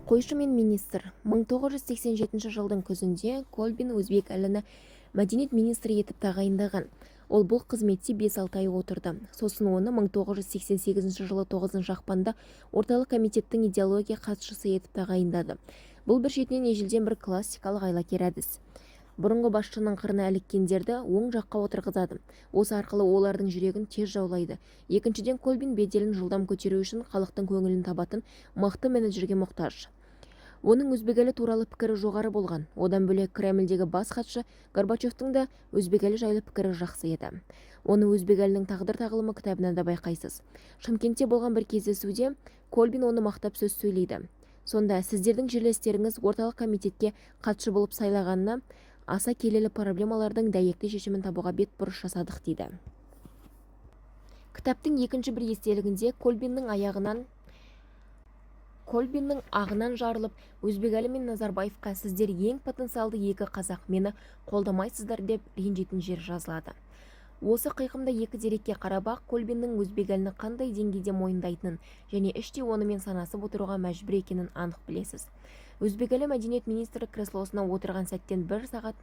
Қойшы мен министр 1987 жылдың күзінде Колбин өзбек әліні мәдениет министрі етіп тағайындаған. Ол бұл қызметте 5-6 ай отырды. Сосын оны 1988 жылы 9 ақпанда орталық комитеттің идеология хатшысы етіп тағайындады. Бұл бір шетінен ежелден бір классикалық айлакер әдіс. Бұрынғы басшының қырына іліккендерді оң жаққа отырғызады. Осы арқылы олардың жүрегін тез жаулайды. Екіншіден, Колбин беделін жылдам көтеру үшін халықтың көңілін табатын мықты менеджерге мұқтаж. Оның өзбекәлі туралы пікірі жоғары болған. Одан бөлек Кремльдегі бас хатшы Горбачевтың да өзбекәлі жайлы пікірі жақсы еді. Оны өзбекәлінің тағдыр тағылымы кітабынан да байқайсыз. Шымкентте болған бір кездесуде Колбин оны мақтап сөз сөйлейді. Сонда сіздердің жерлестеріңіз орталық комитетке хатшы болып сайлағанына аса келелі проблемалардың дәйекті шешімін табуға бет бұрыс жасадық дейді. Кітаптың екінші бір естелігінде Колбиннің ағынан жарылып, Өзбекәлі мен Назарбаевқа сіздер ең потенциалды екі қазақ, мені қолдамайсыздар деп ренжитін жер жазылады. Осы қиқымда екі дерекке қарап-ақ Колбиннің Өзбекәліні қандай деңгейде мойындайтынын және іште онымен санасып отыруға мәжбүр екенін анық білесіз. Өзбекәлі мәдениет министрі креслосына отырған сәттен бір сағат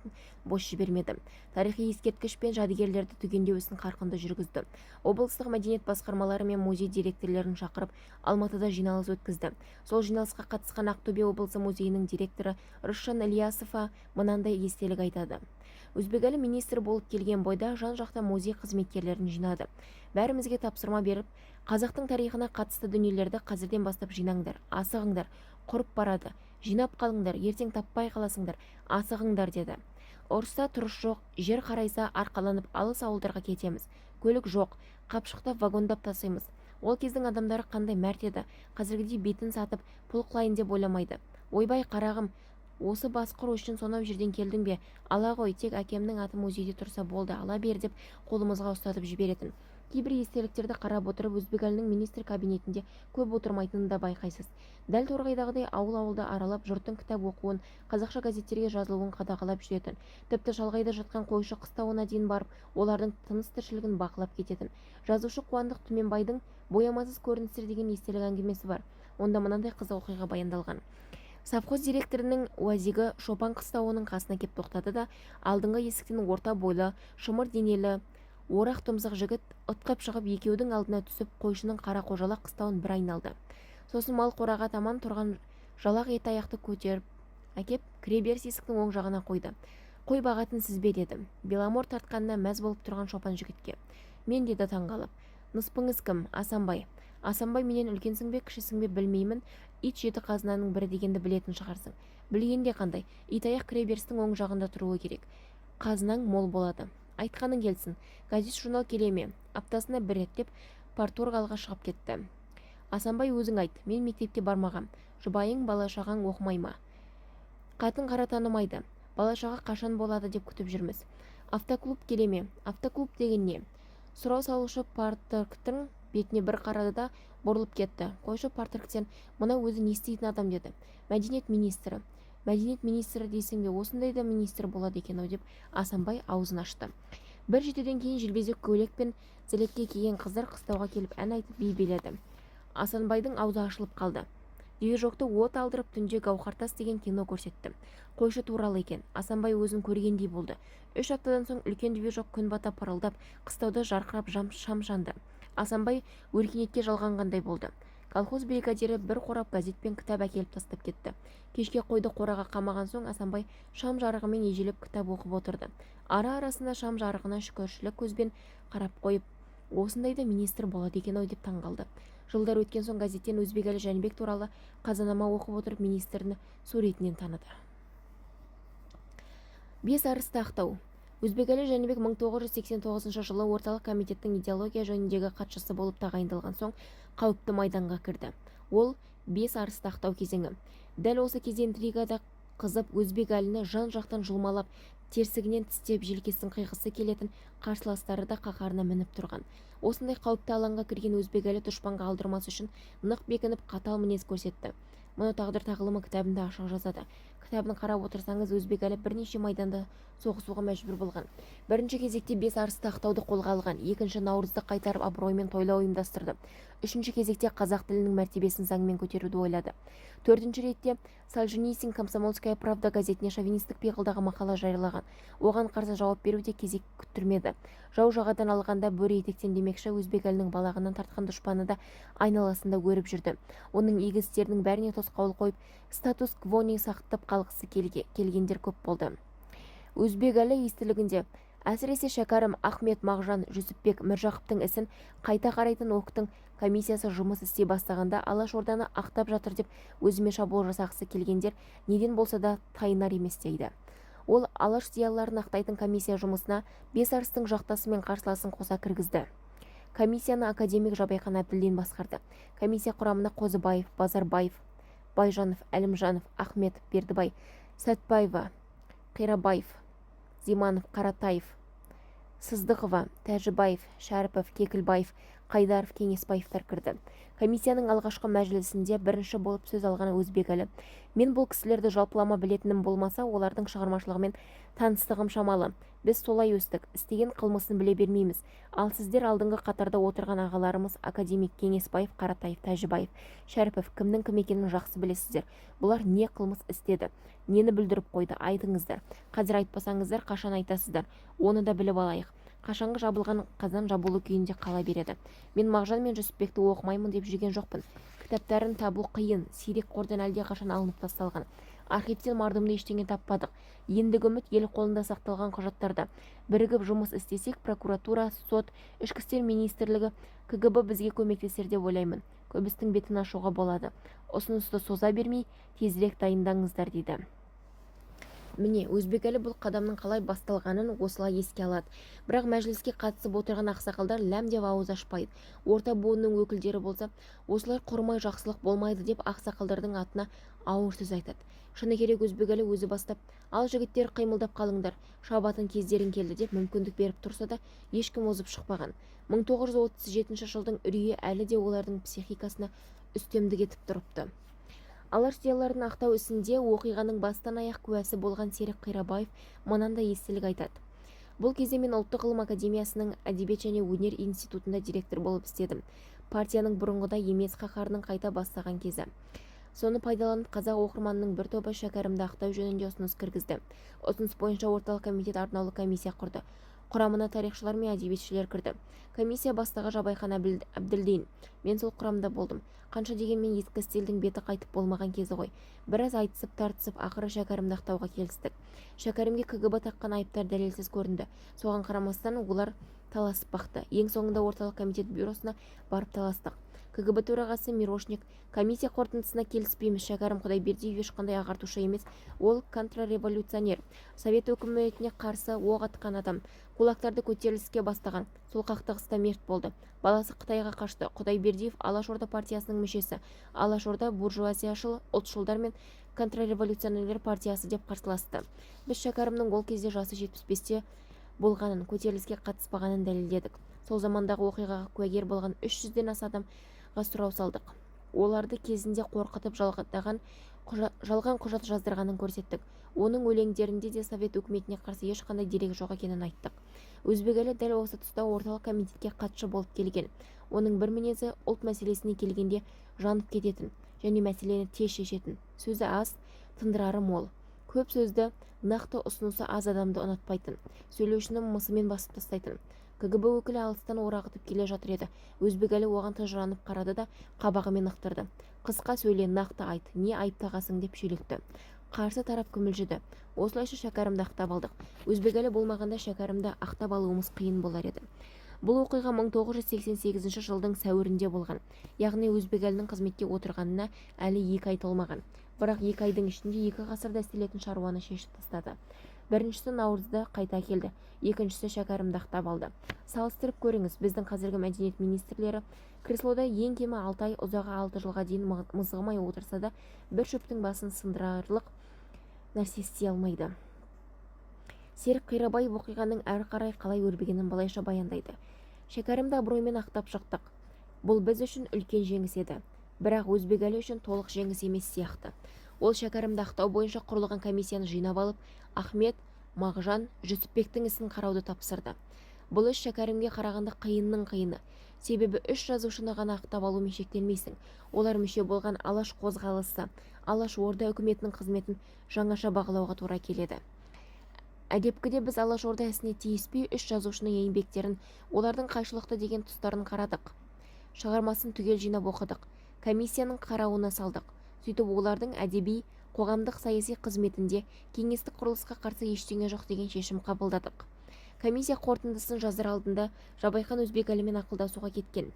бос жібермеді. Тарихи ескерткіш пен жәдігерлерді түгендеу ісін қарқынды жүргізді. Облыстық мәдениет басқармалары мен музей директорлерін шақырып, Алматыда жиналыс өткізді. Сол жиналысқа қатысқан Ақтөбе облысы музейінің директоры Рысшан Ильясова мынандай естелік айтады. Өзбекәлі министр болып келген бойда жан-жақта музей қызметкерлерін жинады. Бәрімізге тапсырма беріп, қазақтың тарихына қатысты дүниелерді қазірден бастап жинаңдар, асығыңдар, құрып барады, жинап қалыңдар, ертең таппай қаласыңдар, асығыңдар деді. Ұрыста тұрыш жоқ, жер қарайса арқаланып алыс ауылдарға кетеміз. Көлік жоқ, қапшықтап вагондап тасаймыз. Ол кездің адамдары қандай мәрт еді, қазіргідей бетін сатып пұл қылайын деп ойламайды. Ойбай қарағым, осы басқұру үшін сонау жерден келдің бе? Ала ғой, тек әкемнің аты музейде тұрса болды, ала бер деп қолымызға ұстатып жіберетін. Кейбір естеліктерді қарап отырып, Өзбекәлінің министр кабинетінде көп отырмайтынын да байқайсыз. Дәл торғайдағыдай ауыл-ауылды аралап, жұрттың кітап оқуын, қазақша газеттерге жазылуын қадағалап жүретін. Тіпті шалғайда жатқан қойшы қыстауына дейін барып, олардың тыныс-тіршілігін бақылап кететін. Жазушы Қуандық Түменбайдың боямасыз көріністер деген естелік әңгімесі бар. Онда мынандай қызық оқиға баяндалған. Совхоз директорының уәзигі Шопан қыстауының қасына кеп тоқтады да, алдыңғы есіктен орта бойлы, шымыр денелі, орақ тұмсық жігіт ытқып шығып екеудің алдына түсіп, қойшының қара қожалақ қыстауын бір айналды. Сосын мал қораға таман тұрған жалақ ет аяқты көтеріп әкеп, кіреберіс есіктің оң жағына қойды. Қой бағатын сіз бе деді. Беломор тартқанына мәз болып тұрған Шопан жігітке. Мен деді таңғалып. Ныспыңыз кім? Асанбай. Асанбай менен үлкенсің бе, кішісің бе білмеймін. Ит жеті қазынаның бірі дегенді білетін шығарсың. Білгенде қандай? Ит аяқ кіреберістің оң жағында тұруы керек. Қазынаң мол болады. Айтқаның келсін. Газет журнал келе ме? Аптасына бір рет деп парторгалға шығып кетті. Асанбай өзің айт, мен мектепке бармағам. Жұбайың бала-шағаң оқымай ма? Қатын қара танымайды. Бала-шаға қашан болады деп күтіп жүрміз. Автоклуб келе ме? Автоклуб деген не? Сұрау салушы парторгтың бетіне бір қарады да бұрылып кетті. Қойшы парторгтен, мына өзі не істейтін адам деді. Мәдениет министрі. Мәдениет министрі дейсің бе, осындай да министр болады екен-ау деп Асанбай аузын ашты. Бір жетіден кейін желбезек көйлек пен зілекке киген қыздар қыстауға келіп ән айтып би биледі. Асанбайдың аузы ашылып қалды. Движокты от алдырып түнде Гауһартас деген кино көрсетті. Қойшы туралы екен. Асанбай өзін көргендей болды. 3 аптадан соң үлкен движок күн бата пырылдап, қыстауда жарқырап шам жанды. Асанбай өркениетке жалғанғандай болды. Колхоз бригадирі бір қорап газет пен кітап әкеліп тастап кетті. Кешке қойды қораға қамаған соң Асанбай шам жарығымен ежелеп кітап оқып отырды. Ара-арасында шам жарығына шүкіршілік көзбен қарап қойып, осындай да министр болады екен-ау деп таңғалды. Жылдар өткен соң газеттен Өзбекәлі Жәнібек туралы қазанама оқып отырып министрні суретінен таныды. 5 арысты ақтау. Өзбекәлі Жәнібек 1989 жылы орталық комитеттің идеология жөніндегі хатшысы болып тағайындалған соң қауіпті майданға кірді. Ол 5 арысты ақтау кезеңі. Дәл осы кезде интригада қызып, Өзбекәліні жан-жақтан жұлмалап, терсігінен тістеп, желкесін қиғысы келетін қарсыластары да қаһарына мініп тұрған. Осындай қауіпті алаңға кірген Өзбекәлі дұшпанға алдырмас үшін нық бекініп қатал мінез көрсетті. Мұны тағдыр тағылымы кітабында ашық жазады. Кітабын қарап отырсаңыз, Өзбекәлі бірнеше майданда соғысуға мәжбүр болған. Бірінші кезекте 5 арысты ақтауды қолға алған, екінші наурызды қайтарып абыроймен тойлау ұйымдастырды. Үшінші кезекте қазақ тілінің мәртебесін заңмен көтеруді ойлады. Төртінші ретте Солженицин «Комсомольская правда» газетіне шовинистік пиғылдағы мақала жариялаған. Оған қарсы жауап беруде кезек күттірмеді. Жау жағадан алғанда бөрі етектен демекші, Өзбекәлінің балағынан тартқан дұшпаны да айналасында көріп жүрді. Оның игі істерінің бәріне тосқауыл қойып, статус-квоны сақтап қалғысы келгендер көп болды. Өзбекәлі естілігінде әсіресе Шәкәрім, Ахмет, Мағжан, Жүсіпбек, Міржақыптың ісін қайта қарайтын ОК-тың комиссиясы жұмыс істей бастағанда Алашорданы ақтап жатыр деп өзіме шабуыл жасағысы келгендер неден болса да тайынар емес дейді. Ол алаш зиялыларын ақтайтын комиссия жұмысына 5 арыстың жақтасы мен қарсыласын қоса кіргізді. Комиссияны академик Жабайқан Әбділдин басқарды. Комиссия құрамына Қозыбаев, Базарбаев, Байжанов, Әлімжанов, Ахмет, Бердібай, Сәтбаева, Қирабаев, Зиманов, Қаратаев, Сыздықова, Тәжібаев, Шәріпов, Кекілбаев, Қайдаров, Кеңесбаевтар кірді. Комиссияның алғашқы мәжілісінде бірінші болып сөз алған Өзбекәлі: «Мен бұл кісілерді жалпылама білетінім болмаса, олардың шығармашылығымен таныстығым шамалы. Біз солай өстік, істеген қылмысын біле бермейміз. Ал сіздер алдыңғы қатарда отырған ағаларымыз академик Кеңесбаев, Қаратаев, Тәжібаев, Шәріпов кімнің кім екенін жақсы білесіздер. Бұлар не қылмыс істеді, нені бүлдіріп қойды, айтыңыздар. Қазір айтпасаңыздар, қашан айтасыздар, оны да біліп алайық. Қашанғы жабылған қазан жабулы күйінде қала береді. Мен Мағжан мен Жүсіпбекті оқымаймын деп жүрген жоқпын. Кітаптарын табу қиын, сирек қордан әлде қашан алынып тасталған. Архивтен мардымды ештеңе таппадық. Ендігі үміт ел қолында сақталған құжаттарда. Бірігіп жұмыс істесек, прокуратура, сот, ішкі істер министрлігі, КГБ бізге көмектесер деп ойлаймын. Көбістің бетін ашуға болады. Ұсынысты соза бермей, тезірек дайындаңыздар» дейді. Міне, Өзбекәлі бұл қадамның қалай басталғанын осылай еске алады. Бірақ мәжіліске қатысып отырған ақсақалдар ләм деп ауыз ашпайды. Орта буынның өкілдері болса, осылай құрмай жақсылық болмайды деп ақсақалдардың атына ауыр сөз айтады. Шыны керек, Өзбекәлі өзі бастап: «Ал жігіттер, қимылдап қалыңдар, шабатын кездерін келді» деп мүмкіндік беріп тұрса да, ешкім озып шықпаған. 1937 жылдың үрейі әлі де олардың психикасына үстемдік етіп тұрыпты. Алаш зиялыларын ақтау ісінде оқиғаның бастан аяқ куәсі болған Серік Қирабаев мынандай естелік айтады. Бұл кезде мен Ұлттық ғылым академиясының әдебиет және өнер институтында директор болып істедім. Партияның бұрынғыда емес қаһарының қайта бастаған кезі. Соны пайдаланып, қазақ оқырманының бір тобы Шәкәрімді ақтау жөнінде ұсыныс кіргізді. Ұсыныс бойынша орталық комитет арнаулы комиссия құрды. Құрамына тарихшылар мен әдебиетшілер кірді. Комиссия бастығы Жабайқан Әбділдин. Мен сол құрамда болдым. Қанша дегенмен ескі стильдің беті қайтып болмаған кезі ғой. Біраз айтысып тартысып, ақыры Шәкәрімді ақтауға келістік. Шәкәрімге КГБ таққан айыптар дәлелсіз көрінді. Соған қарамастан олар таласып бақты. Ең соңында орталық комитет бюросына барып таластық. КГБ төрағасы Мирошник: «Комиссия қорытындысына келіспейміз. Шәкәрім Құдайбердиев ешқандай ағартушы емес. Ол контрреволюционер. Совет өкіметіне қарсы оқ атқан адам. Кулактарды көтеріліске бастаған. Сол қақтығыста мерт болды. Баласы Қытайға қашты. Құдайбердиев Алашорда партиясының мүшесі. Алашорда буржуазияшыл, ұлтшылдар мен контрреволюционерлер партиясы деп қарсыласты. Біз Шәкәрімнің ол кезде жасы 75-те болғанын, көтеріліске қатыспағанын дәлелдедік. Сол замандағы оқиғаға куәгер болған 300-ден аса адамға сұрау салдық. Оларды кезінде қорқытып жалған құжат жаздырғанын көрсеттік. Оның өлеңдерінде де совет өкіметіне қарсы ешқандай дерек жоқ екенін айттық. Өзбекәлі дәл осы тұста орталық комитетке хатшы болып келген. Оның бір мінезі ұлт мәселесіне келгенде жанып кететін және мәселені тез шешетін. Сөзі аз, тындырары мол. Көп сөзді, нақты ұсынысы аз адамды ұнатпайтын. Сөйлеушіні мысымен басып тастайтын. КГБ өкілі алыстан орағытып келе жатыр еді. Өзбекәлі оған тыжыранып қарады да қабағымен ықтырды. «Қысқа сөйле, нақты айт, не айып тағасың» деп шүйлікті. Қарсы тарап күмілжіді. Осылайша Шәкәрімді ақтап алдық. Өзбекәлі болмағанда Шәкәрімді ақтап алуымыз қиын болар еді. Бұл оқиға 1988 жылдың сәуірінде болған. Яғни Өзбекәлінің қызметке отырғанына әлі 2 ай толмаған. Бірақ 2 айдың ішінде 2 ғасырда істелетін шаруаны шешіп тастады. Біріншісі наурызда қайта келді, екіншісі Шәкәрімді ақтап алды. Салыстырып көріңіз, біздің қазіргі мәдениет министрлері креслода ең кемі 6 ай, ұзағы 6 жылға дейін мызғымай отырса да, бір шөптің басын сындырарлық нәрсе істей алмайды. Серік Қирабаев оқиғаның әрі қарай қалай өрбігенін былайша баяндайды. Шәкәрімді абыроймен ақтап шықтық. Бұл біз үшін үлкен жеңіс еді. бірақ өзбекәлі үшін толық жеңіс емес сияқты. Ол шәкәрімді ақтау бойынша құрылған комиссияны жинап алып, Ахмет, Мағжан, Жүсіпбектің ісін қарауды тапсырды. Бұл іс шәкәрімге қарағанда қиынның қиыны. Себебі үш жазушыны ғана ақтап алумен шектелмейсің. Олар мүше болған Алаш қозғалысы, Алаш орда үкіметінің қызметін жаңаша бағалауға тура келеді. Әдепкіде біз Алаш орда ісіне тиіспей үш жазушының еңбектерін, олардың қайшылықты деген тұстарын қарадық. Шығармасын түгел жинап оқыдық. Комиссияның қарауына салдық. Сөйтіп олардың әдеби, қоғамдық саяси қызметінде кеңестік құрылысқа қарсы ештеңе жоқ деген шешім қабылдадық. Комиссия қорытындысын жазар алдында Жабайхан Өзбекәлімен ақылдасуға кеткен.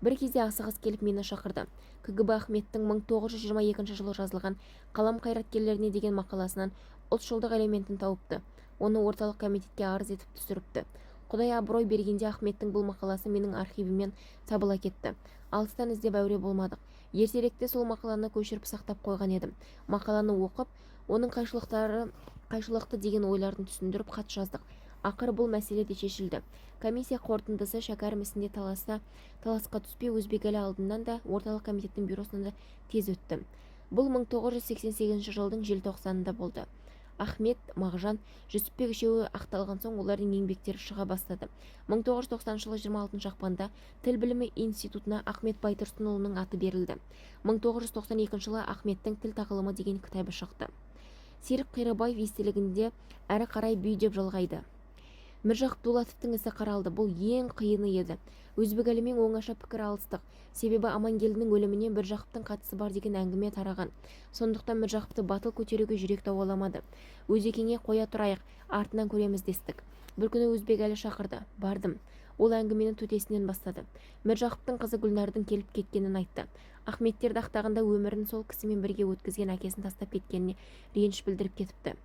Бір кезде асығыс келіп мені шақырды. КГБ Ахметтің 1922 жылы жазылған қалам қайраткерлеріне деген мақаласынан ұлтшылдық элементін тауыпты. Оны орталық комитетке арыз етіп түсіріпті. Құдай абырой бергенде Ахметтің бұл мақаласы менің архивіммен табыла кетті. Алыстан іздеп әуре болмадық. Ертеректе сол мақаланы көшіріп сақтап қойған едім. Мақаланы оқып, оның қайшылықты деген ойларын түсіндіріп хат жаздық. Ақыры бұл мәселе де шешілді. Комиссия қорытындысы шәкәрім ісінде таласқа түспей Өзбекәлі алдынан да орталық комитеттің бюросынан да тез өтті. Бұл 1988 жылдың желтоқсанында болды. Ахмет, Мағжан, Жүсіпбек үшеуі ақталған соң олардың еңбектері шыға бастады. 1990 жылы 26 ақпанда Тіл білімі институтына Ахмет Байтұрсынұлының аты берілді. 1992 жылы Ахметтің Тіл тағылымы деген кітабы шықты. Серік Қирабаев естелігінде әрі қарай бүй деп жалғайды. Міржақып Дулатовтың ісі қаралды. Бұл ең қиыны еді. Өзбекәлімен оңаша пікір алыстық. Себебі Амангелдінің өліміне Міржақыптың қатысы бар деген әңгіме тараған. Сондықтан Міржақыпты батыл көтеруге жүрек дауаламады. Өзекеңе қоя тұрайық, артынан көреміз дестік. Бір күні Өзбекәлі шақырды. Бардым. Ол әңгімені төтесінен бастады. Міржақыптың қызы Гүлнардың келіп кеткенін айтты. Ахметтерді ақтағанда өмірін сол кісімен бірге өткізген әкесін тастап кеткеніне реніш білдіріп кетіпті.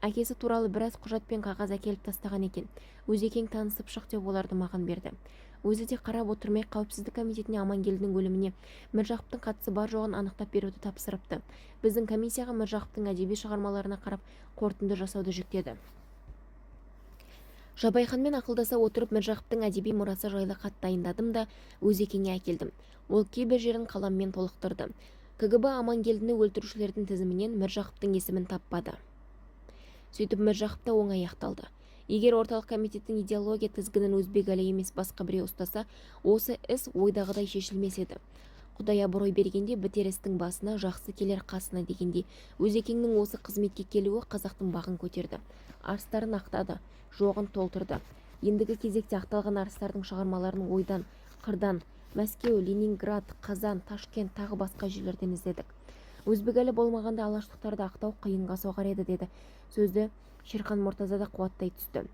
Әкесі туралы біраз құжат пен қағаз әкеліп тастаған екен. Өзекең танысып шық деп оларды маған берді. Өзі де қарап отырмай қауіпсіздік комитетіне Амангелдінің өліміне Міржақыптың қатысы бар жоғын анықтап беруді тапсырыпты. Біздің комиссияға Міржақыптың әдеби шығармаларына қарап қорытынды жасауды жүктеді. Жабайханмен ақылдаса отырып Міржақыптың әдеби мұрасы жайлы хат дайындадым да Өзекеңе әкелдім. Ол кейбір жерін қаламмен толықтырды. КГБ Амангелдіні өлтірушілердің тізімінен Міржақыптың есімін таппады. Сөйтіп Міржақып та оңай аяқталды. Егер орталық комитеттің идеология тізгінін Өзбекәлі емес басқа біреу ұстаса, осы іс ойдағыдай шешілмес еді. Құдай абырой бергенде бітер істің басына жақсы келер қасына дегендей, Өзекеңнің осы қызметке келуі қазақтың бағын көтерді. Арыстарын ақтады, жоғын толтырды. Ендігі кезекте ақталған арыстардың шығармаларын ойдан, қырдан, Мәскеу, Ленинград, Қазан, Ташкент тағы басқа жерлерден іздедік. Өзбекәлі болмағанда алаштықтарды ақтау қиынға соғар еді деді. Сөзді Шерхан Мұртаза да қуаттай түсті.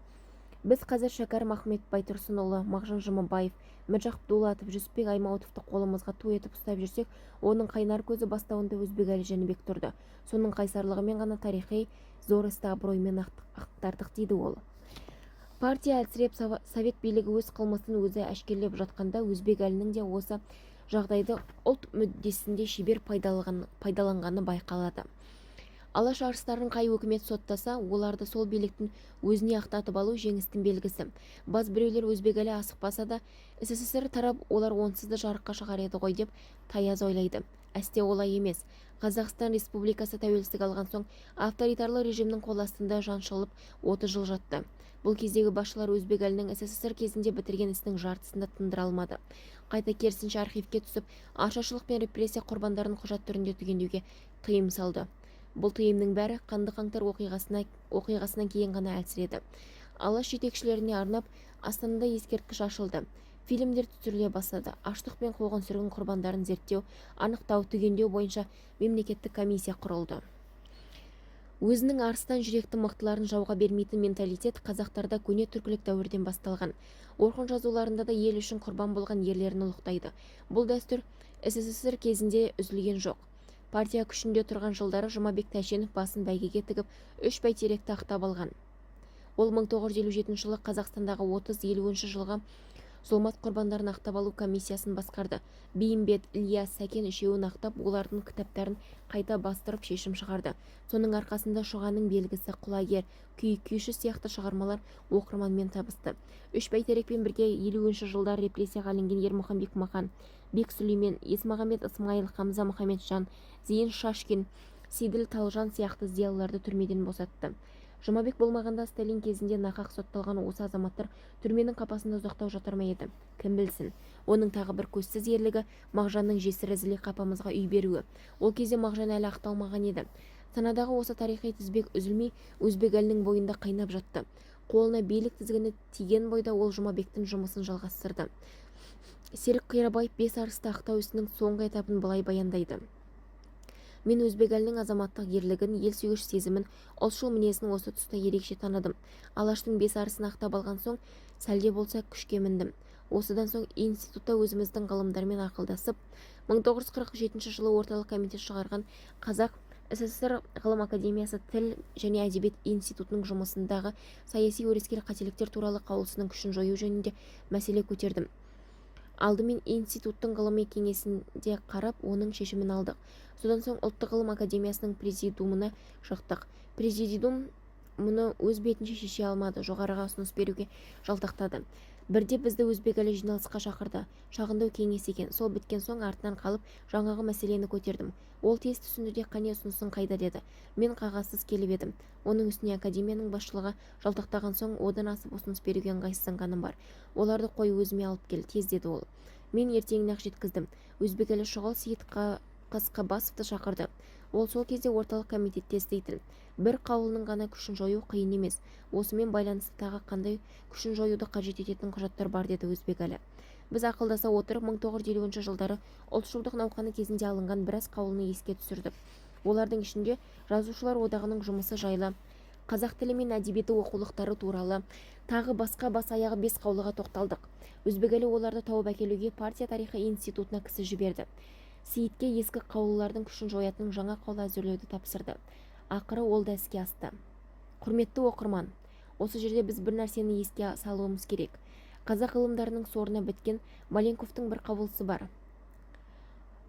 Біз қазір Шәкәрім Ахмет Байтұрсынұлы, Мағжан Жұмабаев, Міржақып Дулатов, Жүсіпбек Аймауытовты қолымызға ту етіп ұстап жүрсек, оның қайнар көзі бастауында Өзбекәлі Жәнібек тұрды. Соның қайсарлығымен ғана тарихи зор істі абыроймен ақтардық дейді ол. Партия әлсіреп, совет билігі өз қылмысын өзі әшкерлеп жатқанда Өзбекәлінің де осы жағдайды ұлт мүддесінде шебер пайдаланғаны байқалады. Алаш арыстарын қай өкімет соттаса, оларды сол биліктің өзіне ақтатып алу жеңістің белгісі. Баз біреулер Өзбекәлі асықпаса да, СССР тарап олар онсызды жарыққа шығар еді ғой деп таяз ойлайды. Әсте олай емес. Қазақстан Республикасы тәуелсіздік алған соң авторитарлы режимнің қол астында жаншылып 30 жыл жатты. Бұл кездегі басшылар Өзбекәлінің СССР кезінде бітірген ісінің жартысында тындыра алмады. Қайта керісінше архивке түсіп, ашаршылық пен репрессия құрбандарын құжат түрінде түгендеуге тыйым салды. Бұл тыйымның бәрі қанды қаңтар оқиғасынан кейін ғана әлсіреді. Алаш жетекшілеріне арнап Астанада ескерткіш ашылды. Фильмдер түсіріле бастады. Аштық пен қуғын-сүргін құрбандарын зерттеу, анықтау, түгендеу бойынша мемлекеттік комиссия құрылды. Өзінің арыстан жүректі мықтыларын жауға бермейтін менталитет қазақтарда көне түркілік дәуірден басталған. Орхон жазуларында да ел үшін құрбан болған ерлерін ұлықтайды. Бұл дәстүр СССР кезінде үзілген жоқ. Партия күшінде тұрған жылдары Жұмабек Тәшенов басын бәйгеге тігіп 3 бәйтеректі ақтап алған. Ол 1957 жылы Қазақстандағы 30-50 жылға зұлмат құрбандарын ақтап алу комиссиясын басқарды. Бейімбет, Ильяс, Сәкен үшеуін ақтап, олардың кітаптарын қайта бастырып шешім шығарды. Соның арқасында Шұғаның белгісі, Құлагер, Күйші сияқты шығармалар оқырманмен табысты. 3 бәйтерекпен бірге 50 жылдар репрессияға ілінген Ермұхамбет Мақан, Бек Сүлеймен, Есмағамбет Ысмайыл, Хамза Мұхамеджан, Зейін Шашкин, Сейділ Талжан сияқты зиялыларды түрмеден босатты. Жұмабек болмағанда Сталин кезінде нақақ сотталған осы азаматтар түрменің қапасында ұзақтау жатар ма еді? Кім білсін. Оның тағы бір көзсіз ерлігі Мағжанның жесір ізіле қапамызға үй беруі. Ол кезде Мағжан әлі ақталмаған еді. Санадағы осы тарихи тізбек үзілмей өзбек елінің бойында қайнап жатты. Қолына билік тізгіні тиген бойда ол Жұмабектің жұмысын жалғастырды. Серік Қирабаев бес арысты ақтау ісінің соңғы этапын былай баяндайды. Мен өзбек елінің азаматтық ерлігін, ел сүйгіш сезімін, ұлтшыл мінезін осы тұста ерекше таныдым. Алаштың бес арысын ақтап алған соң, сәлде болса күшке міндім. Осыдан соң институтта өзіміздің ғалымдармен ақылдасып, 1947 жылы орталық комитет шығарған Қазақ СССР ғылым академиясы тіл және әдебиет институтының жұмысындағы саяси өрескел қателіктер туралы қаулысының күшін жою жөнінде мәселе көтердім. Алдымен институттың ғылыми кеңесінде қарап, оның шешімін алдық. Содан соң ұлттық ғылым академиясының президиумына шықтық. Президиум мұны өз бетінше шеше алмады, жоғарыға ұсыныс беруге жалтақтады. Бірде бізді өзбек елі жиналысқа шақырды. Шағындау кеңес екен. Сол біткен соң артынан қалып жаңағы мәселені көтердім. Ол тез түсінді де қане ұсынысың қайда деді. Мен қағазсыз келіп едім. Оның үстіне академияның басшылығы жалтақтаған соң одан асып ұсыныс беруге ыңғайсызданғаным бар. Оларды қой өзіме алып кел, тез деді ол. Мен ертеңіне-ақ жеткіздім. Өзбек елі шұғыл Сейіт Қасқабасовты шақырды. Ол сол кезде орталық комитетте істейтін. Бір қаулының ғана күшін жою қиын емес. Осымен байланысты тағы қандай күшін жоюды қажет ететін құжаттар бар деді өзбек елі. Біз ақылдаса отырып 1950 жылдары ұлтшылдық науқаны кезінде алынған біраз қаулыны еске түсірдік. Олардың ішінде жазушылар одағының жұмысы жайлы, қазақ тілі мен әдебиеті оқулықтары туралы, тағы басқа бас-аяғы 5 қаулыға тоқталдық. Өзбек елі оларды тауып әкелуге партия тарихы институтына кісі жіберді. Сейітке ескі қаулылардың күшін жоятын жаңа қаулы әзірлеуді тапсырды. Ақыры ол да іске асты. Құрметті оқырман, осы жерде біз бір нәрсені еске салуымыз керек. Қазақ ғылымдарының сорына біткен Маленковтың бір қаулысы бар.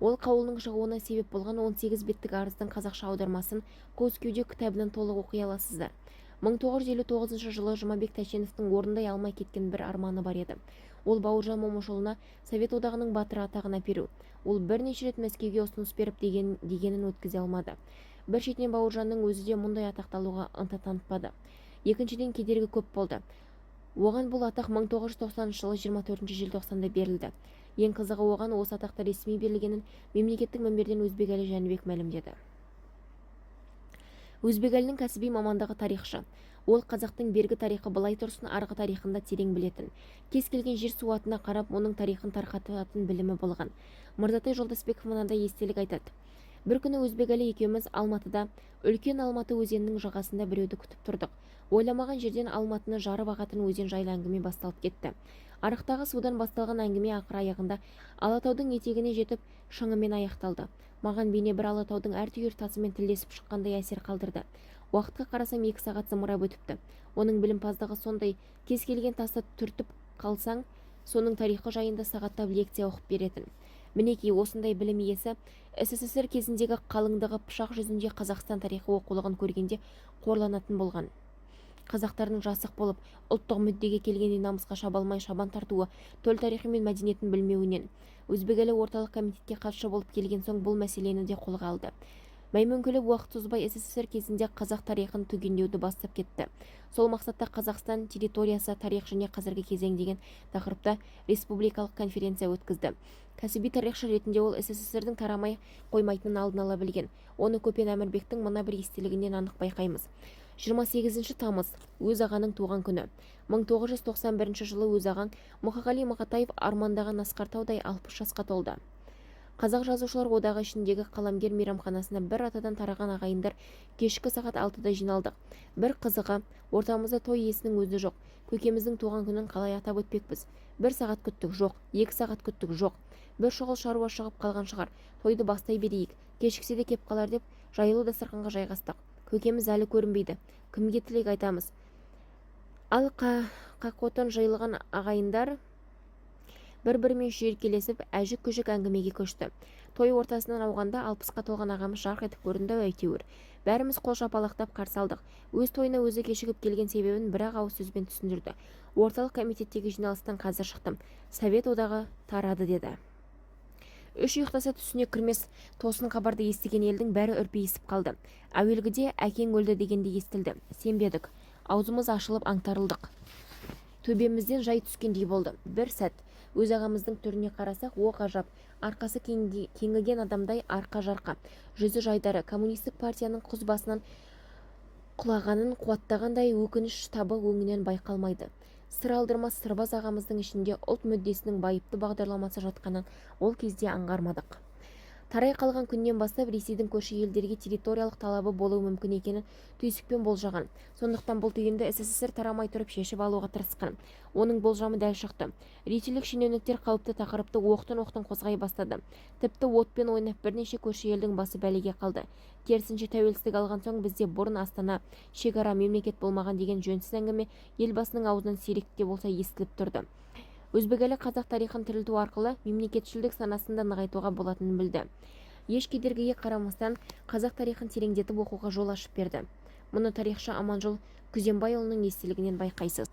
Ол қаулының шығуына себеп болған 18 беттік арыздың қазақша аудармасын Көз кеуде кітабынан толық оқи аласыздар. 1959 жылы Жұмабек Тәшеновтің орындай алмай кеткен бір арманы бар еді. Ол Бауыржан Момышұлына Совет одағының батыры атағын әперу. Ол бірнеше рет Мәскеуге ұсыныс беріп дегенін өткізе алмады. Бір шетінен Бауыржанның өзі де мұндай атақты алуға ынта танытпады. Екіншіден кедергі көп болды. Оған бұл атақ 1990 жылы 24 желтоқсанда берілді. Ең қызығы оған осы атақты ресми берілгенін мемлекеттік мінберден өзбек әлі Жәнібек мәлімдеді. Өзбек әлінің кәсіби мамандығы тарихшы. Ол қазақтың бергі тарихы былай тұрсын арғы тарихында терең білетін. Кез келген жер суатына қарап, оның тарихын тарқататын білімі болған. Мырзатай Жолдасбеков мынандай естелік айтады. Бір күні өзбек әлі екеуміз Алматыда, үлкен Алматы өзенінің жағасында біреуді күтіп тұрдық. Ойламаған жерден Алматыны жарып ағатын өзен жайлы әңгіме басталып кетті. Арықтағы судан басталған әңгіме ақыр аяғында Алатаудың етегіне жетіп шыңымен аяқталды. Маған бейне бір Алатаудың әр түйір тасымен тілдесіп шыққандай әсер қалдырды. Уақытқа қарасам 2 сағат зымырап өтіпті. Оның білімпаздығы сондай, кез келген тасты түртіп қалсаң, соның тарихы жайында сағаттап лекция оқып беретін. Мінекей осындай білім иесі СССР кезіндегі қалыңдығы пышақ жүзінде Қазақстан тарихы оқулығын көргенде қорланатын болған. Қазақтардың жасық болып, ұлттық мүддеге келгенде намысқа шабалмай шабан тартуы, төл тарихы мен мәдениетін білмеуінен. Өзбек елі орталық комитетке хатшы болып келген соң бұл мәселені де қолға алды. Мәймөңкелеп уақыт созбай СССР кезінде қазақ тарихын түгендеуді бастап кетті. Сол мақсатта Қазақстан территориясы, тарих және қазіргі кезең деген тақырыпта республикалық конференция өткізді. Кәсіби тарихшы ретінде ол СССРдің тарамай қоймайтынын алдын ала білген. Оны Көпен Әмірбектің мына бір естелігінен анық байқаймыз. 28 тамыз өз ағаның туған күні. 1991 жылы өз ағаң Мұқағали Мақатаев армандаған Асқартаудай 60 жасқа толды. Қазақ жазушылар одағы ішіндегі қаламгер мейрамханасына бір атадан тараған ағайындар кешкі сағат 6-да жиналдық. Бір қызығы, ортамызда той иесінің өзі жоқ. Көкеміздің туған күнін қалай атап өтпекпіз? 1 сағат күттік, жоқ. 2 сағат күттік, жоқ. Бір шұғыл шаруа шығып қалған шығар. Тойды бастай берейік. Кешіксе де кеп қалар деп жайлы дастарханға жайғастық. Көкеміз әлі көрінбейді. Кімге тілек айтамыз? Ал қақотын жайылған ағайындар бір-бірімен шүйіркелесіп әжік-күжік әңгімеге көшті. Той ортасынан ауғанда 60-қа толған ағамыз жарқ етіп көрінді әйтеуір. Бәріміз қол шапалақтап қарсы алдық. Өз тойына өзі кешігіп келген себебін бір-ақ ауыз сөзбен түсіндірді. Орталық комитеттегі жиналыстан қазір шықтым. Совет одағы тарады деді. Үш ұйықтаса түсіне кірмес тосын хабарды естіген елдің бәрі үрпейісіп қалды. Әуелгіде әкең өлді дегенде естілді. Сенбедік. Аузымыз ашылып аңтарылдық. Төбемізден жай түскендей болды. Бір сәт өз ағамыздың түріне қарасақ, о ғажап, арқасы кеңіген адамдай арқа-жарқа, жүзі жайдары, коммунистік партияның құз басынан құлағанын қуаттағандай өкініш табы өңінен байқалмайды. Сыр алдырмас сырбаз ағамыздың ішінде ұлт мүддесінің байыпты бағдарламасы жатқанын ол кезде аңғармадық. Тарай қалған күннен бастап Ресейдің көрші елдерге территориялық талабы болуы мүмкін екенін түйсікпен болжаған. Сондықтан бұл түйінді СССР тарамай тұрып шешіп алуға тырысқан. Оның болжамы дәл шықты. Ресейлік шенеуніктер қауіпті тақырыпты оқтын-оқтын қозғай бастады. Тіпті отпен ойнап бірнеше көрші елдің басы бәлеге қалды. Керісінше тәуелсіздік алған соң бізде бұрын Астана шекара мемлекет болмаған деген жөнсіз әңгіме елбасының аузынан сирек те болса естіліп тұрды. Өзбек әлі қазақ тарихын тірілту арқылы мемлекетшілдік санасында нығайтуға болатынын білді. Еш кедергіге қарамастан қазақ тарихын тереңдетіп оқуға жол ашып берді. Мұны тарихшы Аманжол Күзембайұлының естелігінен байқайсыз.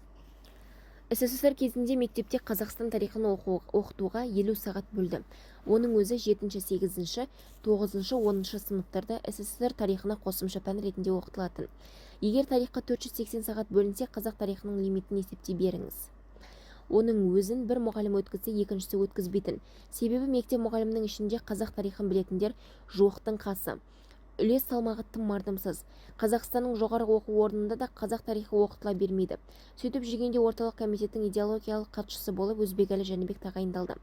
СССР кезінде мектепте Қазақстан тарихын оқытуға 50 сағат бөлді. Оның өзі 7, 8, 9, 10 сыныптарда СССР тарихына қосымша пән ретінде оқытылатын. Егер тарихқа 480 сағат бөлінсе, қазақ тарихының лимитін есептей беріңіз. Оның өзін бір мұғалім өткізсе, екіншісі өткізбейтін. Себебі мектеп мұғалімнің ішінде қазақ тарихын білетіндер жоқтың қасы. Үлес салмағы тым мардымсыз. Қазақстанның жоғары оқу орнында да қазақ тарихы оқытыла бермейді. Сөйтіп жүргенде орталық комитеттің идеологиялық хатшысы болып Өзбекәлі Жәнібек тағайындалды.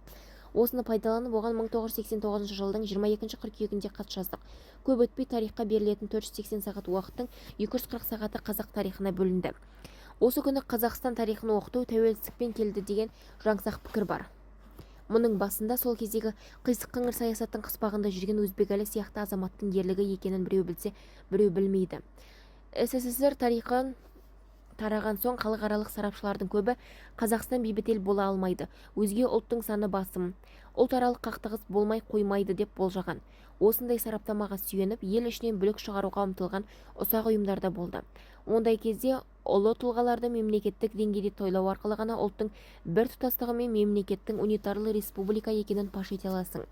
Осыны пайдаланып, оған 1989 жылдың 22 қыркүйегінде хат жаздық. Көп өтпей тарихқа берілетін 480 сағат уақыттың 240 сағаты қазақ тарихына бөлінді. Осы күні Қазақстан тарихын оқыту тәуелсіздікпен келді деген жаңсақ пікір бар. Мұның басында сол кездегі қисық-қыңыр саясаттың қыспағында жүрген Өзбекәлі сияқты азаматтың ерлігі екенін біреу білсе, біреу білмейді. СССР тарихын тараған соң халықаралық сарапшылардың көбі Қазақстан бейбіт ел бола алмайды, өзге ұлттың саны басым, ұлтаралық қақтығыс болмай қоймайды деп болжаған. Осындай сараптамаға сүйеніп, ел ішінен бүлік шығаруға ұмтылған ұсақ ұйымдарда болды. Ондай кезде ұлы тұлғаларды мемлекеттік деңгейде тойлау арқылы ғана ұлттың бір тұтастығы мен мемлекеттің унитарлы республика екенін паш ете аласың.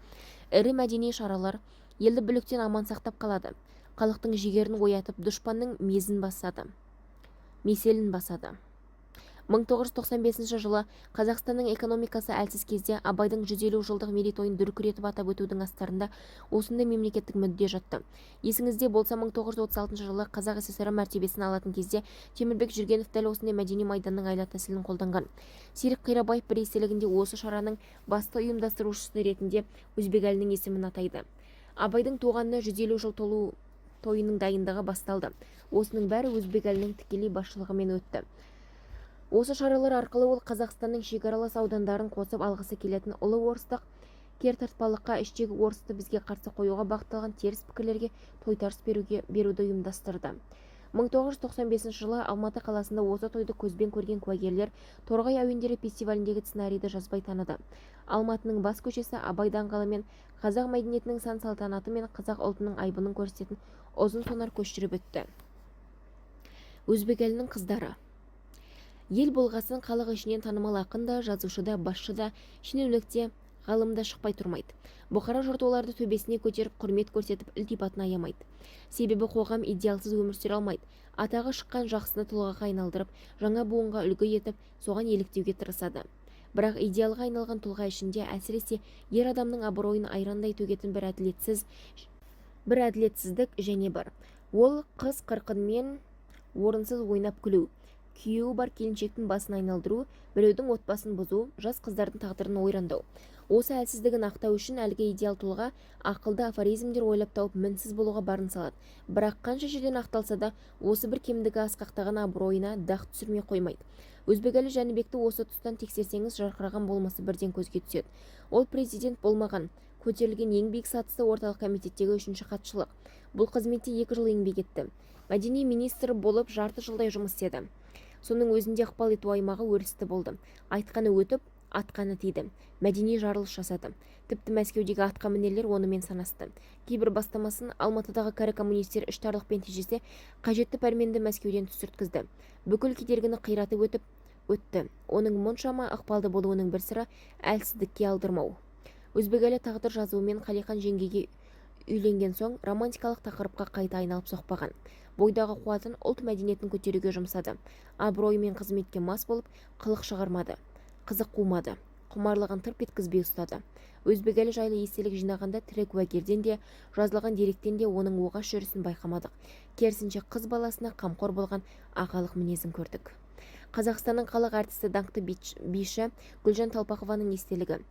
Ірі мәдени шаралар елді бүліктен аман сақтап қалады. Халықтың жігерін оятып, дұшпанның меселін басады. 1995 жылы Қазақстанның экономикасы әлсіз кезде Абайдың 150 жылдық мерейтойын дүркіретіп атап өтудің астарында осындай мемлекеттік мүдде жатты. Есіңізде болса, 1936 жылы Қазақ ССР мәртебесін алатын кезде Темірбек Жүргенов дәл осындай мәдени майданның айла тәсілін қолданған. Серік Қирабаев бір естелігінде осы шараның басты ұйымдастырушысы ретінде Өзбекәлінің есімін атайды. Абайдың туғанына 150 жыл толу тойының дайындығы басталды. Осының бәрі Өзбекәлінің тікелей басшылығымен өтті. Осы шаралар арқылы ол Қазақстанның шекаралас аудандарын қосып алғысы келетін ұлы орыстық кертартпалыққа, іштегі орысты бізге қарсы қоюға бағытталған теріс пікірлерге тойтарыс беруді ұйымдастырды. 1995 жылы Алматы қаласында осы тойды көзбен көрген куәгерлер Торғай әуендері фестиваліндегі сценарийді жазбай таныды. Алматының бас көшесі Абай даңғылы мен қазақ мәдениетінің сан-салтанаты мен қазақ ұлтының айбынын көрсететін ұзын сонар көш жүріп өтті. Өзбекәлінің қыздары. Ел болғасын халық ішінен танымал ақын да, жазушы да, басшы да, шенеунік те, ғалым да шықпай тұрмайды. Бұқара жұрт оларды төбесіне көтеріп, құрмет көрсетіп, ілтипатын аямайды. Себебі қоғам идеалсыз өмір сүре алмайды. Атағы шыққан жақсыны тұлғаға айналдырып, жаңа буынға үлгі етіп, соған еліктеуге тырысады. Бірақ идеалға айналған тұлға ішінде әсіресе ер адамның абыройын айрандай төгетін бір әділетсіздік және бар. Ол қыз қырқынмен орынсыз ойнап күлу, күйеуі бар келіншектің басын айналдыру, біреудің отбасын бұзу, жас қыздардың тағдырын ойрандау. Осы әлсіздігін ақтау үшін әлгі идеал тұлға ақылды афоризмдер ойлап тауып мінсіз болуға барын салады. Бірақ қанша жерден ақталса да, осы бір кемдігі асқақтаған абыройына дақ түсірмей қоймайды. Өзбекәлі Жәнібекті осы тұстан тексерсеңіз, жарқыраған болмасы бірден көзге түседі. Ол президент болмаған, көтерілген ең биік сатысы орталық комитеттегі 3-ші хатшылық. Бұл қызметте 2 жыл еңбек етті. Мәдени министрі болып жарты жылдай жұмыс істеді. Соның өзінде ықпал ету аймағы өрісті болды. Айтқаны өтіп, атқаны тиді. Мәдени жарылыс жасады. Тіпті Мәскеудегі атқамінерлер онымен санасты. Кейбір бастамасын Алматыдағы кәрі коммунистер іштарлықпен тежесе, қажетті пәрменді Мәскеуден түсірткізді. Бүкіл кедергіні қиратып өтті. Оның мұншама ықпалды болуының бір сыры әлсіздікке алдырмау. Өзбекәлі тағдыр жазуымен Қалихан жеңгеге үйленген соң романтикалық тақырыпқа қайта айналып соқпаған. Бойдағы қуатын ұлт мәдениетін көтеруге жұмсады. Абыройы мен қызметке мас болып, қылық шығармады, қызық қумады, құмарлығын тырп еткізбей ұстады. Өзбекәлі жайлы естелік жинағанда тірі куәгерден де, жазылған деректен де оның оғаш жүрісін байқамадық. Керісінше қыз баласына қамқор болған ағалық мінезін көрдік. Қазақстанның халық артисі даңқты биші Гүлжан Талпақованың естелігі.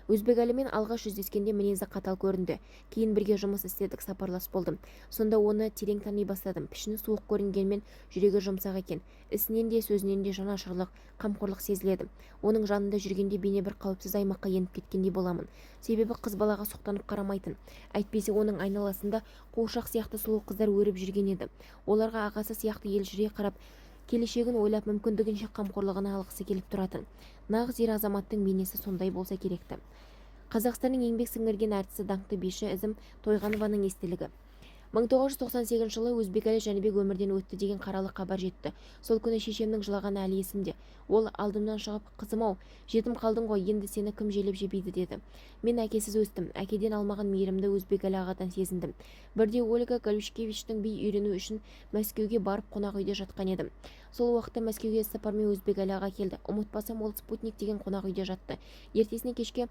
Өзбекәлімен алғаш жүздескенде мінезі қатал көрінді. Кейін бірге жұмыс істедік, сапарлас болдым. Сонда оны терең тани бастадым. Пішіні суық көрінгенмен жүрегі жұмсақ екен. Ісінен де сөзінен де жанашырлық, қамқорлық сезіледі. Оның жанында жүргенде бейне бір қауіпсіз аймаққа еніп кеткендей боламын. Себебі қыз балаға соқтанып қарамайтын. Әйтпесе оның айналасында қуыршақ сияқты сұлу қыздар өріп жүрген еді. Оларға ағасы сияқты елжірей қарап, келешегін ойлап, мүмкіндігінше қамқорлығына алғысы келіп тұратын. Нағыз ер азаматтың бейнесі сондай болса керекті. Қазақстанның еңбек сіңірген әртісі даңқты биші Ізім Тойғанованың естелігі. 1998 жылы Өзбекәлі Жәнібек өмірден өтті деген қаралы хабар жетті. Сол күні шешемнің жылағаны әлі есімде. Ол алдымнан шығып, қызым-ау, жетім қалдың ғой, енді сені кім желеп жебейді деді. Мен әкесіз өстім. Әкеден алмаған мейірімді Өзбекәлі ағадан сезіндім. Бірде Ольга Галушкевичтің би үйрену үшін Мәскеуге барып қонақ үйде жатқан едім. Сол уақытта Мәскеуге іссапармен Өзбекәлі аға келді. Ұмытпасам, ол Спутник деген қонақ үйде жатты. Ертесіне кешке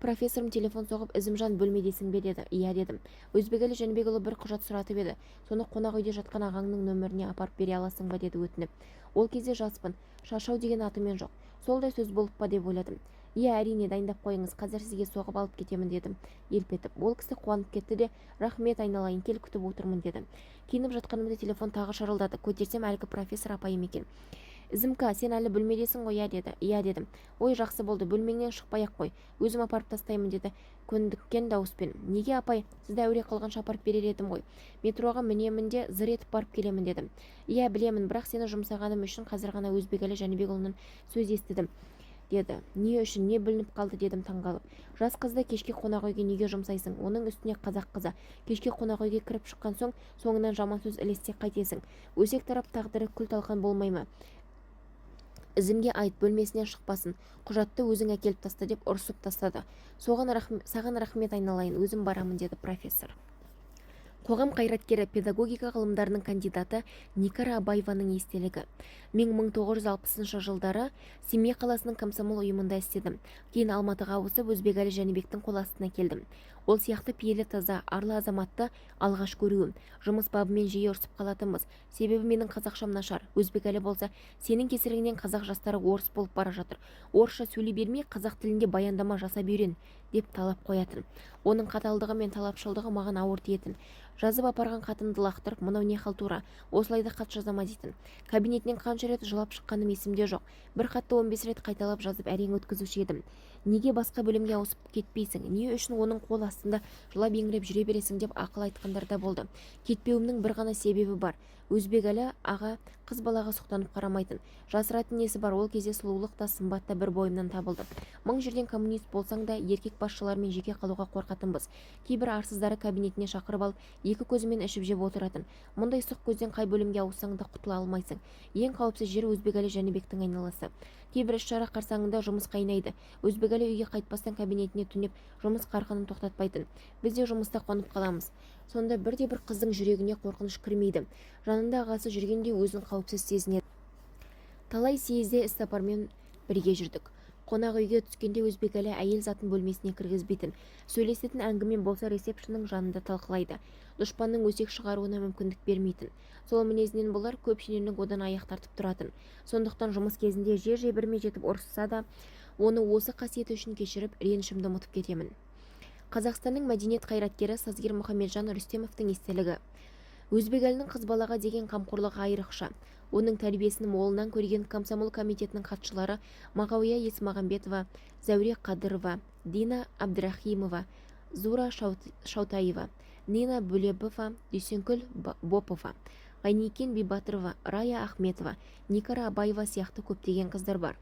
профессорым телефон соғып, Ізімжан бөлмедесің бе деді. Иә дедім. Өзбекәлі Жәнібекұлы бір құжат сұратып еді. Соны қонақ үйде жатқан ағаңның нөміріне апарып бере аласың ба деді өтініп. Ол кезде жаспын, Шашау деген атымен жоқ. Солдай сөз болып па деп ойладым. Иә, әрине, дайындап қойыңыз, қазір сізге соғып алып кетемін дедім, елп етіп. Ол кісі қуанып кетті де, рахмет, айналайын, кел, күтіп отырмын деді. Киініп жатқанымда телефон тағы шырылдады. Көтерсем, әлгі профессор апайым екен. Ізімка, сен әлі бөлмедесің ғой? Иә деді. Иә дедім. Ой, жақсы болды, бөлмеңнен шықпай-ақ қой, өзім апарып тастаймын деді көндіккен дауыспен. Неге апай, сізді әуре қылғанша апарып берер едім ғой. Метроға мінемін де зыр етіп барып келемін дедім. Иә, білемін, бірақ сені жұмсағаным үшін қазір ғана Өзбекәлі Жәнібекұлының сөз естідім деді. Не үшін, не бүлініп қалды дедім таңғалып. Жас қызды кешке қонақ үйге неге жұмсайсың? Оның үстіне қазақ қызы. Кешке қонақ үйге кіріп шыққан соң, соңынан жаман сөз ілессе қайтесің? Өсек тарап тағдыры күл-талқан болмай ма? Ізімге айт, бөлмесінен шықпасын, құжатты өзің әкеліп таста деп ұрсып тастады. Саған рахмет, айналайын, өзім барамын деді профессор. Қоғам қайраткері, педагогика ғылымдарының кандидаты Никара Абаеваның естелігі. Мен 1960 жылдары Семей қаласының комсомол ұйымында істедім. Кейін Алматыға ауысып, Өзбекәлі Жәнібектің қол астына келдім. Ол сияқты пейілі таза, арлы азаматты алғаш көруім. Жұмыс бабымен жиі ұрсып қалатынбыз. Себебі менің қазақшам нашар. Өзбекәлі болса, сенің кесіріңнен қазақ жастары орыс болып бара жатыр. Орысша сөйлей бермей, қазақ тілінде баяндама жасап үйрен деп талап қоятын. Оның қаталдығы мен талапшылдығы маған ауыр тиетін. Жазып апарған хатымды лақтырып, мынау не халтура, осылайда хат жазама дейтін. Кабинетінен қанша рет жылап шыққаным есімде жоқ. Бір хатты 15 рет қайталап жазып әрең өткізуші едім. Неге басқа бөлімге ауысып кетпейсің? Не үшін оның қол астында жылап еңіреп жүре бересің деп ақыл айтқандар да болды. Кетпеуімнің бір ғана себебі бар. Өзбекәлі аға қыз балаға соқтанып қарамайтын. Жасыратын несі бар? Ол кезде сұлулық та сымбат та бір бойымнан табылды. Мың жерден коммунист болсаң да, еркек басшылармен жеке қалуға қорқатынбыз. Кейбір арсыздары кабинетіне шақырып алып, екі көзімен ішіп жеп отыратын. Мұндай сұқ көзден қай бөлімге ауыссаң да құтыла алмайсың. Ең қауіпсіз жер Өзбекәлі Жәнібектің айналасы. Кейбір іс-шара қарсаңында жұмыс қайнайды. Өзбекәлі үйге қайтпастан кабинетіне түнеп, жұмыс қарқынын тоқтатпайтын. Біз де жұмыста қонып қаламыз. Сонда бірде-бір қыздың жүрегіне қорқыныш кірмейді. Жанында ағасы жүргенде өзін қауіпсіз сезінеді. Талай съезде іс-сапармен бірге жүрдік. Қонақ үйге түскенде Өзбекәлі әйел затын бөлмесіне кіргізбейтін. Сөйлесетін әңгіме болса ресепшінің жанында талқылайды. Дұшпанның өсек шығаруына мүмкіндік бермейтін. Сол мінезінен болар көп шенеунік одан аяқ тартып тұратын. Сондықтан жұмыс кезінде жер-жебірме жетіп ұрысса да, оны осы қасиеті үшін кешіріп, ренішімді ұмытып кетемін. Қазақстанның мәдениет қайраткері сазгер Мұхамеджан Рүстемовтың естелігі. Өзбекәлінің қыз балаға деген қамқорлығы айрықша. Оның тәрбиесін молынан көрген комсомол комитетінің хатшылары Мағауия Есмағамбетова, Зәуре Қадырова, Дина Абдрахимова, Зура Шаутаева, Нина Бөлебова, Дүйсенкүл Бопова, Ғайникен Бибатырова, Рая Ахметова, Никара Абаева сияқты көптеген қыздар бар.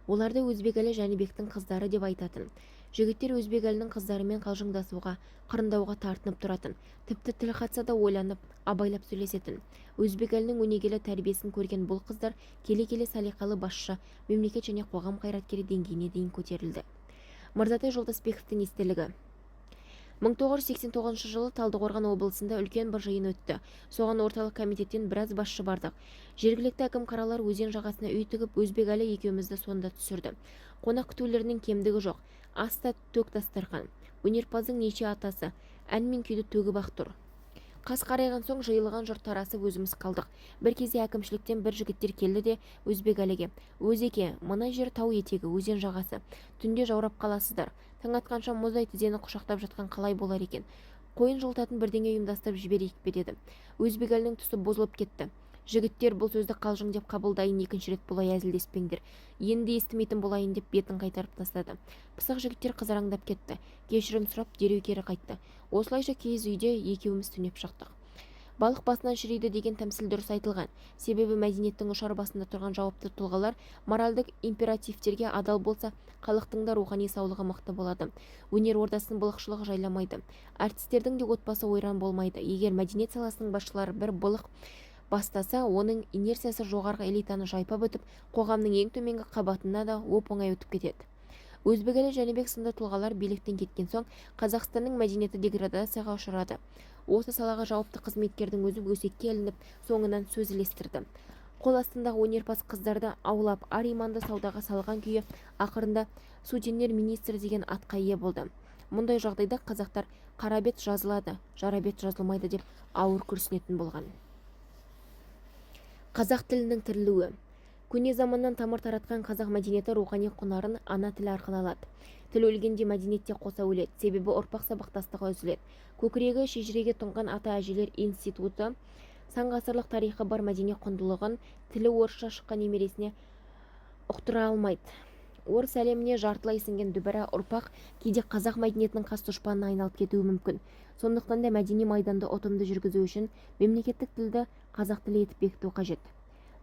Оларды Өзбекәлі Жәнібектің қыздары деп айтатын. Жігіттер Өзбекәлінің қыздарымен қалжыңдасуға, қырындауға тартынып тұратын. Тіпті тіл қатса да ойланып, абайлап сөйлесетін. Өзбекәлінің өнегелі тәрбиесін көрген бұл қыздар келе-келе салиқалы басшы, мемлекет және қоғам қайраткері деңгейіне дейін көтерілді. Мырзатай Жолдасбековтің естелігі. 1989 жылы Талдықорған облысында үлкен бір жиын өтті. Соған орталық комитеттен біраз басшы бардық. Жергілікті әкім қаралар өзен жағасына үй тігіп, Өзбекәлі екеумізді сонда түсірді. Қонақ күтулерінің кемдігі жоқ. Аста төк дастархан. Өнерпаздың неше атасы, ән мен күйді төгіп ақ тұр. Қас қарайған соң жиылған жұрт тарасып өзіміз қалдық. Бір кезде әкімшіліктен бір жігіттер келді де Өзбекәліге: «Өзеке, мына жер тау етегі, өзен жағасы. Түнде жаурап қаласыздар. Таң атқанша мұздай тізені құшақтап жатқан қалай болар екен? Қойын жылтатын бірдеңе ұйымдастырып жіберейік пе» деді. Өзбекәлінің түсі бұзылып кетті. «Жігіттер, бұл сөзді қалжың деп қабылдайын, екінші рет бұлай әзілдеспеңдер. Енді естімейтін болайын» деп бетін қайтарып тастады. Пысық жігіттер қызараңдап кетті. Кешірім сұрап дереу кері қайтты. Осылайша киіз үйде екеуміз түнеп шықтық. Балық басынан шіриді деген тәмсіл дұрыс айтылған. Себебі мәдениеттің ұшар басында тұрған жауапты тұлғалар моральдық императивтерге адал болса, халықтың да рухани саулығы мықты болады. Өнер ордасын былықшылық жайламайды. Артистердің де отбасы ойран болмайды. Егер мәдениет саласының басшылары бір былық бастаса, оның инерциясы жоғарғы элитаны жайпап өтіп, қоғамның ең төменгі қабатына да оп-оңай өтіп кетеді. Өзбекәлі, Жәнібек сынды тұлғалар биліктен кеткен соң Қазақстанның мәдениеті деградацияға ұшырады. Осы салаға жауапты қызметкердің өзі өсекке ілініп, соңынан сөз ілестірді. Қол астындағы өнерпаз қыздарды аулап, ар-иманды саудаға салған күйі ақырында сутенер министрі деген атқа ие болды. Мұндай жағдайда қазақтар қарабет жазылады, жарабет жазылмайды деп ауыр күрсінетін болған. Қазақ тілінің тірілуі. Көне заманнан тамыр таратқан қазақ мәдениеті рухани құнарын ана тілі арқылы алады. Тіл өлгенде мәдениетте қоса өледі, себебі ұрпақ сабақтастығы үзіледі. Көкірегі шежіреге тұнған ата әжелер институты сан ғасырлық тарихы бар мәдени құндылығын тілі орысша шыққан немересіне ұқтыра алмайды. Орыс әлеміне жартылай сіңген дүбәра ұрпақ кейде қазақ мәдениетінің қас дұшпанына айналып кетуі мүмкін. Сондықтан да мәдени майданды ұтымды жүргізу үшін мемлекеттік тілді қазақ тілі етіп бекіту қажет.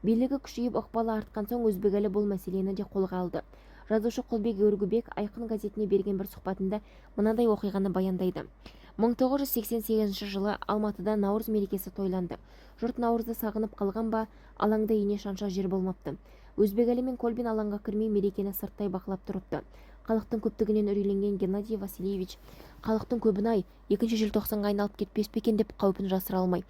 Билігі күшейіп ықпалы артқан соң Өзбекәлі бұл мәселені де қолға алды. Жазушы Құлбек Өргүбек Айқын газетіне берген бір сұхбатында мынадай оқиғаны баяндайды. 1988 жылы Алматыда Наурыз мерекесі тойланды. Жұрт Наурызды сағынып қалған ба, алаңда ине шанша жер болмапты. Өзбекәлі мен Көлбин алаңға кірмей мерекені сырттай бақылап тұрыпты. Халықтың көптігінен үрейленген Геннадий Васильевич: «Халықтың көбін-ай, 2 желтоқсанға айналып кетпес пе екен» деп қаупін жасыра алмай.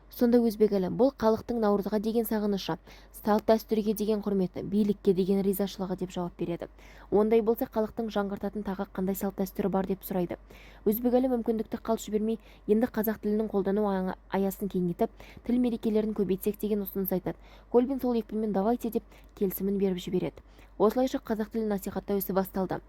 Сонда Өзбекәлі: «Бұл халықтың Наурызға деген сағынышы, салт дәстүрге деген құрметі, билікке деген ризашылығы» деп жауап береді. Ондай болса, халықтың жаңғыртатын тағы қандай салт дәстүрі бар деп сұрайды. Өзбекәлі мүмкіндікті қалт жібермей, енді қазақ тілінің қолдану аясын кеңейтіп, тіл мерекелерін көбейтсек деген ұсыныс айтады. Көлбин сол екпінмен «давайте» деп келісімін беріп жібереді. Осылайша қазақ тілін насихаттау ісі басталды.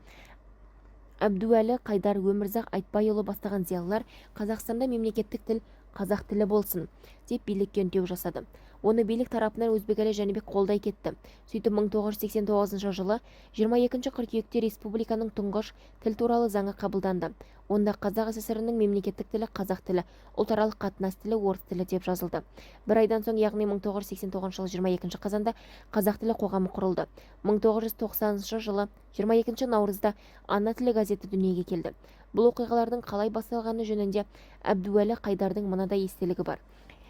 Әбдуәлі Қайдар, Өмірзақ Айтбайұлы бастаған зиялылар Қазақстанда мемлекеттік тіл қазақ тілі болсын деп билікке үндеу жасады. Оны билік тарапынан Өзбекәлі Жәнібек қолдай кетті. Сөйтіп 1989 жылы 22 қыркүйекте республиканың тұңғыш тіл туралы заңы қабылданды. Онда Қазақ ССР-ның мемлекеттік тілі қазақ тілі, ұлтаралық қатынас тілі орыс тілі деп жазылды. Бір айдан соң, яғни 1989 жылы 22 қазанда қазақ тілі қоғамы құрылды. 1990 жылы 22 наурызда ана тілі газеті дүниеге келді. Бұл оқиғалардың қалай басталғаны жөнінде Әбдуәлі Қайдардың мынадай естелігі бар.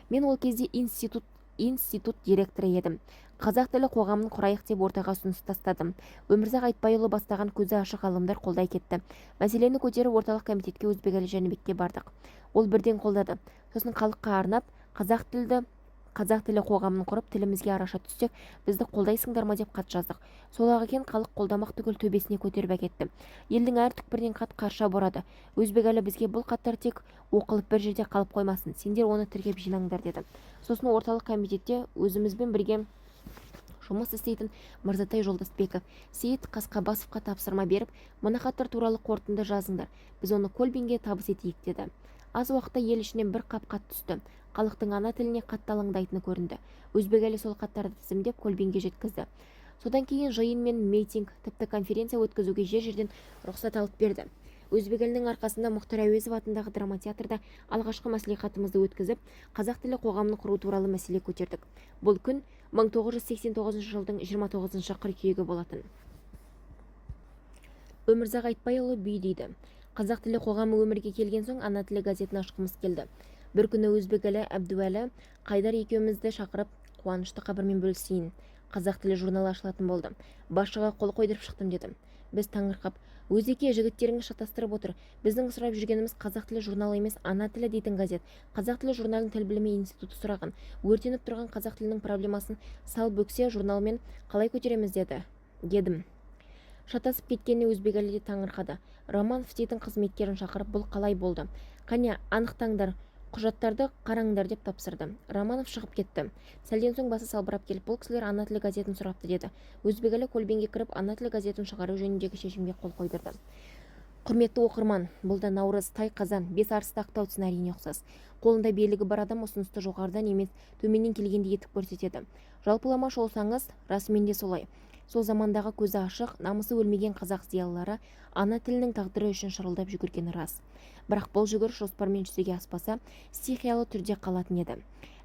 «Мен ол кезде институт директоры едім. Қазақ тілі қоғамын құрайық деп ортаға ұсыныс тастадым. Өмірзақ Айтбайұлы бастаған көзі ашық ғалымдар қолдай кетті. Мәселені көтеріп орталық комитетке Өзбекәлі Жәнібекке бардық. Ол бірден қолдады. Сосын халыққа арнап қазақ тілі қоғамын құрып, тілімізге араша түссек, бізді қолдайсыңдар ма деп хат жаздық. Сол-ақ екен, халық қолдамақ түгіл төбесіне көтеріп әкетті. Елдің әр түкпірінен хат қарша борады. Өзбекәлі бізге бұл хаттар тек оқылып бір жерде қалып қоймасын, сендер оны тіркеп жинаңдар деді. Сосын орталық комитетте өзімізбен бірге жұмыс істейтін Мырзатай Жолдасбеков, Сейіт Қасқабасовқа тапсырма беріп, мына хаттар туралы қорытынды жазыңдар, біз оны Көлбинге табыс етейік деді. Аз уақытта ел ішінен бір қап хат түсті. Халықтың ана тіліне қатты алаңдайтыны көрінді. Өзбекәлі сол хаттарды тізімдеп Көлбинге жеткізді. Содан кейін жиын мен митинг, тіпті конференция өткізуге жер-жерден рұқсат алып берді. Өзбекәлінің арқасында Мұхтар Әуезов атындағы драма театрда алғашқы мәслихатымызды өткізіп, қазақ тілі қоғамын құру туралы мәселе көтердік. Бұл күн 1989 жылдың 29 қыркүйегі болатын. Өмірзақ Айтбайұлы бүй дейді. Қазақ тілі қоғамы өмірге келген соң ана тілі газетін ашқымыз келді. Бір күні Өзбекәлі Әбдуәлі Қайдар екеумізді шақырып, қуанышты хабармен бөлісейін. Қазақ тілі журналы ашылатын болды. Басшыға қол қойдырып шықтым дедім. Біз таңырқап, өзеке жігіттеріңіз шатастырып отыр. Біздің сұрап жүргеніміз қазақ тілі журналы емес, ана тілі дейтін газет. Қазақ тілі журналының тіл білімі институты сұраған. Өртеніп тұрған қазақ тілінің проблемасын сал бөксе журналмен қалай көтереміз дедім. Шатасып кеткеніне өзбекәлі де таңырқады. Романов дейтін қызметкерін шақырып, бұл қалай болды? Қане, анықтаңдар, құжаттарды қараңдар деп тапсырды. Романов шығып кетті. Сәлден соң басы салбырап келіп, бұл кісілер ана тілі газетін сұрапты деді. Өзбекәлі көлбеңге кіріп, ана тілі газетін шығару жөніндегі шешімге қол қойдырды. Құрметті оқырман, бұл да Наурыз, тай қазан, бес арысты ақтау сценарийіне ұқсас. Қолында белгісі бар адам ұсынысты жоғарыдан емес, төменнен келгенде етіп көрсетеді. Жалпылама шолсаңыз, расымен де солай. Сол замандағы көзі ашық, намысы өлмеген қазақ зиялылары ана тілінің тағдыры үшін шырылдап жүгіргені рас. Бірақ бұл жүгіріс жоспармен жүзеге аспаса, стихиялы түрде қалатын еді.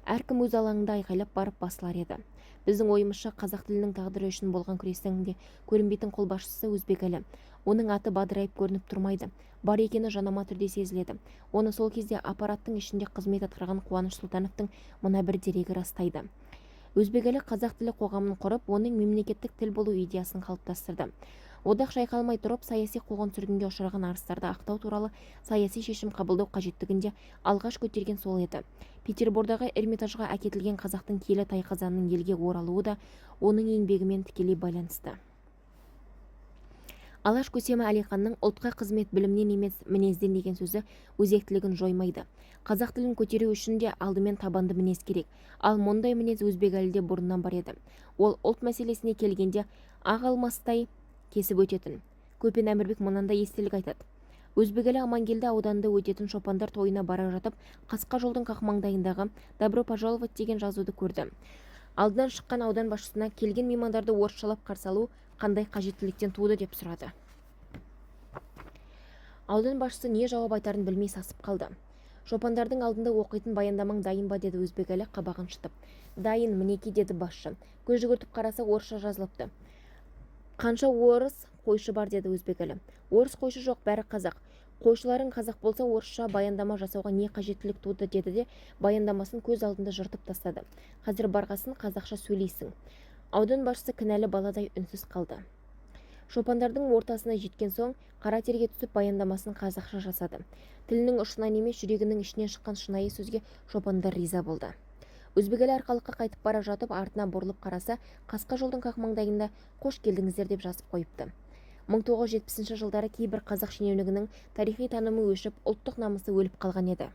Әркім өз алаңында айқайлап барып басылар еді. Біздің ойымызша қазақ тілінің тағдыры үшін болған күрестің де көрінбейтін қолбасшысы Өзбекәлі. Оның аты бадырайып көрініп тұрмайды. Бар екені жанама түрде сезіледі. Оны сол кезде аппараттың ішінде қызмет атқарған Қуаныш Сұлтановтың мына бір дерегі растайды. Өзбекәлі қазақ тілі қоғамын құрып, оның мемлекеттік тіл болу идеясын қалыптастырды. Одақ шайқалмай тұрып, саяси қуғын-сүргінге ұшыраған арыстарды ақтау туралы саяси шешім қабылдау қажеттігінде алғаш көтерген сол еді. Петербордағы Эрмитажға әкетілген қазақтың киелі тайқазанның елге оралуы да оның еңбегімен тікелей байланысты. Алаш көсемі Әлиханның ұлтқа қызмет білімнен емес мінезден деген сөзі өзектілігін жоймайды. Қазақ тілін көтеру үшін де алдымен табанды мінез керек. Ал мұндай мінез Өзбекәліде бұрыннан бар еді. Ол ұлт мәселесіне келгенде ақ алмастай кесіп өтетін. Көпен Әмірбек мынандай естелік айтады. Өзбекәлі Амангелді ауданында өтетін шопандар тойына бара жатып, Қасқа жолдың қақмаңдайындағы «Добро пожаловать» деген жазуды көрді. Алдынан шыққан аудан басшысына келген меймандарды орысшалап қарсы алу қандай қажеттіліктен туды деп сұрады. Аудан басшысы не жауап айтарын білмей сасып қалды. Шопандардың алдында оқитын баяндамаң дайын ба деді Өзбекәлі қабағын шытып. Дайын, мінеки деді басшы. Көз жүгіртіп қараса орысша жазылыпты. Қанша орыс қойшы бар деді Өзбекәлі. Орыс қойшы жоқ, бәрі қазақ. Қойшыларың қазақ болса орысша баяндама жасауға не қажеттілік туды деді де баяндамасын көз алдында жыртып тастады. Қазір барғасын қазақша сөйлейсің. Аудан басшысы кінәлі баладай үнсіз қалды. Шопандардың ортасына жеткен соң қара терге түсіп баяндамасын қазақша жасады. Тілінің ұшынан емес жүрегінің ішінен шыққан шынайы сөзге шопандар риза болды. Өзбекәлі арқалыққа қайтып бара жатып артына бұрылып қараса, Қасқа жолдың қақмаңдайында «Қош келдіңіздер» деп жазып қойыпты. 1970 жылдары кейбір қазақ шенеунігінің тарихи танымы өшіп, ұлттық намысы өліп қалған еді.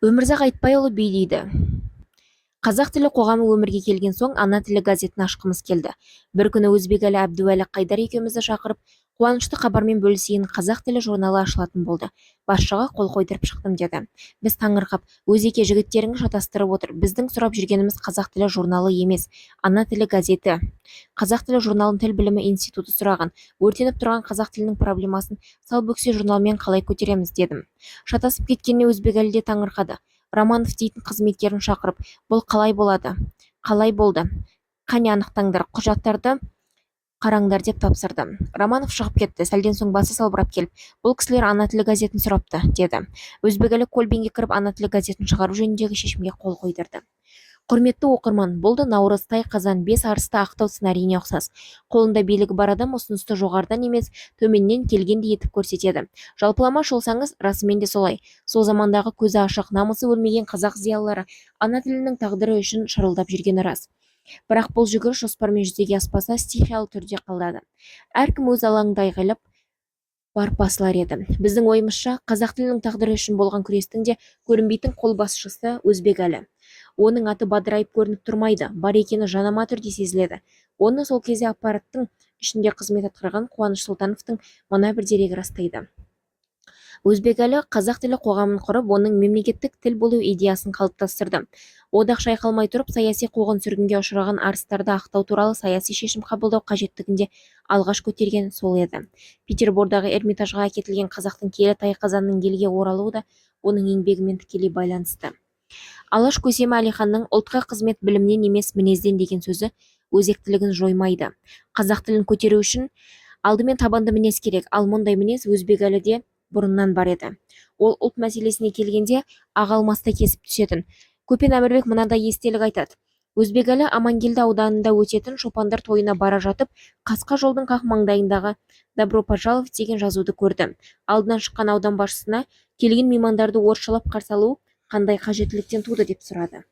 Өмірзақ Айтбайұлы бүй дейді. Қазақ тілі қоғамы өмірге келген соң ана тілі газетін ашқымыз келді. Бір күні Өзбекәлі Әбдуәлі Қайдар екеумізді шақырып, қуанышты хабармен бөлісейін, қазақ тілі журналы ашылатын болды. Басшыға қол қойдырып шықтым деді. Біз таңырқап, өзеке жігіттеріңіз шатастырып отыр. Біздің сұрап жүргеніміз қазақ тілі журналы емес, ана тілі газеті. Қазақ тілі журналын тіл білімі институты сұраған. Өртеніп тұрған қазақ тілінің проблемасын сал бөксе журналмен қалай көтереміз дедім. Шатасып кеткеніне Өзбекәлі де таңырқады. Романов дейтін қызметкерін шақырып, бұл қалай болады? Қалай болды? Қане, анықтаңдар, құжаттарды қараңдар деп тапсырды. Романов шығып кетті. Сәлден соң басы салбырап келіп, бұл кісілер ана тілі газетін сұрапты деді. Өзбекәлі көлбеңге кіріп, ана тілі газетін шығару жөніндегі шешімге қол қойдырды. Құрметті оқырман, бұл да Наурыз, тай қазан, бес арысты ақтау сценарийіне ұқсас. Қолында белгісі бар адам ұсынысты жоғарыдан емес, төменнен келгенде етіп көрсетеді. Жалпылама шолсаңыз, расымен де солай. Сол замандағы көзі ашық, намысы өлмеген қазақ зиялылары ана тілінің тағдыры үшін шырылдап жүргені рас. Бірақ бұл жүгіріс жоспармен жүзеге аспаса, стихиялы түрде қалады. Әркім өз алаңында айғайлап барып басылар еді. Біздің ойымызша, қазақ тілінің тағдыры үшін болған күрестің де көрінбейтін қолбасшысы Өзбекәлі. Оның аты бадырайып көрініп тұрмайды, бар екені жанама түрде сезіледі. Оны сол кезде аппараттың ішінде қызмет атқарған Қуаныш Сұлтановтың мына бір дерегі растайды. Өзбекәлі қазақ тілі қоғамын құрып, оның мемлекеттік тіл болу идеясын қалыптастырды. Одақ шайқалмай тұрып, саяси қуғын-сүргінге ұшыраған арыстарды ақтау туралы саяси шешім қабылдау қажеттігінде алғаш көтерген сол еді. Петербордағы Эрмитажға әкетілген қазақтың киелі тайқазанның елге оралуы да оның еңбегімен тікелей байланысты. Алаш көсемі Әлиханның ұлтқа қызмет білімнен емес мінезден деген сөзі өзектілігін жоймайды. Қазақ тілін көтеру үшін алдымен табанды мінез керек, ал мұндай мінез Өзбекәліде бұрыннан бар еді. Ол ұлт мәселесіне келгенде ақ алмастай кесіп түсетін. Көпен Әмірбек мынандай естелік айтады. Өзбекәлі Амангелді ауданында өтетін шопандар тойына бара жатып, қасқа жолдың қақ маңдайындағы «Добро пожаловать» деген жазуды көрді. Алдынан шыққан аудан басшысына келген меймандарды орысшалап қарсы алу қандай қажеттіліктен туды деп сұрады.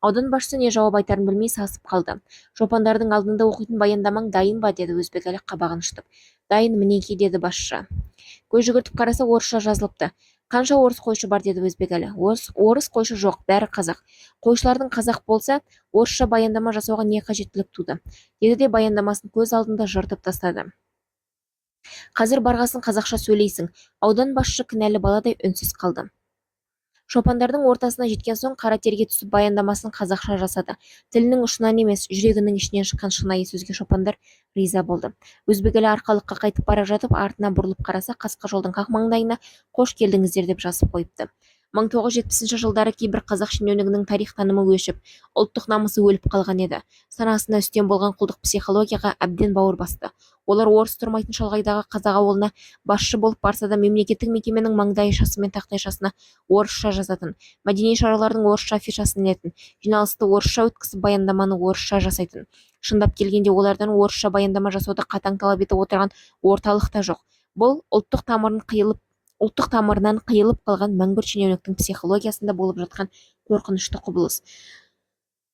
Аудан басшысы не жауап айтарын білмей сасып қалды. Шопандардың алдында оқитын баяндамаң дайын ба, деді Өзбекәлі қабағын шытып. Дайын, мінеки, деді басшы. Көз жүгіртіп қараса, орысша жазылыпты. Қанша орыс қойшы бар, деді Өзбекәлі. Орыс қойшы жоқ, бәрі қазақ. Қойшылардың қазақ болса, орысша баяндама жасауға не қажеттілік туды, деді де баяндамасын көз алдында жыртып тастады. Қазір барғасын қазақша сөйлейсің. Аудан басшы кінәлі баладай үнсіз қалды. Шопандардың ортасына жеткен соң қара терге түсіп баяндамасын қазақша жасады. Тілінің ұшынан емес, жүрегінің ішінен шыққан шынайы сөзге шопандар риза болды. Өзбекәлі арқалыққа қайтып бара жатып, артына бұрылып қараса, қасқа жолдың қақ маңдайына «Қош келдіңіздер» деп жазып қойыпты. 1970 жылдары кейбір қазақ шенеунігінің тарих танымы өшіп, ұлттық намысы өліп қалған еді. Санасына үстем болған құлдық психологияға әбден бауыр басты. Олар орыс тұрмайтын шалғайдағы қазақ ауылына басшы болып барса да, мемлекеттік мекеменің маңдайшасы мен тақтайшасына орысша жазатын, мәдени шаралардың орысша афишасын ілетін, жиналысты орысша өткізіп, баяндаманы орысша жасайтын. Шындап келгенде олардан орысша баяндама жасауды қатаң талап етіп отырған орталық та жоқ. Бұл ұлттық тамырынан қиылып қалған мәңгүрт шенеуніктің психологиясында болып жатқан қорқынышты құбылыс.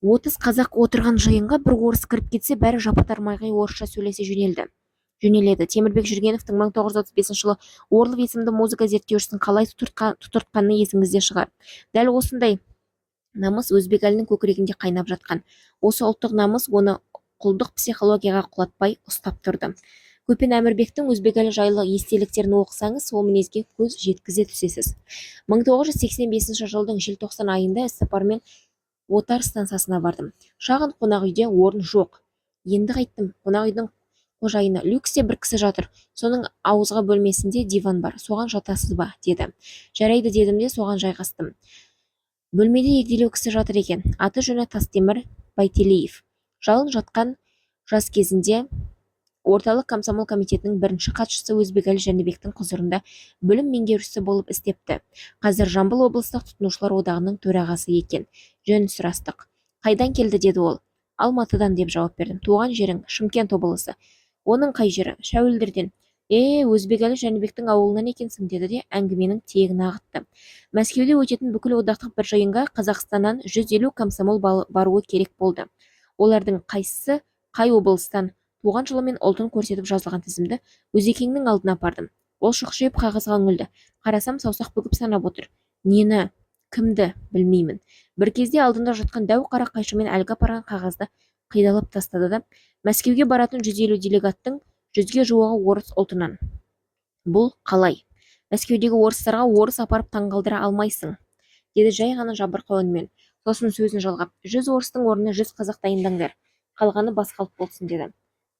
30 қазақ отырған жиынға бір орыс кіріп кетсе, бәрі жапа-тармағай орысша сөйлесе жөнеледі. Темірбек Жүргеновтің 1935 жылы Орлов есімді музыка зерттеушісін қалай тұтыртқаны есіңізде шығар. Дәл осындай намыс Өзбекәлінің көкірегінде қайнап жатқан. Осы ұлттық намыс оны құлдық психологияға құлатпай ұстап тұрды. Көпен Әмірбектің Өзбекәлі жайлы естеліктерін оқысаңыз, сол мінезге көз жеткізе түсесіз. 1985 жылдың желтоқсан айында іссапармен Отар стансасына бардым. Шағын қонақ үйде орын жоқ. Енді қайттым. Қонақ үйдің қожайыны: люксте бір кісі жатыр. Соның ауызға бөлмесінде диван бар. Соған жатасыз ба, деді. Жарайды, дедім де соған жайғастым. Бөлмеде егделеу кісі жатыр екен. Аты жөні Тастемір Байтелиев. Жалын жатқан жас кезінде орталық комсомол комитетінің бірінші хатшысы Өзбекәлі Жәнібектің құзырында бөлім меңгерушісі болып істепті. Қазір Жамбыл облыстық тұтынушылар одағының төрағасы екен. Жөн сұрастық. Қайдан келді, деді ол. Алматыдан, деп жауап бердім. Туған жерің Шымкент облысы. Оның қай жері? Шәуілдірден. Өзбекәлі Жәнібектің ауылынан екенсің, деді де әңгіменің тиегін ағытты. Мәскеуде өтетін бүкіл одақтық бір жиынға Қазақстаннан 150 комсомол баруы керек болды. Олардың қайсысы қай облыстан? Туған жылы мен ұлтын көрсетіп жазылған тізімді Өзекеңнің алдына апардым. Ол шұқшиып қағазға үңілді. Қарасам, саусақ бүгіп санап отыр. Нені? Кімді? Білмеймін. Бір кезде алдында жатқан дәу қара қайшымен әлгі апарған қағазды қидалап тастады да, Мәскеуге баратын 150 делегаттың 100-ге жуығы орыс ұлтынан. Бұл қалай? Мәскеудегі орыстарға орыс апарып таңғалдыра алмайсың, деді жай ғана жабырқау үнмен. Сосын сөзін жалғап: 100 орыстың орнына 100 қазақ дайындаңдар. Қалғаны басқалып болсын, деді.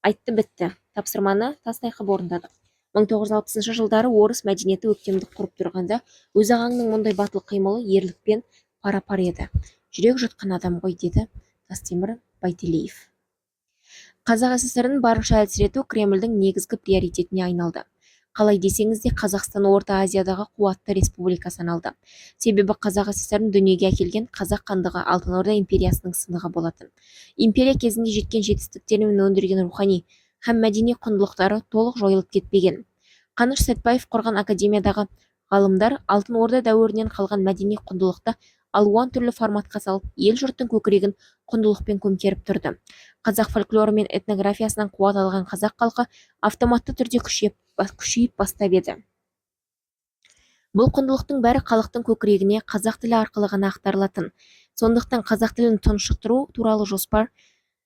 Айтты, бітті. Тапсырманы тастай қып орындадық. 1960 жылдары орыс мәдениеті өктемдік құрып тұрғанда, өз ағаңның мұндай батыл қимылы ерлікпен пара-пар еді. Жүрек жұтқан адам ғой, деді Тастемір Байтелиев. Қазақ СССР-ін барынша әлсірету Кремльдің негізгі приоритетіне айналды. Қалай десеңіз де, Қазақстан Орта Азиядағы қуатты республика саналды. Себебі Қазақ СССР-ін дүниеге әкелген қазақ хандығы Алтын Орда империясының сынығы болатын. Империя кезінде жеткен жетістіктері мен өндірген рухани һәм мәдени құндылықтары толық жойылып кетпеген. Қаныш Сәтпаев құрған академиядағы ғалымдар Алтын Орда дәуірінен қалған мәдени құндылықты алуан түрлі форматқа салып, ел жұрттың көкірегін құндылықпен көмкеріп тұрды. Қазақ фольклоры мен этнографиясынан қуат алған қазақ халқы автоматты түрде күшейіп бастап еді. Бұл құндылықтың бәрі халықтың көкірегіне қазақ тілі арқылы ғана ақтарылатын. Сондықтан қазақ тілін тұншықтыру туралы жоспар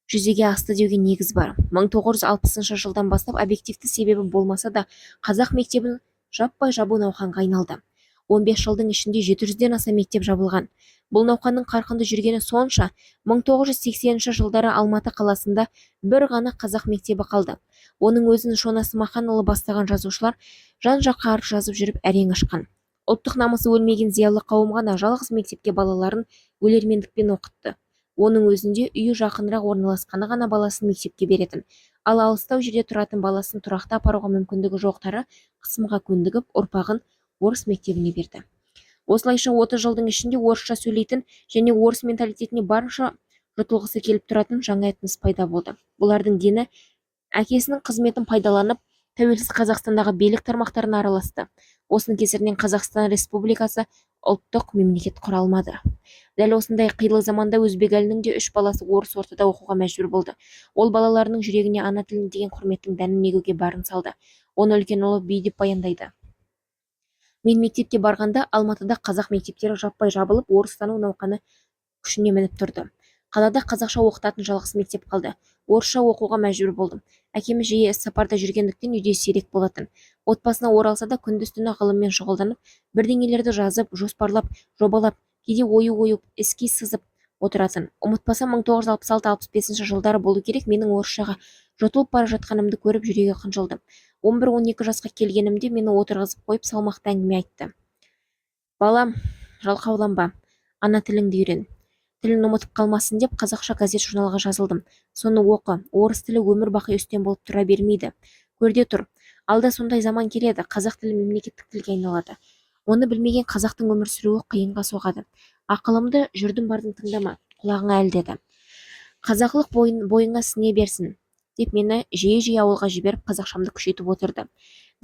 жүзеге асты деуге негіз бар. 1960 жылдан бастап объективті себебі болмаса да, қазақ мектебін жаппай жабу науқанға айналды. 15 жылдың ішінде 700-ден аса мектеп жабылған. Бұл науқанның қарқынды жүргені сонша, 1980 жылдары Алматы қаласында бір ғана қазақ мектебі қалды. Оның өзін Шона Смаханұлы бастаған жазушылар жан-жаққа арыз жазып жүріп әрең ашқан. Ұлттық намысы өлмеген зиялы қауым ғана жалғыз мектепке балаларын өлермендікпен оқытты. Оның өзінде үйі жақынырақ орналасқаны ғана баласын мектепке беретін. Ал алыстау жерде тұратын баласын тұрақты апаруға мүмкіндігі жоқтары қысымға көндігіп, ұрпағын орыс мектебіне берді. Осылайша 30 жылдың ішінде орысша сөйлейтін және орыс менталитетіне барынша жұтылғысы келіп тұратын жаңа этнос пайда болды. Бұлардың дені әкесінің қызметін пайдаланып тәуелсіз Қазақстандағы билік тармақтарына араласты. Осының кесірінен Қазақстан Республикасы ұлттық мемлекет құра алмады. Дәл осындай қилы заманда өзбек әлінің де 3 баласы орыс ортада оқуға мәжбүр болды. Ол балаларының жүрегіне ана тіліне деген құрметтің дәнін егуге барын салды. Оны үлкен ұлы би деп баяндайды. Мен мектепке барғанда Алматыда қазақ мектептері жаппай жабылып, орыстану науқаны күшіне мініп тұрды. Қалада қазақша оқытатын жалғыз мектеп қалды. Орысша оқуға мәжбүр болдым. Әкеміз жиі іс-сапарда жүргендіктен үйде сирек болатын. Отбасына оралса да күндіз-түні ғылыммен шұғылданып, бірдеңелерді жазып, жоспарлап, жобалап, кейде ою-ойып, іске сызып отыратын. Ұмытпасам, 1966-65 жылдары болу керек, менің орысшаға жұтылып бара жатқанымды көріп жүрегі қынжылды. 11-12 жасқа келгенімде мені отырғызып қойып салмақты әңгіме айтты. Балам, жалқауланба, ана тіліңді үйрен. Тілін ұмытып қалмасын деп қазақша газет-журналға жазылдым. Соны оқы, орыс тілі өмір бақи үстем болып тұра бермейді. Көрде тұр, алда сондай заман келеді, қазақ тілі мемлекеттік тілге айналады. Оны білмеген қазақтың өмір сүруі қиынға соғады. Ақылымды жүрдім бардың тыңдама, құлағыңа әл деді. Қазақылық бойыңа сіне берсін деп мені жиі-жиі ауылға жіберіп қазақшамды күшейтіп отырды.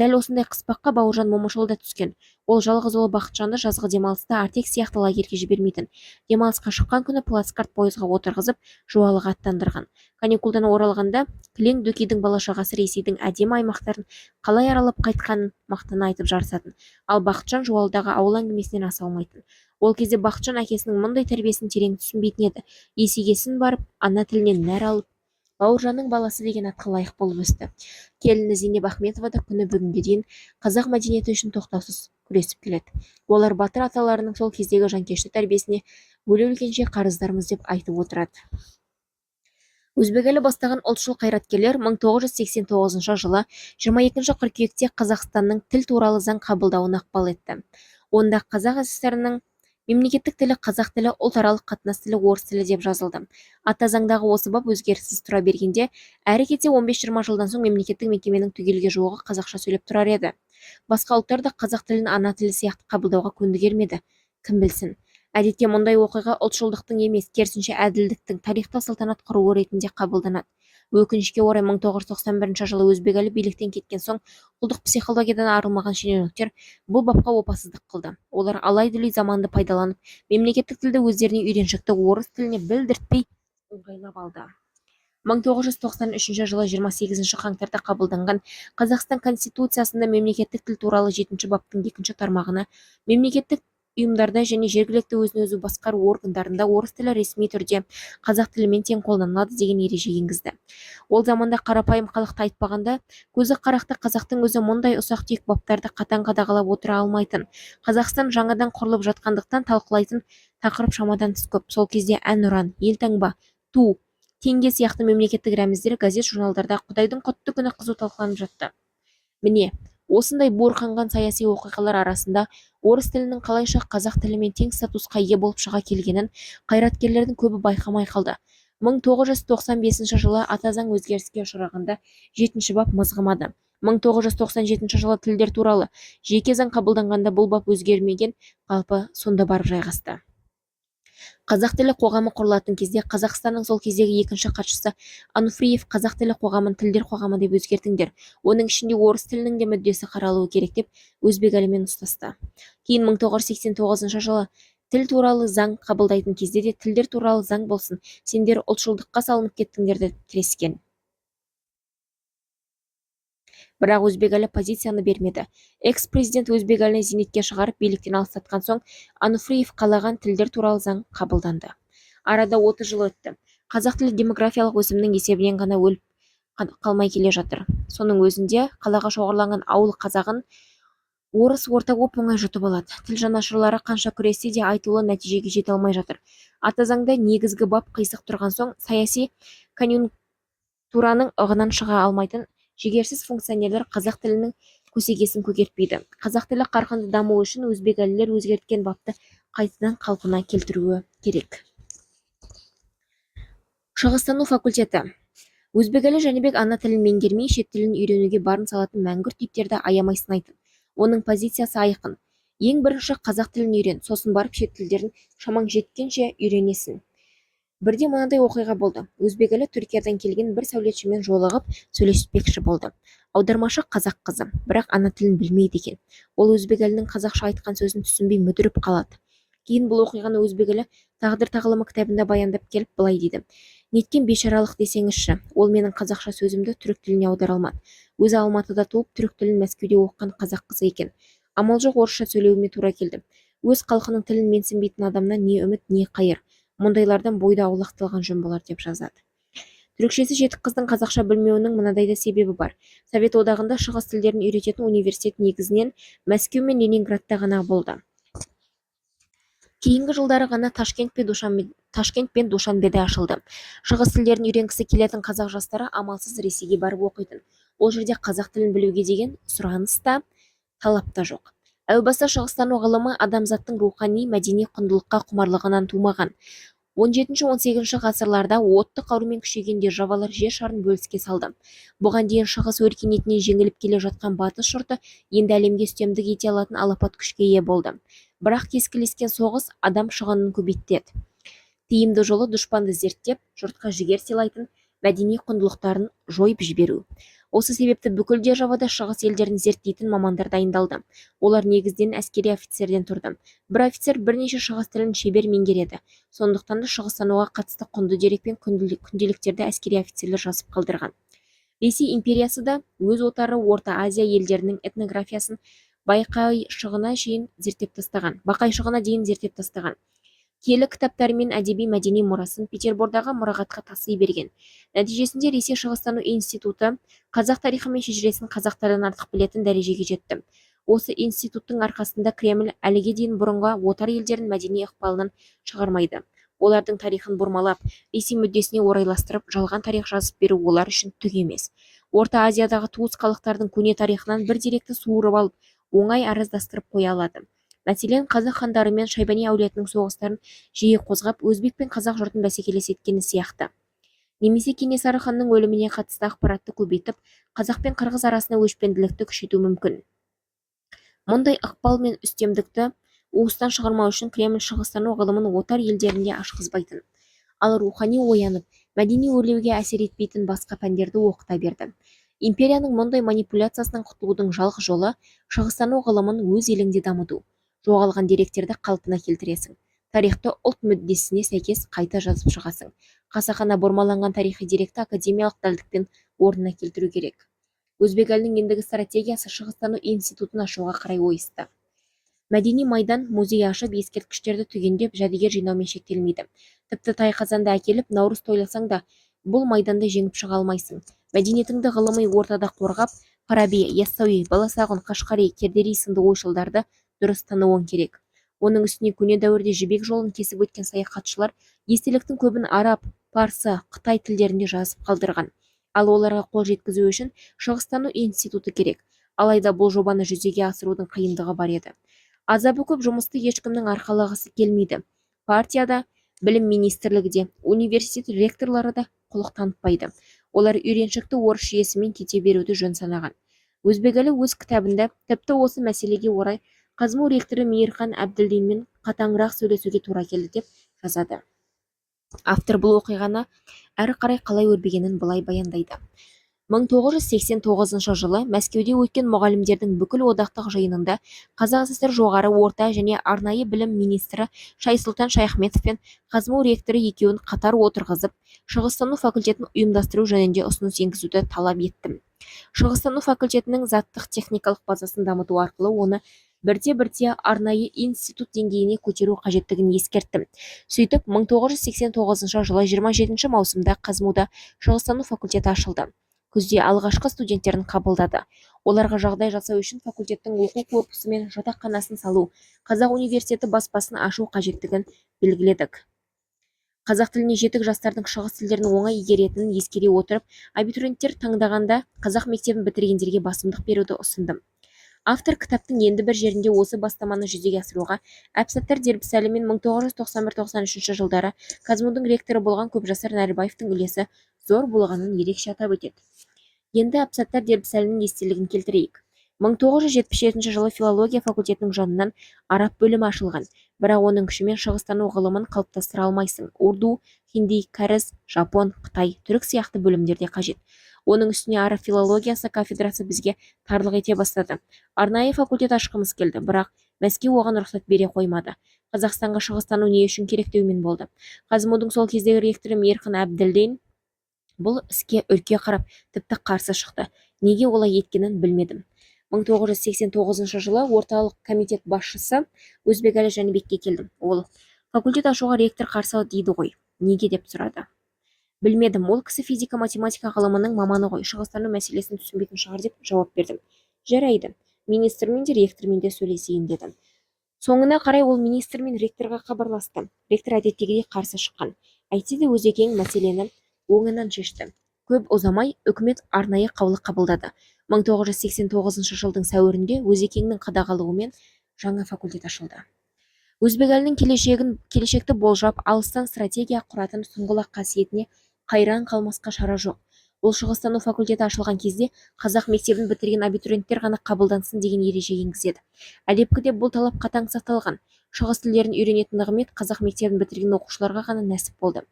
Дәл осындай қыспаққа Бауыржан Момышұлы да түскен. Ол жалғыз ұлы Бақытжанды жазғы демалыста Артек сияқты лагерьге жібермейтін. Демалысқа шыққан күні плацкарт пойызға отырғызып, Жуалыға аттандырған. Каникулдан оралғанда кілең дөкейдің бала-шағасы Ресейдің әдемі аймақтарын қалай аралап қайтқанын мақтана айтып жарысатын. Ал Бақытжан Жуалыдағы ауыл әңгімесінен аса алмайтын. Ол кезде Бақытжан әкесінің мұндай тәрбиесін терең түсінбейтін еді. Есегесін барып, ана тілінен нәр алып, Бауыржанның баласы деген атқа лайық болып өсті. Келіні Зейнеп Ахметова да күні бүгінге дейін қазақ мәдениеті үшін тоқтаусыз күресіп келеді. Олар батыр аталарының сол кездегі жанкешті тәрбиесіне өле өлгенше қарыздармыз деп айтып отырады. Өзбек әлі бастаған ұлтшыл қайраткерлер 1989 жылы 22 қыркүйекте Қазақстанның тіл туралы заң қабылдауына ықпал етті. Онда Қазақ СССР-ның мемлекеттік тілі қазақ тілі, ұлтаралық қатынас тілі орыс тілі деп жазылды. Ата заңдағы осы бап өзгеріссіз тұра бергенде, әрі кетсе 15-20 жылдан соң мемлекеттік мекеменің түгелге жуығы қазақша сөйлеп тұрар еді. Басқа ұлттар да қазақ тілін ана тілі сияқты қабылдауға көндігермеді. Кім білсін. Әдетте мұндай оқиға ұлтшылдықтың емес, керісінше әділдіктің, тарихта салтанат құруы ретінде қабылданады. Өкінішке орай 1991 жылы өзбек әлі биліктен кеткен соң құлдық психологиядан арылмаған шенеуніктер бұл бапқа опасыздық қылды. Олар алай-дүлей заманды пайдаланып, мемлекеттік тілді өздеріне үйреншікті орыс тіліне білдіртпей ыңғайлап алды. 1993 жылы 28 қаңтарда қабылданған Қазақстан Конституциясында мемлекеттік тіл туралы 7 баптың 2 тармағына мемлекеттік ұйымдарда және жергілікті өзін-өзі басқару органдарында орыс тілі ресми түрде қазақ тілімен тең қолданылады деген ереже енгізді. Ол заманда қарапайым халықты айтпағанда, көзі қарақты қазақтың өзі мұндай ұсақ-түйек баптарды қатаң қадағалап отыра алмайтын. Қазақстан жаңадан құрылып жатқандықтан талқылайтын тақырып шамадан тыс көп. Сол кезде әнұран, елтаңба, ту, теңге сияқты мемлекеттік рәміздер газет-журналдарда Құдайдың құтты күні қызу талқыланып жатты. Міне, осындай буырқанған саяси оқиғалар арасында орыс тілінің қалайша қазақ тілімен тең статусқа ие болып шыға келгенін қайраткерлердің көбі байқамай қалды. 1995 жылы ата заң өзгеріске ұшырағанда 7 бап мызғымады. 1997 жылы тілдер туралы жеке заң қабылданғанда бұл бап өзгермеген қалпы сонда барып жайғасты. Қазақ тілі қоғамы құрылатын кезде Қазақстанның сол кездегі екінші хатшысы Ануфриев қазақ тілі қоғамын тілдер қоғамы деп өзгертіңдер. Оның ішінде орыс тілінің де мүддесі қаралуы керек деп өзбек әлімен ұстасты. Кейін 1989 жылы тіл туралы заң қабылдайтын кезде де тілдер туралы заң болсын, сендер ұлтшылдыққа салынып кеттіңдер деп тірескен. Бірақ өзбек әлі позицияны бермеді. Экс-президент өзбек әлін зейнетке шығарып биліктен алыстатқан соң Ануфриев қалаған тілдер туралы заң қабылданды. Арада 30 жыл өтті. Қазақ тілі демографиялық өсімнің есебінен ғана өліп қалмай келе жатыр. Соның өзінде қалаға шоғырланған ауыл қазағын орыс орта оп-оңай жұтып алады. Тіл жанашырлары қанша күрессе де айтулы нәтижеге жете алмай жатыр. Ата заңда негізгі бап қисық тұрған соң саяси конъюнктураның ығынан шыға алмайтын жігерсіз функционерлер қазақ тілінің көсегесін көгертпейді. Қазақ тілі қарқынды дамуы үшін өзбек әлілер өзгерткен бапты қайтадан қалпына келтіруі керек. Шығыстану факультеті. Өзбек әлі Жәнібек ана тілін меңгермей, шет тілін үйренуге барын салатын мәңгүрт типтерді аямай сынайтын. Оның позициясы айқын. Ең бірінші қазақ тілін үйрен, сосын барып шет тілдерін шамаң жеткенше үйренесің. Бірде мынадай оқиға болды. Өзбек елі Түркиядан келген бір сәулетшімен жолығып сөйлеспекші болды. Аудармашы қазақ қызы, бірақ ана тілін білмейді екен. Ол өзбек елінің қазақша айтқан сөзін түсінбей мүдіріп қалады. Кейін бұл оқиғаны өзбек елі тағдыр тағылымы кітабында баяндап келіп былай дейді: неткен бейшаралық десеңізші, ол менің қазақша сөзімді түрік тіліне аудара алмады. Өзі Алматыда туып, түрік тілін Мәскеуде оқыған қазақ қызы екен. Амал жоқ, орысша сөйлеуіме тура келді. Өз халқының тілін менсінбейтін адамнан не үміт, не қайыр. Мұндайлардан бойда аулақталған жөн болар, деп жазады. Түрікшесі жетік қыздың қазақша білмеуінің мынадай да себебі бар. Совет одағында шығыс тілдерін үйрететін университет негізінен Мәскеу мен Ленинградта ғана болды. Кейінгі жылдары ғана Ташкент пен Душанбеде ашылды. Шығыс тілдерін үйренгісі келетін қазақ жастары амалсыз Ресейге барып оқитын. Ол жерде қазақ тілін білуге деген сұраныс та, талап та жоқ. Әу баста шығыстану ғылымы адамзаттың рухани, мәдени құндылыққа құмарлығынан тумаған. 17-18 ғасырларда отты қарумен күшейген державалар жер шарын бөліске салды. Бұған дейін шығыс өркениетінен жеңіліп келе жатқан батыс жұрты енді әлемге үстемдік ете алатын алапат күшке ие болды. Бірақ кескілескен соғыс адам шығынын көбейтеді. Тиімді жолы дұшпанды зерттеп, жұртқа жігер сыйлайтын мәдени құндылықтарын жойып жіберу. Осы себепті бүкіл державада шығыс елдерін зерттейтін мамандар дайындалды. Олар негізден әскери офицерден тұрды. Бір офицер бірнеше шығыс тілін шебер меңгереді. Сондықтан да шығыстануға қатысты құнды дерек пен күнделіктерді әскери офицерлер жазып қалдырған. Ресей империясы да өз отары Орта Азия елдерінің этнографиясын бақайшығына дейін зерттеп тастаған. Киелі кітаптары мен әдеби мәдени мұрасын Петербордағы мұрағатқа таси берген. Нәтижесінде Ресей шығыстану институты қазақ тарихы мен шежіресін қазақтардан артық білетін дәрежеге жетті. Осы институттың арқасында Кремль әліге дейін бұрынғы отар елдерін мәдени ықпалынан шығармайды. Олардың тарихын бұрмалап, Ресей мүддесіне орайластырып, жалған тарих жазып беру олар үшін түк емес. Орта Азиядағы туыс халықтардың көне тарихынан бір деректі суырып алып, оңай араздастырып қоя алады. Мәселен, қазақ хандары мен Шайбани әулетінің соғыстарын жиі қозғап, өзбек пен қазақ жұртын бәсекелесеткені сияқты. Немесе Кенесары ханның өліміне қатысты ақпаратты көбейтіп, қазақ пен қырғыз арасында өшпенділікті күшейту мүмкін. Мұндай ықпал мен үстемдікті уыстан шығармау үшін Кремль шығыстану ғылымын отар елдерінде ашқызбайтын, ал рухани оянып, мәдени өрлеуге әсер етпейтін басқа пәндерді оқыта берді. Империяның мұндай манипуляциясынан құтылудың жалғыз жолы шығыстану ғылымын өз еліңде дамыту. Жоғалған деректерді қалпына келтіресің. Тарихты ұлт мүддесіне сәйкес қайта жазып шығасың. Қасақана бұрмаланған тарихи деректі академиялық дәлдікпен орнына келтіру керек. Өзбек елінің ендігі стратегиясы шығыстану институтын ашуға қарай ойысты. Мәдени майдан музей ашып, ескерткіштерді түгендеп, жәдігер жинаумен шектелмейді. Тіпті тай қазанда әкеліп, наурыз тойласаң да, бұл майданда жеңіп шыға алмайсың. Мәдениетіңді ғылыми ортада қорғап, Фараби, Яссауи, Баласағұн, Қашқари, Кердери сынды ойшылдарды дұрыс тануың керек. Оның үстіне көне дәуірде жібек жолын кесіп өткен саяхатшылар естеліктің көбін араб, парсы, қытай тілдерінде жазып қалдырған. Ал оларға қол жеткізу үшін шығыстану институты керек. Алайда бұл жобаны жүзеге асырудың қиындығы бар еді. Азабы көп жұмысты ешкімнің арқалағысы келмейді. Партияда, білім министрлігіде, университет ректорлары да құлық танытпайды. Олар үйреншікті орыс жүйесімен кете беруді жөн санаған. Өзбек елі өз кітабында тіпті осы мәселеге орай КазМУ ректоры Мейірхан Әбділдинмен қатаңырақ сөйлесуге тура келді, деп жазады. Автор бұл оқиғаны әрі қарай қалай өрбігенін былай баяндайды. 1989 жылы Мәскеуде өткен мұғалімдердің бүкіл одақтық жиынында Қазақ ССР жоғары, орта және арнайы білім министрі Шайсұлтан Шайхметов пен КазМУ ректоры екеуін қатар отырғызып, шығыстану факультетін ұйымдастыру жөнінде ұсыныс енгізуді талап еттім. Шығыстану факультетінің заттық техникалық базасын дамыту арқылы оны бірте-бірте арнайы институт деңгейіне көтеру қажеттігін ескерттім. Сөйтіп, 1989 жылы 27 маусымда КазМУда шығыстану факультеті ашылды. Күзде алғашқы студенттерін қабылдады. Оларға жағдай жасау үшін факультеттің оқу корпусы мен жатақханасын салу, Қазақ университеті баспасын ашу қажеттігін белгіледік. Қазақ тіліне жетік жастардың шығыс тілдерін оңай игеретінін ескере отырып, абитуриенттер таңдағанда қазақ мектебін бітіргендерге басымдық беруді ұсындым. Автор кітаптың енді бір жерінде осы бастаманы жүзеге асыруға Әбсаттар Дербісәлі мен 1991-93 жылдары КазМУдың ректоры болған Көпжасар Нәрібаевтың үлесі зор болғанын ерекше атап өтеді. Енді Әбсаттар Дербісәлінің естелігін келтірейік. 1977 жылы филология факультетінің жанынан араб бөлімі ашылған, бірақ оның күшімен шығыстану ғылымын қалыптастыра алмайсың. Урду, хинди, кәріс, жапон, қытай, түрік сияқты бөлімдерде қажет. Оның үстіне араб филологиясы кафедрасы бізге тарлық ете бастады. Арнайы факультет ашқымыз келді, бірақ Мәскеу оған рұқсат бере қоймады. Қазақстанға шығыстану не үшін керек деумен болды. қазму-дің сол кездегі ректоры Мейірхан Әбділдин бұл іске үрке қарап, тіпті қарсы шықты. Неге олай еткенін білмедім. 1989 жылы орталық комитет басшысы Өзбекәлі Жәнібекке келдім. Ол факультет ашуға ректор қарсы дейді ғой. Неге деп сұрады. Білмедім, ол кісі физика-математика ғылымының маманы ғой, шығыстану мәселесін түсінбейтін шығар деп жауап бердім. Жарайды, министрмен де ректормен де сөйлесейін дедім. Соңына қарай ол министр мен ректорға хабарласты. Ректор әдеттегідей қарсы шыққан. Әйтсе де Өзекең мәселені оңынан шешті. Көп ұзамай үкімет арнайы қаулы қабылдады. 1989 жылдың сәуірінде Өзекеңнің қадағалауымен жаңа факультет ашылды. Өзбекәлінің келешекті болжап, алыстан стратегия құратын сұңғылақ қасиетіне қайран қалмасқа шара жоқ. Ол шығыстану факультеті ашылған кезде қазақ мектебін бітірген абитуриенттер ғана қабылдансын деген ереже енгізеді. Әдепкіде бұл талап қатаң сақталған. Шығыс тілдерін үйренетін нығмет қазақ мектебін бітірген оқушыларға ғана нәсіп болды.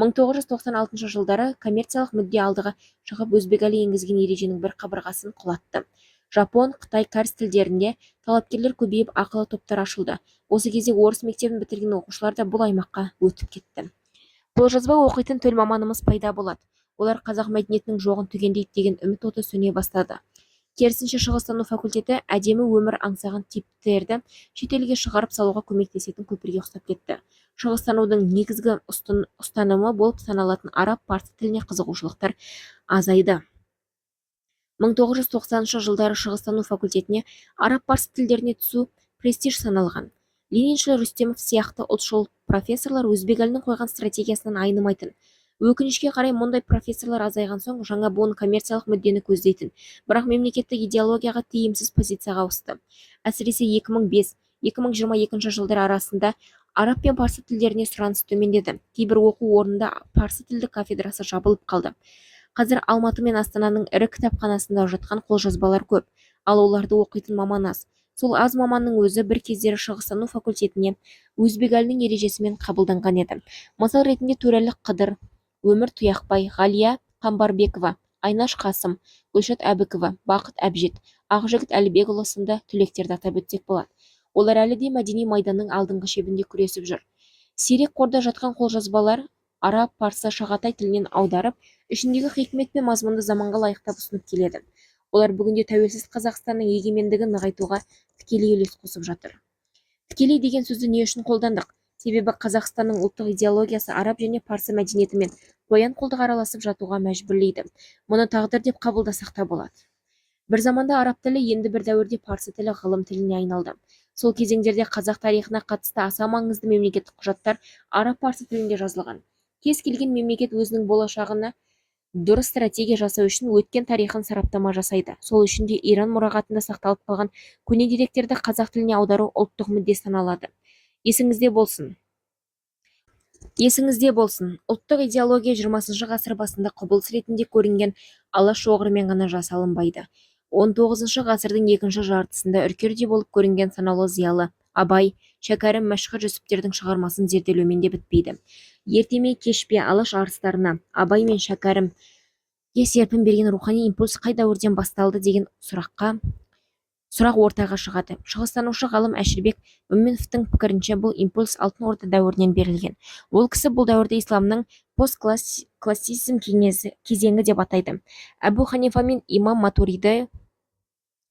1996 жылдары коммерциялық мүдде алдыға шығып, Өзбекәлі енгізген ереженің бір қабырғасын құлатты. Жапон, Қытай, кәріс тілдерінде талапкерлер көбейіп, ақылы топтар ашылды. Осы кезде орыс мектебін бітірген оқушылар да бұл аймаққа өтіп кетті. Қолжазба оқитын төл маманымыз пайда болады. Олар қазақ мәдениетінің жоғын түгендейді деген үміт оты сөне бастады. Керісінше шығыстану факультеті әдемі өмір аңсаған типтерді шетелге шығарып салуға көмектесетін көпірге ұқсап кетті. Шығыстанудың негізгі ұстанымы болып саналатын араб парсы тіліне қызығушылықтар азайды. 1990 жылдары шығыстану факультетіне араб парсы тілдеріне түсу престиж саналған. Лениншіл Рүстемов сияқты ұлтшыл профессорлар Өзбекәлінің қойған стратегиясынан айнымайтын. Өкінішке қарай мұндай профессорлар азайған соң жаңа буын коммерциялық мүддені көздейтін, бірақ мемлекеттік идеологияға тиімсіз позицияға ауысты. Әсіресе 2005-2022 жылдар арасында араб пен парсы тілдеріне сұраныс төмендеді. Кейбір оқу орнында парсы тілді кафедрасы жабылып қалды. Қазір Алматы мен Астананың ірі кітапханасында жатқан қолжазбалар көп, ал оларды оқитын маман аз. Сол аз маманның өзі бір кездері шығыстану факультетіне Өзбекәлінің ережесімен қабылданған еді. Мысал ретінде Төрәлі Қыдыр, Өмір Тұяқбай, Ғалия Қамбарбекова, Айнаш Қасым, Гүлшат Әбікова, Бақыт Әбжет, Ақжігіт Әлібекұлы сынды түлектерді атап өтсек болады. Олар әлі де мәдени майданның алдыңғы шебінде күресіп жүр. Сирек қорда жатқан қолжазбалар араб, парсы, шағатай тілінен аударып, ішіндегі хикмет пен мазмұнды заманға лайықтап ұсынып келеді. Олар бүгінде тәуелсіз Қазақстанның егемендігін нығайтуға тікелей үлес қосып жатыр. Тікелей деген сөзді не үшін қолдандық? Себебі Қазақстанның ұлттық идеологиясы араб және парсы мәдениетімен қоян-қолтық араласып жатуға мәжбүрлейді. Мұны тағдыр деп қабылдасақ та болады. Бір заманда араб тілі, енді бір дәуірде парсы тілі ғылым тіліне айналды. Сол кезеңдерде қазақ тарихына қатысты аса маңызды мемлекеттік құжаттар араб парсы тілінде жазылған. Кез келген мемлекет өзінің болашағына дұрыс стратегия жасау үшін өткен тарихын сараптама жасайды. Сол үшін де Иран мұрағатында сақталып қалған көне деректерді қазақ тіліне аудару ұлттық мүдде саналады. Есіңізде болсын, ұлттық идеология 20 ғасыр басында құбылыс ретінде көрінген алаш шоғырымен ғана жасалынбайды. 19 ғасырдың екінші жартысында үркердей болып көрінген санаулы зиялы Абай, Шәкәрім, Мәшһүр Жүсіптердің шығармасын зерделеумен де бітпейді. Ертеме кешпе алаш арыстарына Абай мен Шәкәрімге серпін берген рухани импульс қай дәуірден басталды деген сұрақ ортаға шығады. Шығыстанушы ғалым Әшірбек Мүміновтің пікірінше бұл импульс алтын орда дәуірінен берілген. Ол кісі бұл дәуірді исламның постклассицизм кезеңі деп атайды. Әбу Ханифа мен имам Матуриди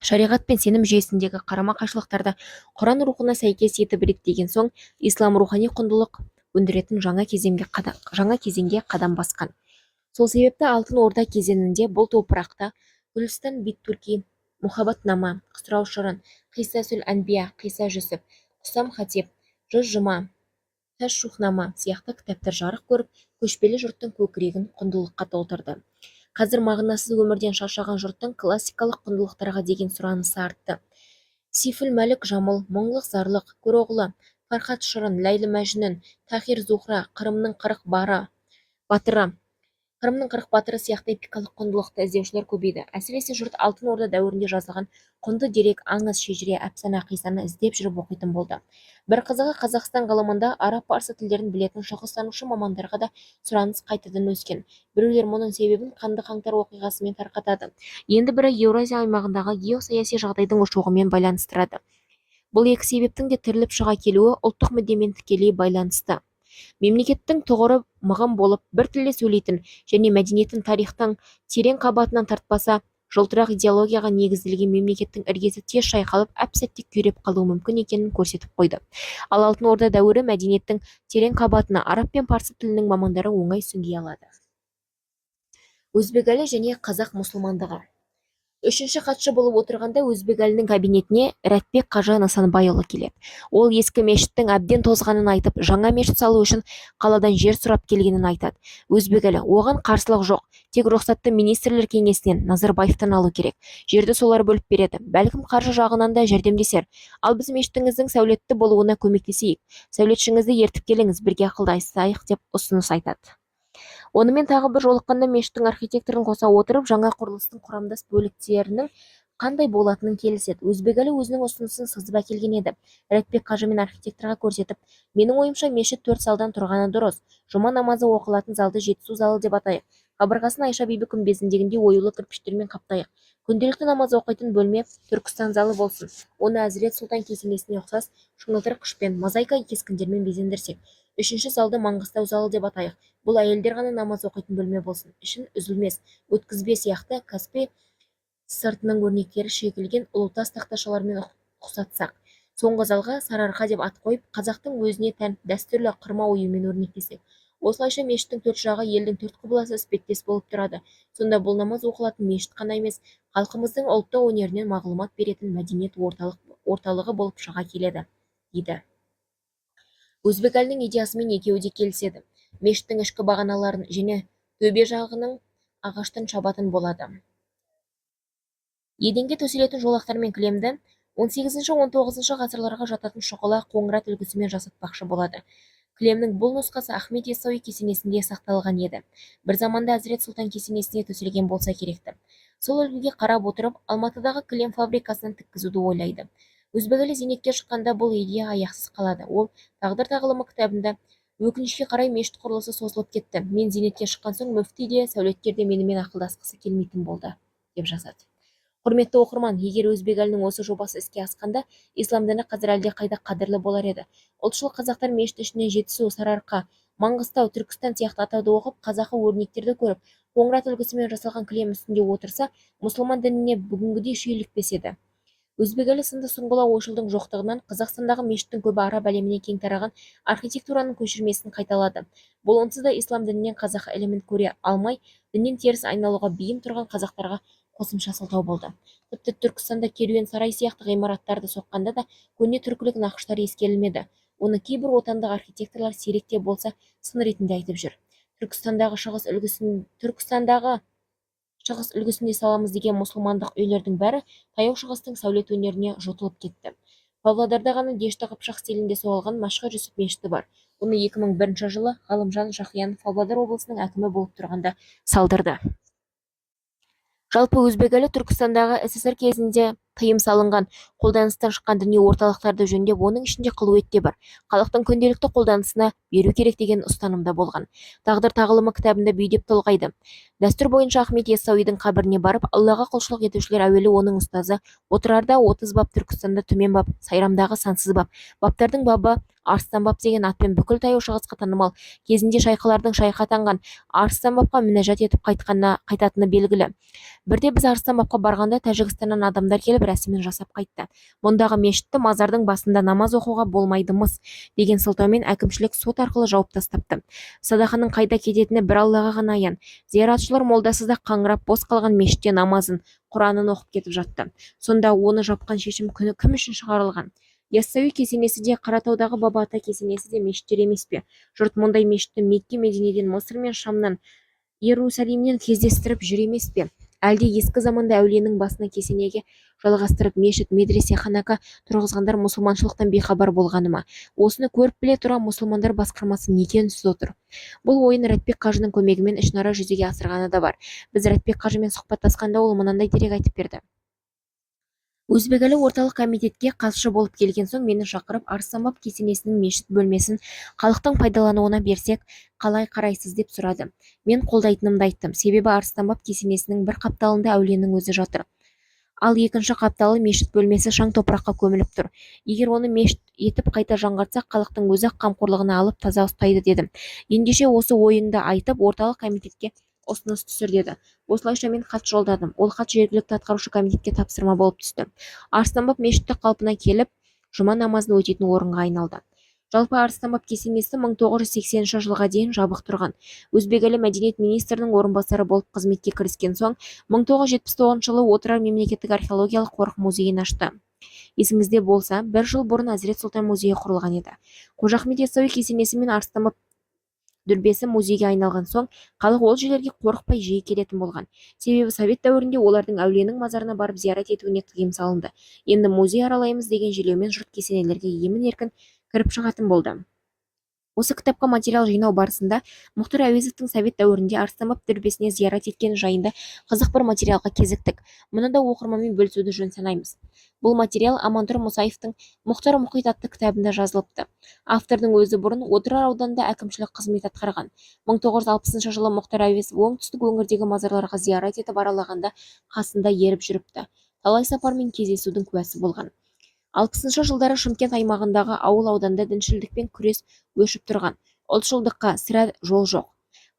шариғат пен сенім жүйесіндегі қарама-қайшылықтарды Құран рухына сәйкес етіп реттеген соң, ислам рухани құндылық өндіретін жаңа кезеңге қадам басқан. Сол себепті алтын орда кезеңінде бұл топырақта Гүлстан бит-Турки, Мұхаббатнама, Құсырау Шырын, Қиса-сүл Әнбия, Қиса Жүсіп, Құсам Хатип, Жүз-жұма, Тәш-шухнама сияқты кітаптар жарық көріп, көшпелі жұрттың көкірегін құндылыққа толтырды. Қазір мағынасыз өмірден шаршаған жұрттың классикалық құндылықтарға деген сұранысы артты. Сифүл Мәлік Жамыл, Мұңлық Зарлық, Көроғлы, Фархат Шырын, Ләйлі Мәжнүн, Тахир Зухра, Қырымның 40 батыры, Қырымның қырық батыры сияқты эпикалық құндылықты іздеушілер көбейді. Әсіресе жұрт алтын орда дәуірінде жазылған құнды дерек, аңыз, шежіре, әпсана, қиссаны іздеп жүріп оқитын болды. Бір қызығы, Қазақстан ғылымында араб, парсы тілдерін білетін шығыстанушы мамандарға да сұраныс қайтадан өскен. Біреулер мұның себебін қанды қаңтар оқиғасымен тарқатады. Енді бірі Еуразия аймағындағы геосаяси жағдайдың ушығуымен байланыстырады. Бұл екі себептің де тіріліп шыға келуі ұлттық мүддемен тікелей байланысты. Мемлекеттің тұғыры мығым болып, бір тілде сөйлейтін және мәдениетін тарихтың терең қабатынан тартпаса, жылтырақ идеологияға негізделген мемлекеттің іргесі тез шайқалып, әп-сәтте күйреп қалуы мүмкін екенін көрсетіп қойды. Ал алтын орда дәуірі мәдениеттің терең қабатына араб пен парсы тілінің мамандары оңай сүңги алады. Өзбекәлі және қазақ мұсылмандығы. Үшінші хатшы болып отырғанда Өзбекәлінің кабинетіне Рәтбек Қажы Нысанбайұлы келеді. Ол ескі мешіттің әбден тозғанын айтып, жаңа мешіт салу үшін қаладан жер сұрап келгенін айтады. Өзбекәлі: оған қарсылық жоқ, тек рұқсатты министрлер кеңесінен, Назарбаевтан алу керек. Жерді солар бөліп береді. Бәлкім қаржы жағынан да жәрдемдесер. Ал біз мешітіңіздің сәулетті болуына көмектесейік. Сәулетшіңізді ертіп келіңіз, бірге ақылдасайық деп ұсыныс айтады. Онымен тағы бір жолыққанда мешіттің архитекторын қоса отырып, жаңа құрылыстың құрамдас бөліктерінің қандай болатынын келіседі. Өзбекәлі өзінің ұсынысын сызып әкелген еді. Рәтбек Қажы мен архитекторға көрсетіп, менің ойымша мешіт 4 залдан тұрғаны дұрыс. Жұма намазы оқылатын залды жетісу залы деп атайық. Қабырғасын Айша бибі күмбезіндегіндей оюлы кірпіштермен қаптайық. Күнделікті намаз оқитын бөлме Түркістан залы болсын. Оны Әзірет Сұлтан кесенесіне ұқсас шыңылтыр қышпен, мозаика кескіндермен безендірсек. Үшінші залды Маңғыстау залы деп атайық. Бұл әйелдер ғана намаз оқитын бөлме болсын. Ішін үзілмес, өткізбе сияқты Каспий сыртының өрнектері шегілген ұлутас тақташалармен ұқсатсақ. Соңғы залға сарыарқа деп ат қойып, қазақтың өзіне тән дәстүрлі қырма оюмен өрнектесек. Осылайша мешіттің төрт жағы елдің төрт құбыласы іспеттес болып тұрады. Сонда бұл намаз оқылатын мешіт қана емес, халқымыздың ұлттық өнерінен мағлұмат беретін мәдениет орталығы болып шыға келеді, дейді. Өзбекәлінің идеясымен екеуі де келіседі. Мешіттің ішкі бағаналарын және төбе жағының ағаштан шабатын болады. Еденге төселетін жолақтар мен кілемді 18-19 ғасырларға жататын шұғыла қоңырат үлгісімен жасатпақшы болады. Кілемнің бұл нұсқасы Ахмет Яссауи кесенесінде сақталған еді. Бір заманда Әзірет Сұлтан кесенесіне төселген болса керекті. Сол үлгіге қарап отырып, Алматыдағы кілем фабрикасынан тіккізуді ойлайды. Өзбекәлі зейнетке шыққанда бұл идея аяқсыз қалады. Ол тағдыр тағылымы кітабында: өкінішке қарай мешіт құрылысы созылып кетті. Мен зейнетке шыққан соң мүфти де, сәулеткер де менімен ақылдасқысы келмейтін болды, деп жазады. Құрметті оқырман, егер Өзбекәлінің осы жобасы іске асқанда, ислам діні қазір әлде қайда қадірлі болар еді. Ұлтшыл қазақтар мешіт ішінен Жетісу, Сарыарқа, Маңғыстау, Түркістан сияқты атауды оқып, қазақы өрнектерді көріп, қоңырат үлгісімен жасалған кілем үстінде отырса, мұсылман дініне бүгінгідей шүйлікпес еді. Өзбекәлі сынды сұңғыла ойшылдың жоқтығынан Қазақстандағы мешіттің көбі араб әлеміне кең тараған архитектураның көшірмесін қайталады. Бұл онсыз да ислам дінінен қазақ элемент көре алмай, діннен теріс айналуға бейім тұрған қазақтарға қосымша сылтау болды. Тіпті Түркістанда керуен сарай сияқты ғимараттарды соққанда да көне түркілік нақыштар ескерілмеді. Оны кейбір отандық архитекторлар сирек те болса сын ретінде айтып жүр. Түркістандағы шығыс үлгісінде саламыз деген мұсылмандық үйлердің бәрі таяу шығыстың сәулет өнеріне жұтылып кетті. Павлодарда ғана Дешті Қыпшақ стилінде соғылған Машқа Жүсіп мешіті бар. Оны 2001 жылы Ғалымжан Жақиянов Павлодар облысының әкімі болып тұрғанда салдырды. Жалпы Өзбекәлі Түркістандағы СССР кезінде тыйым салынған, қолданыстан шыққан діни орталықтарды жөндеп, оның ішінде Қылует те бар. Халықтың күнделікті қолданысына беру керек деген ұстанымда болған. Тағдыр тағылымы кітабында бүйдеп толғайды. Дәстүр бойынша Ахмет Яссауидің қабіріне барып, Аллаға құлшылық етушілер әуелі оның ұстазы Отырарда 30 бап, Түркістанда Төмен бап, Сайрамдағы сансыз бап, баптардың бабы Арыстан бап деген атпен бүкіл таяу шығысқа танымал, кезінде шайқылардың шайқы атанған Арыстан бапқа мінәжат етіп қайтатыны белгілі. Бірде біз Арыстан бапқа барғанда Тәжікстаннан адамдар келіп рәсімін жасап қайтты. Мұндағы мешітті мазардың басында намаз оқуға болмайды-мыс деген сылтаумен әкімшілік сот арқылы жауып тастапты. Садақаның қайда кететіні бір Аллаға ғана аян. Зияратшылар молдасызда қаңырап бос қалған мешітте намазын, Құранын оқып кетіп жатты. Сонда оны жапқан шешім күні кім үшін шығарылған? Яссауи кесенесі де, Қаратаудағы Баба Ата кесенесі де мешіттер емес пе? Жұрт мұндай мешітті Мекке, Мединеден, Мысыр мен Шамнан, Иерусалимнен кездестіріп жүр емес пе? Әлде ескі заманда әулиенің басына кесенеге жалғастырып мешіт, медресе, ханака тұрғызғандар мұсылманшылықтан бейхабар болғаны ма? Осыны көріп біле тұра мұсылмандар басқармасы неге үнсіз отыр? Бұл ойын Рәтбек қажының көмегімен ішінара жүзеге асырғаны да бар. Біз Рәтбек қажымен сұхбаттасқанда ол мынандай дерек айтып берді. Өзбекәлі орталық комитетке қатысшы болып келген соң мені шақырып Арыстанбаб кесенесінің мешіт бөлмесін халықтың пайдалануына берсек қалай қарайсыз деп сұрады. Мен қолдайтынымды айттым, себебі Арыстанбаб кесенесінің бір қапталында әулиенің өзі жатыр. Ал екінші қапталы мешіт бөлмесі шаң топыраққа көміліп тұр. Егер оны мешіт етіп қайта жаңғыртсақ, халықтың өзі қамқорлығына алып таза ұстайды дедім. Ендеше осы ойынды айтып, орталық комитетке ұсыныс түсір деді. Осылайша мен хат жолдадым. Ол хат жергілікті атқарушы комитетке тапсырма болып түсті. Арыстанбаб мешіті қалпына келіп, жұма намазын өтетін орынға айналды. Жалпы Арыстанбаб кесенесі 1980 жылға дейін жабық тұрған. Өзбекәлі мәдениет министрінің орынбасары болып қызметке кіріскен соң 1979 жылы Отырар мемлекеттік археологиялық қорық музейін ашты. Есіңізде болса, бір жыл бұрын Әзірет Сұлтан музейі құрылған еді. Қожа Ахмет Яссауи кесенесі мен Арыстанбаб дүрбесі музейге айналған соң, халық ол жерлерге қорықпай жиі келетін болған. Себебі совет дәуірінде олардың әулиенің мазарына барып зиярат етуіне тыйым салынды. Енді музей аралаймыз деген желеумен жұрт кесенелерге емін-еркін кіріп шығатын болды. Осы кітапқа материал жинау барысында Мұхтар Әуезовтің совет дәуірінде Арыстанбаб дүрбесіне зиярат еткені жайында қызық бір материалға кезіктік. Мұны да оқырманмен бөлісуді жөн санаймыз. Бұл материал Амантұр Мұсаевтың Мұхтар Мұхит атты кітабында жазылыпты. Автордың өзі бұрын Отырар ауданында әкімшілік қызмет атқарған. 1960 жылы Мұхтар Әуезов оңтүстік өңірдегі мазарларға зиярат етіп аралағанда қасында еріп жүріпті. Талай сапармен кездесудің куәсі болған. 60 жылдары Шымкент аймағындағы ауыл-ауданда діншілдікпен күрес өшіп тұрған. Ұлтшылдыққа сірә жол жоқ.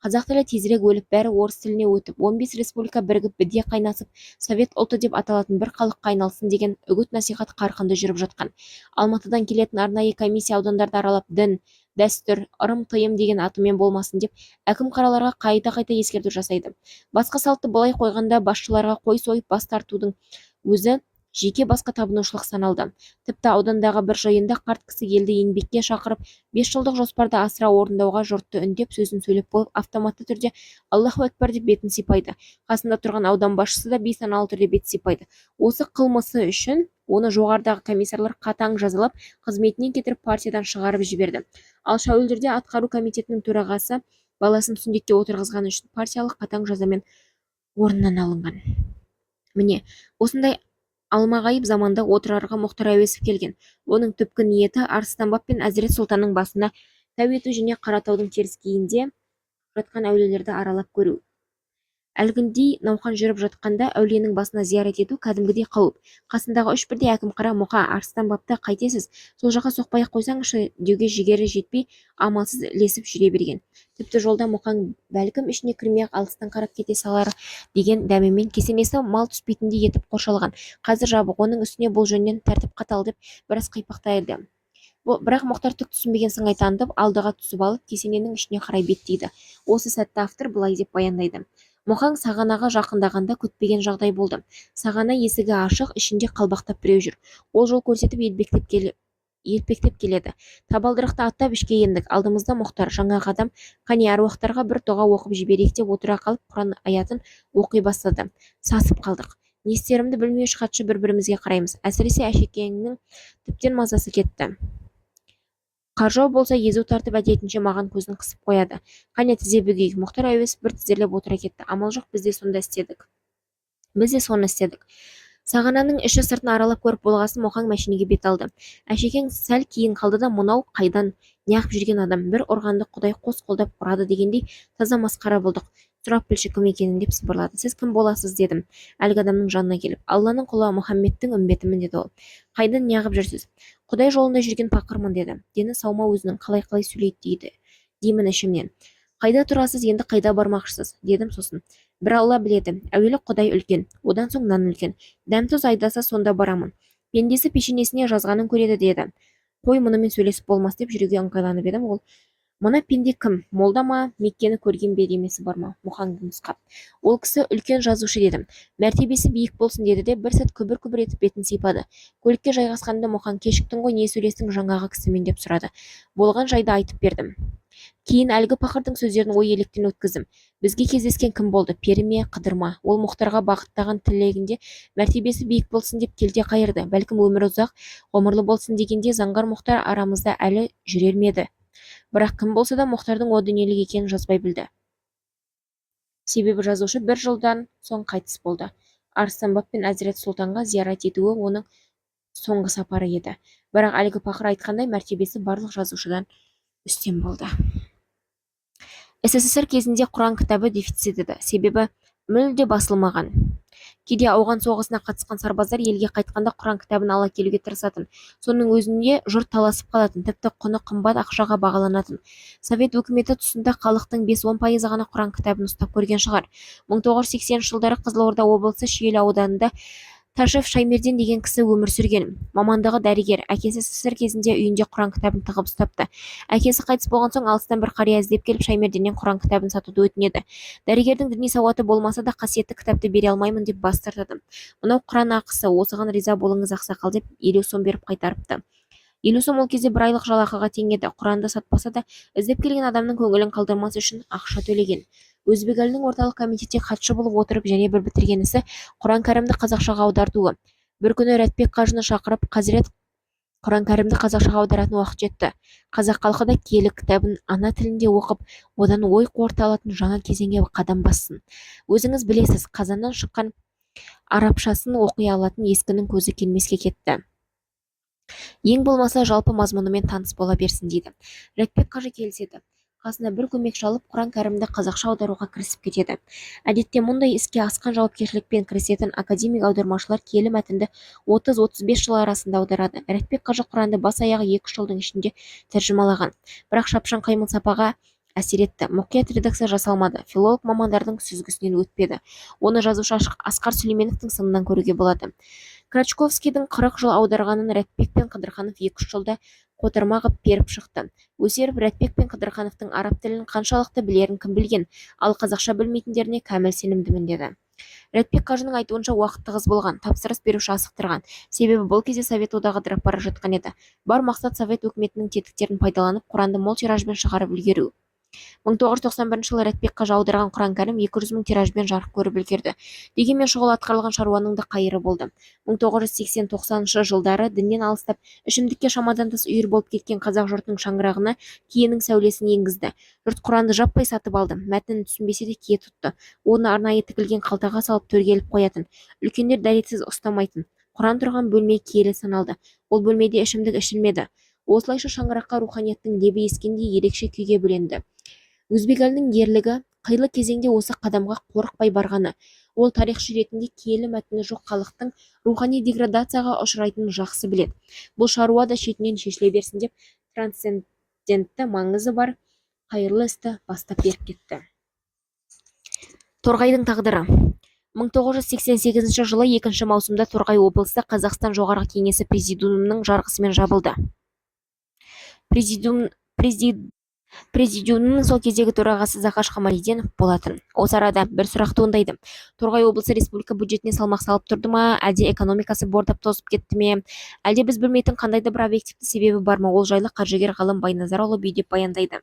Қазақ тілі тезірек өліп, бәрі орыс тіліне өтіп, 15 республика бірігіп біде қайнасып, совет ұлты деп аталатын бір халыққа айналсын деген үгіт-насихат қарқынды жүріп жатқан. Алматыдан келетін арнайы комиссия аудандарды аралап, дін, дәстүр, ырым-тыйым деген атымен болмасын деп, әкім қараларға қайта-қайта ескерту жасайды. Басқа салтты былай қойғанда басшыларға қой сойып бас тартудың өзі жеке басқа табынушылық саналды. Тіпті аудандағы бір жиында қарт кісі елді еңбекке шақырып, 5 жылдық жоспарды асыра орындауға жұртты үндеп сөзін сөйлеп болып, автоматты түрде Аллаху Акбар деп бетін сипайды. Қасында тұрған аудан басшысы да бейсаналы түрде бет сипайды. Осы қылмысы үшін оны жоғарыдағы комиссарлар қатаң жазалап, қызметінен кетіріп партиядан шығарып жіберді. Ал шәуілдірде атқару комитетінің төрағасы баласын сүндетке отырғызғаны үшін партиялық қатаң жазамен орнынан алынған. Міне, осындай алмағайып заманда Отырарға Мұхтар Әуезов келген. Оның түпкі ниеті Арыстанбаб пен Әзірет Сұлтанның басына тәу ету және Қаратаудың теріскейінде жатқан әулиелерді аралап көру. Әлгіндей науқан жүріп жатқанда әулиенің басына зиярат ету кәдімгідей қауіп. Қасындағы 3 бірдей әкім қара мұқа Арыстанбабты қайтесіз, сол жаққа соқпай-ақ қойсаңызшы деуге жігері жетпей, амалсыз ілесіп жүре берген. Тіпті жолда мұқаң бәлкім ішіне кірмей-ақ алыстан қарап кете салар деген дәмемен кесенесі мал түспейтіндей етіп қоршалған. Қазір жабық, оның үстіне бұл жөннен тәртіп қатал деп біраз қипақтайды. Бірақ Мұхтар түк түсінбеген сыңай танытып, алдыға түсіп алып, кесененің ішіне қарай беттейді. Осы сәтті автор былай деп баяндайды. Мұқаң сағанаға жақындағанда күтпеген жағдай болды. Сағана есігі ашық, ішінде қалбақтап біреу жүр. Ол жол көрсетіп елпектеп келеді. Табалдырықты аттап ішке ендік. Алдымызда Мұхтар, жаңағы адам, қане әруақтарға бір дұға оқып жіберейік деп отыра қалып, Құран аятын оқи бастады. Сасып қалдық. Не істерімді білмей үш хатшы бір-бірімізге қараймыз. Әсіресе Әшекеңнің тіптен мазасы кетті. Қаржау болса езу тартып әдетінше маған көзін қысып қояды. Қане тізе бүгейік. Мұхтар Әуезов бір тізерлеп отыра кетті. Амал жоқ, біз де соны істедік. Сағананың іші сыртын аралап көріп болғасын Мұқаң мәшинеге бет алды. Әшекең сәл кейін қалды да, мынау қайдан неғып жүрген адам, бір ұрғанды Құдай қос қолдап ұрады дегендей таза масқара болдық. Сұрап білші кім екенін деп сыбырлады. Сіз кім боласыз дедім, әлгі адамның жанына келіп. Алланың құлы Мұхаммедтің үмбетімін деді ол. Қайдан неғып жүрсіз? Құдай жолында жүрген пақырмын деді. Дені саумау өзінің, қалай сөйлейді деймін ішімнен. Қайда тұрасыз, енді қайда бармақшысыз дедім сосын. Бір Алла біледі, әуелі Құдай үлкен, одан соң нан үлкен. Дәм-тұз айдаса сонда барамын. Пендесі пешенесіне жазғанын көреді деді. Қой, мұнымен сөйлесіп болмас деп жүруге ыңғайланып едім. Ол мына пенде кім, молда ма, Меккені көрген бе демесі бар ма? Мұқаңды нұсқап. Ол кісі үлкен жазушы дедім. Мәртебесі биік болсын деді де бір сәт күбір-күбір етіп бетін сипады. Көлікке жайғасқанда Мұқаң, кешіктің ғой, не сөйлестің жаңағы кісімен деп сұрады. Болған жайды айтып бердім. Кейін әлгі пақырдың сөздерін ой електен өткіздім. Бізге кездескен кім болды, пері ме, қыдыр ма? Ол Мұхтарға бағыттаған тілегінде мәртебесі биік болсын деп келте қайырды. Бәлкім өмірі ұзақ, ғұмырлы болсын дегенде заңғар Мұхтар арамызда әлі жүрер ме еді? Бірақ кім болса да Мұхтардың о дүниелік екенін жазбай білді. Себебі жазушы бір жылдан соң қайтыс болды. Арыстанбап пен Әзірет Сұлтанға зиярат етуі оның соңғы сапары еді. Бірақ әлгі пақыр айтқандай мәртебесі барлық жазушыдан үстем болды. СССР кезінде Құран кітабы дефицит еді, себебі мүлде басылмаған. Кейде ауған соғысына қатысқан сарбаздар елге қайтқанда Құран кітабын ала келуге тырысатын. Соның өзінде жұрт таласып қалатын, тіпті құны қымбат ақшаға бағаланатын. Совет өкіметі тұсында халықтың 5-10% ғана Құран кітабын ұстап көрген шығар. 1980 жылдары Қызылорда облысы Шиелі ауданында Ташев Шаймерден деген кісі өмір сүрген. Мамандығы дәрігер. Әкесі СССР кезінде үйінде Құран кітабын тығып ұстапты. Әкесі қайтыс болған соң алыстан бір қария іздеп келіп Шаймерденнен Құран кітабын сатуды өтінеді. Дәрігердің діни сауаты болмаса да қасиетті кітапты бере алмаймын деп бас тартады. Мынау Құран ақысы, осыған риза болыңыз ақсақал деп 50 сом беріп қайтарыпты. 50 сом ол кезде бір айлық жалақыға тең еді. Құранды сатпаса да іздеп келген адамның көңілін қалдырмас үшін ақша төлеген. Өзбекәлінің орталық комитетте хатшы болып отырып және бір бітірген ісі Құран кәрімді қазақшаға аудартуы. Бір күні Рәтбек қажыны шақырып, Қазірет Құран кәрімді қазақшаға аударатын уақыт жетті. Қазақ халқы да киелі кітабын ана тілінде оқып, одан ой қорыта алатын жаңа кезеңге қадам бассын. Өзіңіз білесіз, Қазаннан шыққан арабшасын оқи алатын ескінің көзі келмеске кетті. Ең болмаса жалпы мазмұнымен таныс бола берсін дейді. Рәтбек қажы келіседі. Қасына бір көмекші алып Құран кәрімді қазақша аударуға кірісіп кетеді. Әдетте мұндай іске асқан жауапкершілікпен кірісетін академик аудармашылар киелі мәтінді 30-35 жыл арасында аударады. Рәтбек қажы Құранды бас-аяғы 2 жылдың ішінде тәржімалаған. Бірақ шапшаң қимыл сапаға әсер етті. Мұқият редакция жасалмады. Филолог мамандардың сүзгісінен өтпеді. Оны жазушы Асқар Сүлейменовтің сынынан көруге болады. Крачковскийдің 40 жыл аударғанын Рәтбек пен Қыдырханов 2-3 жылда қотырма ғып беріп шықты. Өсеріп Рәтбек пен Қыдырхановтың араб тілін қаншалықты білерін кім білген, ал қазақша білмейтіндеріне кәміл сенімдімін деді. Рәтбек қажының айтуынша уақыт тығыз болған, тапсырыс беруші асықтырған. Себебі бұл кезде Совет одағы ыдырап бара жатқан еді. Бар мақсат Совет өкіметінің тетіктерін пайдаланып, Құранды мол тиражбен шығарып үлгеру. 1991 жылы Рәтбек қажы аударған Құран кәрім 200 мың тиражбен жарық көріп үлгерді. Дегенмен шұғыл атқарылған шаруаның да қайыры болды. 1980-90 жылдары діннен алыстап, ішімдікке шамадан тыс үйір болып кеткен қазақ жұртының шаңырағына киенің сәулесін енгізді. Жұрт Құранды жаппай сатып алды. Мәтінін түсінбесе де кие тұтты. Оны арнайы тігілген қалтаға салып төрге іліп қоятын. Үлкендер дәретсіз ұстамайтын. Құран тұрған бөлме киелі саналды. Ол бөлмеде ішімдік ішілмеді. Осылайша шаңыраққа руханияттың лебі ескендей ерекше күйге бөленді. Өзбекәлінің ерлігі қилы кезеңде осы қадамға қорықпай барғаны. Ол тарихшы ретінде киелі мәтіні жоқ халықтың рухани деградацияға ұшырайтынын жақсы біледі. Бұл шаруа да шетінен шешіле берсін деп трансцендентті маңызы бар қайырлы істі бастап беріп кетті. Торғайдың тағдыры. 1988 жылы 2 маусымда Торғай облысы Қазақстан Жоғарғы Кеңесі президиумының жарғысымен жабылды. Президиумның сол кездегі төрағасы Зақаш Қамалиденов болатын. Осы арада бір сұрақ туындайды. Торғай облысы республика бюджетіне салмақ салып тұрды ма, әлде экономикасы бордап тозып кетті ме, әлде біз білмейтін қандай да бір объективті себебі бар ма? Ол жайлы қаржыгер ғалым Байназарұлы Бүйдеп баяндайды.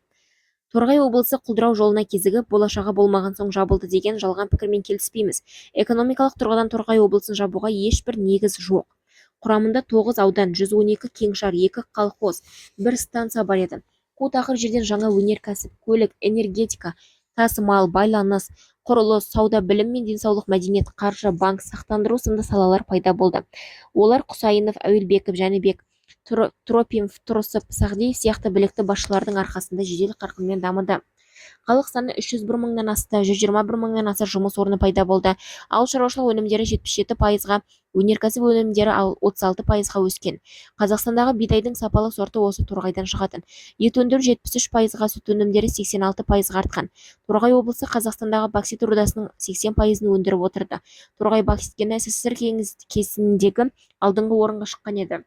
Торғай облысы құлдырау жолына кезігіп, болашағы болмаған соң жабылды деген жалған пікірмен келіспейміз. Экономикалық тұрғыдан Торғай облысын жабуға ешбір негіз жоқ. Құрамында 9 аудан, 112 кеңшар, 2 колхоз, 1 станция бар еді. Қу-тақыр жерден жаңа өнеркәсіп, көлік, энергетика, тасымал, байланыс, құрылыс, сауда, білім мен денсаулық, мәдениет, қаржы, банк, сақтандыру сынды салалар пайда болды. Олар Құсайынов, Әуелбеков, Жәнібек, Тропимов, Тұрысып, Сағдиев сияқты білікті басшылардың арқасында жедел қарқынмен дамыды. Халық саны 301 мыңнан асты, 121 мыңнан аса жұмыс орны пайда болды. Ауыл шаруашылық өнімдері 77%-ға, өнеркәсіп өнімдері 36%-ға өскен. Қазақстандағы бидайдың сапалы сорты осы Торғайдан шығатын. Ет өндіру 73%-ға, сүт өнімдері 86%-ға артқан. Торғай облысы Қазақстандағы боксит рудасының 80%-ын өндіріп отырды. Торғай боксит кені СССР кезіндегі алдыңғы орынға шыққан еді.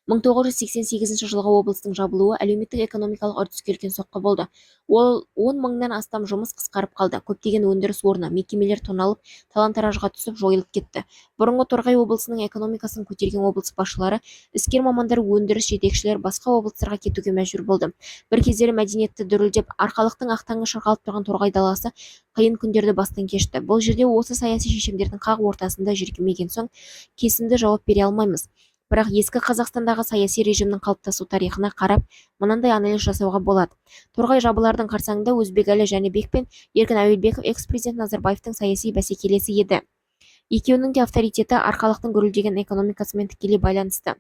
1988 жылғы облыстың жабылуы әлеуметтік-экономикалық үрдіске үлкен соққы болды. Ол 10 мыңнан астам жұмыс қысқарып қалды. Көптеген өндіріс орны, мекемелер тоналып, талан-таражға түсіп, жойылып кетті. Бұрынғы Торғай облысының экономикасын көтерген облыс басшылары, іскер мамандар, өндіріс жетекшілер басқа облыстарға кетуге мәжбүр болды. Бір кездері мәдениетті дүрілдеп, арқалықтың ақтаңы шырқалып тұрған Торғай даласы қиын күндерді бастан кешті. Бұл жерде осы саяси шешімдердің қақ ортасында жүрмеген соң кесімді жауап бере алмаймыз. Бірақ ескі Қазақстандағы саяси режимнің қалыптасу тарихына қарап, мынандай анализ жасауға болады. Торғай жабылардың қарсаңында Өзбекәлі Жәнібек пен Еркін Әуелбеков экс-президент Назарбаевтың саяси бәсекелесі еді. Екеуінің де авторитеті арқалықтың гүрілдеген экономикасымен тікелей байланысты.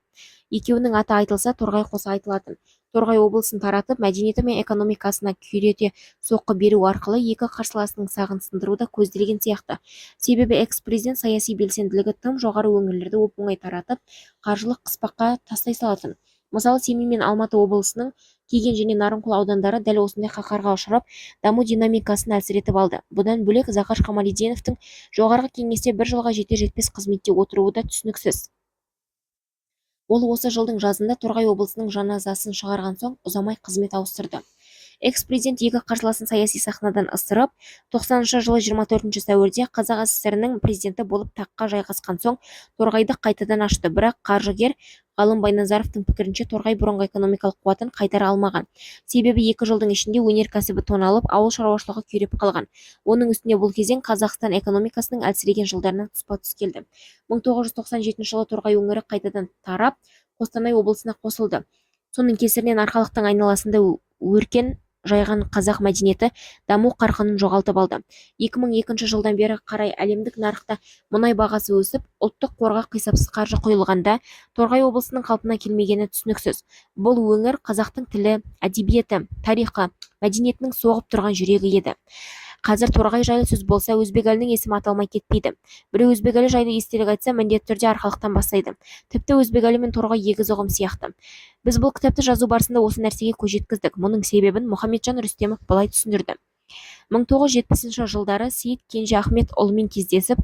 Екеуінің аты айтылса, Торғай қоса айтылатын. Торғай облысын таратып, мәдениеті мен экономикасына күйрете соққы беру арқылы екі қарсыласының сағын сындыру да көзделген сияқты. Себебі экс-президент саяси белсенділігі тым жоғары өңірлерді оп-оңай таратып, қаржылық қыспаққа тастай салатын. Мысалы, Семей мен Алматы облысының Кеген және Нарынқол аудандары дәл осындай қаһарға ұшырап, даму динамикасын әлсіретіп алды. Бұдан бөлек Зақаш Қамалиденовтың жоғарғы кеңесте бір жылға жетер-жетпес қызметте отыруы да түсініксіз. Ол осы жылдың жазында Торғай облысының жаназасын шығарған соң ұзамай қызмет ауыстырды. Экс-президент екі қарсыласын саяси сахнадан ысырып, 90 жылы 24 сәуірде Қазақ СССР-ның президенті болып таққа жайғасқан соң Торғайды қайтадан ашты. Бірақ қаржыгер Ғалым Байназаровтың пікірінше, Торғай бұрынғы экономикалық қуатын қайтара алмаған. Себебі 2 жылдың ішінде өнеркәсібі тоналып, ауыл шаруашылығы күйреп қалған. Оның үстіне бұл кезең Қазақстан экономикасының әлсіреген жылдарынан тұспа-тұс келді. 1997 жылы Торғай өңірі қайтадан тарап, Қостанай облысына қосылды. Соның кесірінен арқалықтың айналасында өркен жайған қазақ мәдениеті даму қарқынын жоғалтып алды. 2002 жылдан бері қарай әлемдік нарықта мұнай бағасы өсіп, ұлттық қорға қисапсыз қаржы құйылғанда, Торғай облысының қалпына келмегені түсініксіз. Бұл өңір қазақтың тілі, әдебиеті, тарихы, мәдениетінің соғып тұрған жүрегі еді. Қазір Торғай жайлы сөз болса, Өзбекәлінің есімі аталмай кетпейді. Біреу Өзбекәлі жайлы естелік айтса, міндетті түрде арқалықтан бастайды. Тіпті Өзбекәлі мен Торғай егіз ұғым сияқты. Біз бұл кітапты жазу барысында осы нәрсеге көз жеткіздік. Мұның себебін Мұхамеджан Рүстемов былай түсіндірді. 1970 жылдары Сейіт Кенже Ахмет ұлымен кездесіп,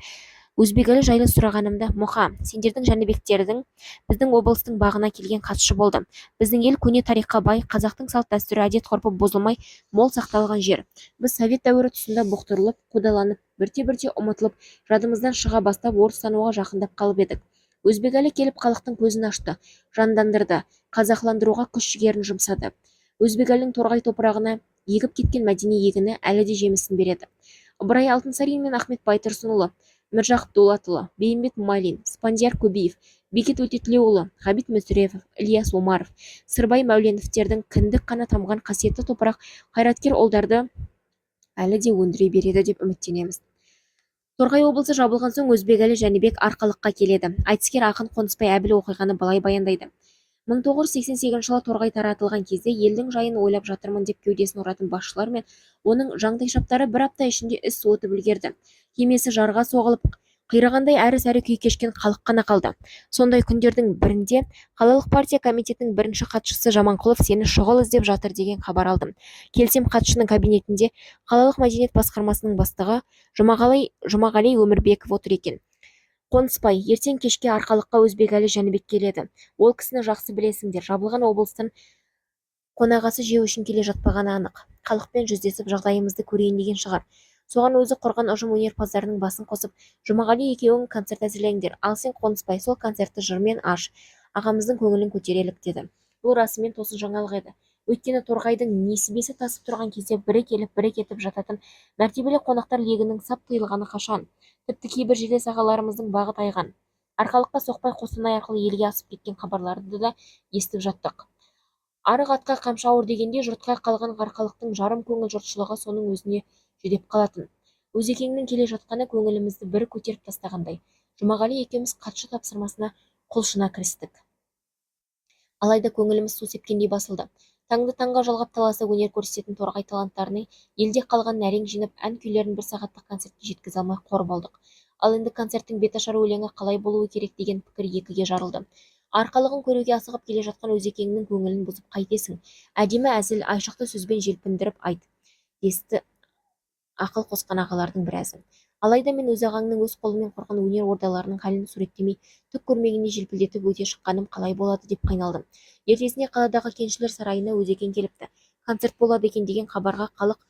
Өзбекәлі жайлы сұрағанымда, мұха, сендердің Жәнібектердің біздің облыстың бағына келген хатшы болды. Біздің ел көне тарихқа бай, қазақтың салт дәстүрі, әдет-ғұрпы бұзылмай мол сақталған жер. Біз совет дәуірі тұсында бұқтырылып, қудаланып, бірте-бірте ұмытылып, жадымыздан шыға бастап, орыстануға жақындап қалып едік. Өзбекәлі келіп халықтың көзін ашты, жандандырды, қазақыландыруға күш-жігерін жұмсады. Өзбекәлінің Торғай топырағына егіп кеткен мәдени егіні әлі де жемісін береді. Ыбырай Алтынсарин мен Ахмет Байтұрсынұлы, Міржақып Дулатұлы, Бейімбет Майлин, Спандияр Көбеев, Бекет Өтетілеуұлы, Ғабит Мүсірепов, Ильяс Омаров, Сырбай Мәуленовтердің кіндік қаны тамған қасиетті топырақ қайраткер ұлдарды әлі де өндіре береді деп үміттенеміз. Торғай облысы жабылған соң Өзбекәлі Жәнібек арқалыққа келеді. Айтыскер ақын Қонысбай Әбіл оқиғаны былай баяндайды. 1988 жылы Торғай таратылған кезде елдің жайын ойлап жатырмын деп кеудесін ұратын басшылар мен оның жандайшаптары бір апта ішінде іс суытып үлгерді. Кемесі жарға соғылып, қирағандай әрі-сәрі күй кешкен халық қана қалды. Сондай күндердің бірінде қалалық партия комитетінің бірінші хатшысы Жаманқұлов сені шұғыл іздеп жатыр деген хабар алдым. Келсем, хатшының кабинетінде қалалық мәдениет басқармасының бастығы Жұмағали Өмірбеков отыр екен. Қонысбай, ертең кешке арқалыққа Өзбекәлі Жәнібек келеді. Ол кісіні жақсы білесіңдер. Жабылған облыстан қонағасы жеу үшін келе жатпағаны анық. Халықпен жүздесіп жағдайымызды көрейін деген шығар. Соған өзі құрған ұжым өнерпаздарының басын қосып, Жұмағали екеуің концерт әзірлеңдер. Ал сен, Қонысбай, сол концертті жырмен аш. Ағамыздың көңілін көтерелік деді. Бұл расымен тосын жаңалық еді. Өйткені Торғайдың несібесі тасып тұрған кезде бірі келіп, бірі кетіп жататын мәртебелі қонақтар легінің сап тыйылғаны қашан? Тіпті кейбір жерлес ағаларымыздың бағы тайған. Арқалыққа соқпай Қостанай арқылы елге асып кеткен хабарларды да естіп жаттық. Арық атқа қамшы ауыр дегенде жұртқа қалған арқалықтың жарым көңіл жұртшылығы соның өзіне жүдеп қалатын. Өзекеңнің келе жатқаны көңілімізді бір көтеріп тастағандай. Жұмағали екеуміз хатшы тапсырмасына құлшына кірістік. Алайда көңіліміз су сепкендей басылды. Таңды таңға жалғап таласа өнер көрсететін Торғай таланттарының елде қалған нәрең жинап, ән күйлерін бір сағаттық концертке жеткізе алмай қор болдық. Ал енді концерттің беташар өлеңі қалай болуы керек деген пікір екіге жарылды. Арқалығын көруге асығып келе жатқан Өзекеңнің көңілін бұзып қайтесің? Әдемі әзіл, айшықты сөзбен желпіндіріп айт, десті ақыл қосқан ағалардың біразы. Алайда мен өз ағаңның өз қолымен құрған өнер ордаларының халін суреттемей, түк көрмегендей желпілдетіп өте шыққаным қалай болады деп қайналдым. Ертесіне қаладағы кеншілер сарайына Өзекең келіпті. Концерт болады екен деген хабарға халық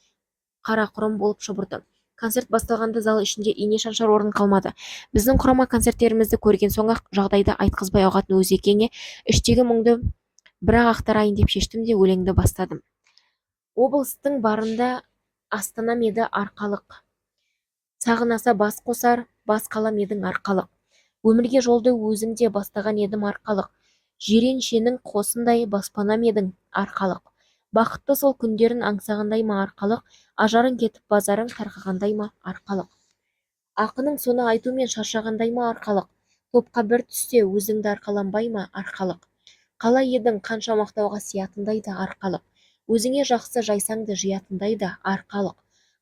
қарақұрым болып шұбырды. Концерт басталғанда зал ішінде ине шаншар орын қалмады. Біздің құрама концерттерімізді көрген соң-ақ жағдайды айтқызбай ұғатын Өзекеңе іштегі мұңды бір-ақ ақтарайын деп шештім де өлеңді бастадым. Облыстың барында астанам еді арқалық. Сағынаса бас қосар, бас қалам едің арқалық. Өмірге жолды өзіңде бастаған едім арқалық. Жиреншенің қосындай баспанам едің арқалық. Бақытты сол күндерін аңсағандай ма арқалық, ажарың кетіп базарың тарқағандай ма арқалық. Ақының соны айтумен шаршағандай ма арқалық, топқа бір түсте өзіңді арқаланбай ма арқалық. Қалай едің қанша мақтауға сиятындай да арқалық, өзіңе жақсы жайсаңды жиятындай да арқалық.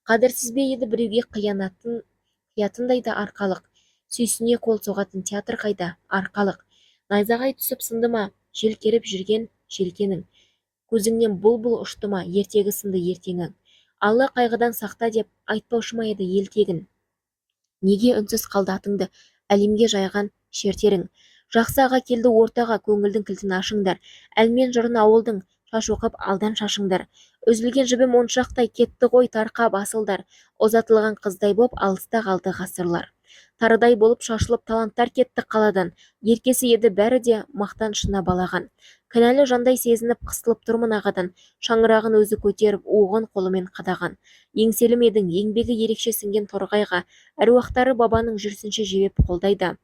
Қадірсіз бе еді біреуге қиятындай да арқалық, сүйсіне қол соғатын театр қайда арқалық. Найзағай түсіп сынды ма жел керіп жүрген желкенің, көзіңнен бұлбұл ұшты ма ертегі сынды ертеңің. Алла қайғыдан сақта деп айтпаушы ма еді ел тегін. Неге үнсіз қалды атыңды әлемге жайған шертерің. Жақсы аға келді ортаға, көңілдің кілтін ашыңдар. Әлмен жырын ауылдың шаш оқып алдан шашыңдар. Үзілген жібі моншақтай кетті ғой тарқап асылдар. Ұзатылған қыздай боп алыста қалды ғасырлар. Тарыдай болып шашылып таланттар кетті қаладан. Еркесі еді бәрі де мақтан шына балаған. Кінәлі жандай сезініп қысылып тұрмын ағадан. Шаңырағын өзі көтеріп оғын қолымен қадаған. Еңселім едің еңбегі ерекше сіңген торғайға, әруақтары бабаның жүрсінші жебеп қолдайда.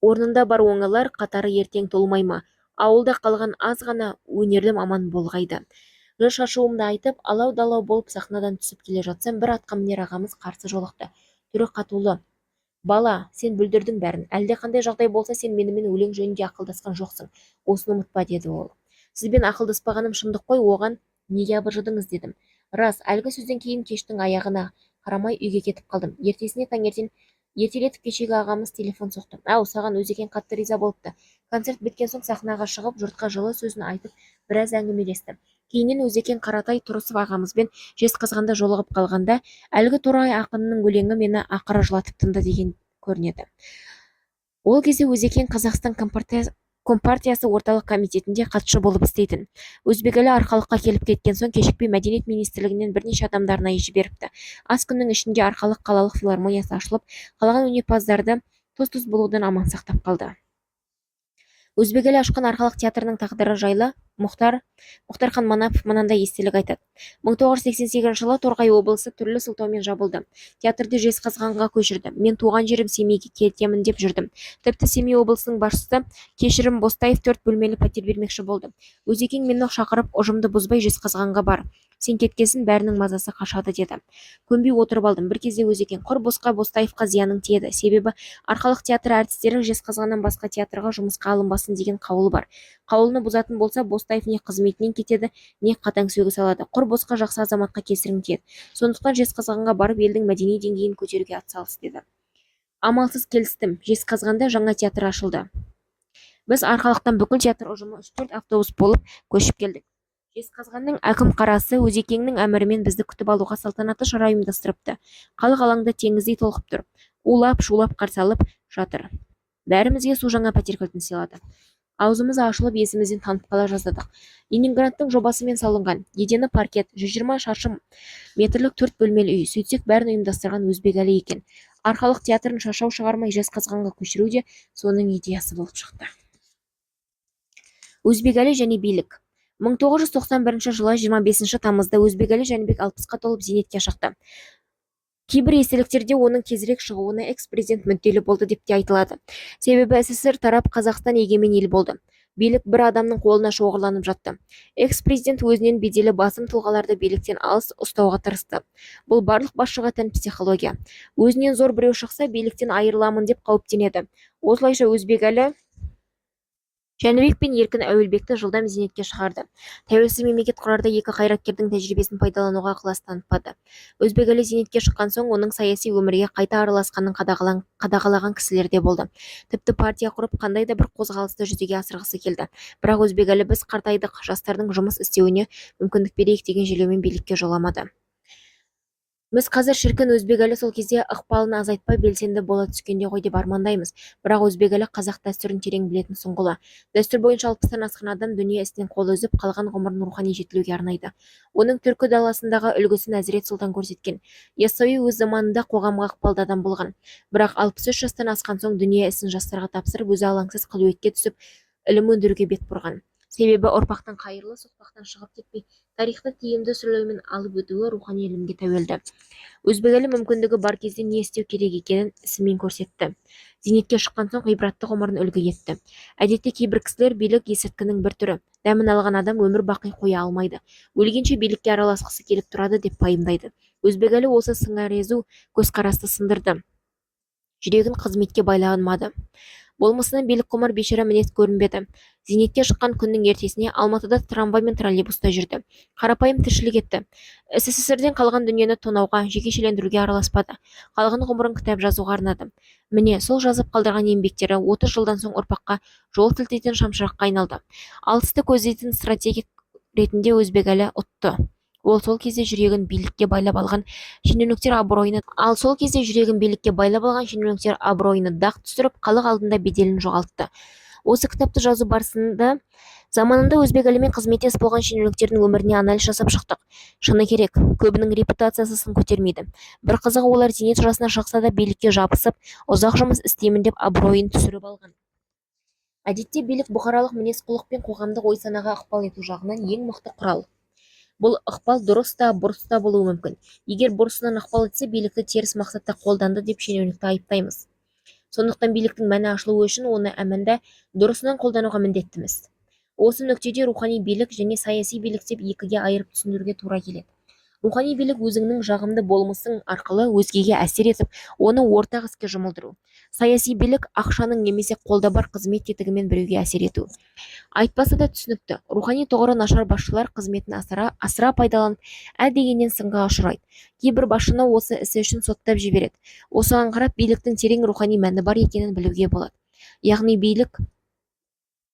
Орнында бар оңалар қатары ертең толмай ма? Ауылда қалған аз ғана өнердім аман болғайда. Жыр шашуымды айтып, алау-далау болып сахнадан түсіп келе жатсам, бір атқамінер ағамыз қарсы жолықты. Түрі қатулы. Бала, сен бүлдірдің бәрін. Әлде қандай жағдай болса, сен менімен өлең жөнінде ақылдасқан жоқсың. Осыны ұмытпа, деді ол. Сізбен ақылдаспағаным шындық қой, оған неге абыржыдыңыз, дедім. Рас, әлгі сөзден кейін кештің аяғына қарамай үйге кетіп қалдым. Ертесіне таңертең ертелетіп кешегі ағамыз телефон соқты. Ау, саған Өзекең қатты риза болыпты. Концерт біткен соң сахнаға шығып, жұртқа жылы сөзін айтып, біраз әңгімелесті. Кейіннен Өзекең Қаратай Тұрысов ағамызбен Жезқазғанда жолығып қалғанда, әлгі торғай ақынының өлеңі мені ақыры жылатып тынды деген көрінеді. Ол кезде Өзекең Қазақстан Компартиясы орталық комитетінде хатшы болып істейтін. Өзбекәлі арқалыққа келіп кеткен соң кешікпей мәдениет министрлігінен бірнеше адамды арнайы жіберіпті. Аз күннің ішінде арқалық қалалық филармониясы ашылып, қалған өнерпаздарды тоз-тоз болудан аман сақтап қалды. Өзбекәлі ашқан арқалық театрының тағдыры жайлы Мұхтархан Манапов мынандай естелік айтады. 1988 жылы Торғай облысы түрлі сылтаумен жабылды. Театрды Жезқазғанға көшірді. Мен туған жерім Семейге кетемін деп жүрдім. Тіпті Семей облысының басшысы Кешірім Бостаев 4 бөлмелі пәтер бермекші болды. Өзекең мені шақырып, ұжымды бұзбай Жезқазғанға бар. Сен кеткесін бәрінің мазасы қашады, деді. Көнбей отырып алдым. Bir кезде Өзекең құр босқа Бостаевқа зияның тиеді. Себебі арқалық театр әртістері Жезқазғаннан басқа театрға жұмысқа алынбасын деген қаулы бар. Қаулыны бұзатын болса, Бостаев не қызметінен кетеді, не қатаң сөгіс алады. Құр босқа жақсы азаматқа кесірің тиеді. Сондықтан Жезқазғанға барып елдің мәдени деңгейін көтеруге атсалыс, деді. Амалсыз келістім. Жезқазғанда жаңа театр ашылды. Біз арқалықтан бүкіл театр ұжымы 3-4 автобус болып көшіп келдік. Жезқазғанның әкім қарасы Өзекеңнің әмірімен бізді күтіп алуға салтанатты шара ұйымдастырыпты. Халық алаңда теңіздей толқып тұр. Улап-шулап қарсы алып жатыр. Бәрімізге су жаңа пәтер кілтін сыйлады. Аузымыз ашылып, есімізден танып қала жаздадық. Ленинградтың жобасымен салынған, едені паркет, 120 шаршы метрлік 4 бөлмелі үй. Сөйтсек, бәрін ұйымдастырған Өзбекәлі екен. Арқалық театрын шашау шығармай Жезқазғанға көшіру де соның идеясы болып шықты. Өзбекәлі және билік. 1991 жылы 25 тамызда Өзбекәлі Жәнібек 60-қа толып зейнетке шықты. Кейбір естеліктерде оның тезірек шығуына экс-президент мүдделі болды деп те айтылады. Себебі СССР тарап Қазақстан егемен ел болды. Билік бір адамның қолына шоғырланып жатты. Экс-президент өзінен беделі басым тұлғаларды биліктен алыс ұстауға тырысты. Бұл барлық басшыға тән психология. Өзінен зор біреу шықса, биліктен айырыламын деп қауіптенеді. Осылайша Өзбекәлі Жәнібек пен Еркін Әуелбекті жылдам зейнетке шығарды. Тәуелсіз мемлекет құрарда екі қайраткердің тәжірибесін пайдалануға ықылас танытпады. Өзбекәлі зейнетке шыққан соң оның саяси өмірге қайта араласқанын қадағалаған кісілер де болды. Тіпті партия құрып қандай да бір қозғалысты жүзеге асырғысы келді. Бірақ Өзбекәлі біз қартайдық, жастардың жұмыс істеуіне мүмкіндік берейік деген желеумен билікке жоламады. Біз қазір шіркін өзбекәлі сол кезде ықпалын азайтпай белсенді бола түскенде ғой деп армандаймыз. Бірақ өзбекәлі қазақ дәстүрін терең білетін сұңғыла. Дәстүр бойынша 60-тан асқан адам дүние ісінен қол үзіп, қалған ғұмырын рухани жетілуге арнайды. Оның түркі даласындағы үлгісін Әзірет Сұлтан көрсеткен. Яссауи өз заманында қоғамға ықпалды адам болған. Бірақ 63 жастан асқан соң дүние ісін жастарға тапсырып, өзі алаңсыз қылуетке түсіп, ілім өндіруге бет бұрған. Себебі ұрпақтың қайырлы соқпақтан шығып кетпей, тарихты тиімді сүрлеумен алып өтуі рухани ілімге тәуелді. Өзбекәлі мүмкіндігі бар кезде не істеу керек екенін ісімен көрсетті. Зейнетке шыққан соң ғибратты ғұмырын үлгі етті. Әдетте кейбір кісілер билік есірткінің бір түрі. Дәмін алған адам өмір бақи қоя алмайды. Өлгенше билікке араласқысы келіп тұрады деп пайымдайды. Өзбекәлі осы сыңарезу көзқарасты сындырды. Жүрегін қызметке байланбады. Болмысынан билікқұмар бейшара мінез көрінбеді. Зейнетке шыққан күннің ертесіне Алматыда трамвай мен троллейбуста жүрді. Қарапайым тіршілік етті. СССРден қалған дүниені тонауға, жекешелендіруге араласпады. Қалған ғұмырын кітап жазуға арнады. Міне, сол жазып қалдырған еңбектері 30 жылдан соң ұрпаққа жол сілтейтін шамшыраққа айналды. Алысты көздейтін стратегик ретінде Өзбекәлі ұтты. Ол сол кезде жүрегін билікке байлап алған шенеуніктер абыройына дақ түсіріп, халық алдында беделін жоғалтты. Осы кітапты жазу барысында заманында Өзбекәлімен қызметтес болған шенеуніктердің өміріне анализ жасап шықтық. Шыны керек, көбінің репутациясы сын көтермейді. Bir қызығы, олар зейнет жасына шықса да билікке жабысып, ұзақ жұмыс істеймін деп абыройын түсіріп алған. Әдетте билік бұқаралық мінез-құлық пен қоғамдық ой-санаға ықпал ету жағынан ең мықты құрал. Бұл ықпал дұрыс та, бұрыс та болуы мүмкін. Егер бұрысынан ықпал етсе, билікті теріс мақсатта қолданды деп шенеунікті айыптаймыз. Сондықтан биліктің мәні ашылуы үшін оны әмәнда дұрысынан қолдануға міндеттіміз. Осы нүктеде рухани билік және саяси билік деп екіге айырып түсіндіруге тура келеді. Рухани билік өзіңнің жағымды болмысың арқылы өзгеге әсер етіп, оны ортақ іске жұмылдыру. Саяси билік ақшаның немесе қолда бар қызмет тетігімен біреуге әсер ету. Айтпаса да түсінікті, рухани тұғыры нашар басшылар қызметін асыра пайдаланып, дегеннен сынға ұшырайды. Кейбір басшыны осы ісі үшін соттап жібереді. Осыған қарап, биліктің терең рухани мәні бар екенін білуге болады. Яғни билік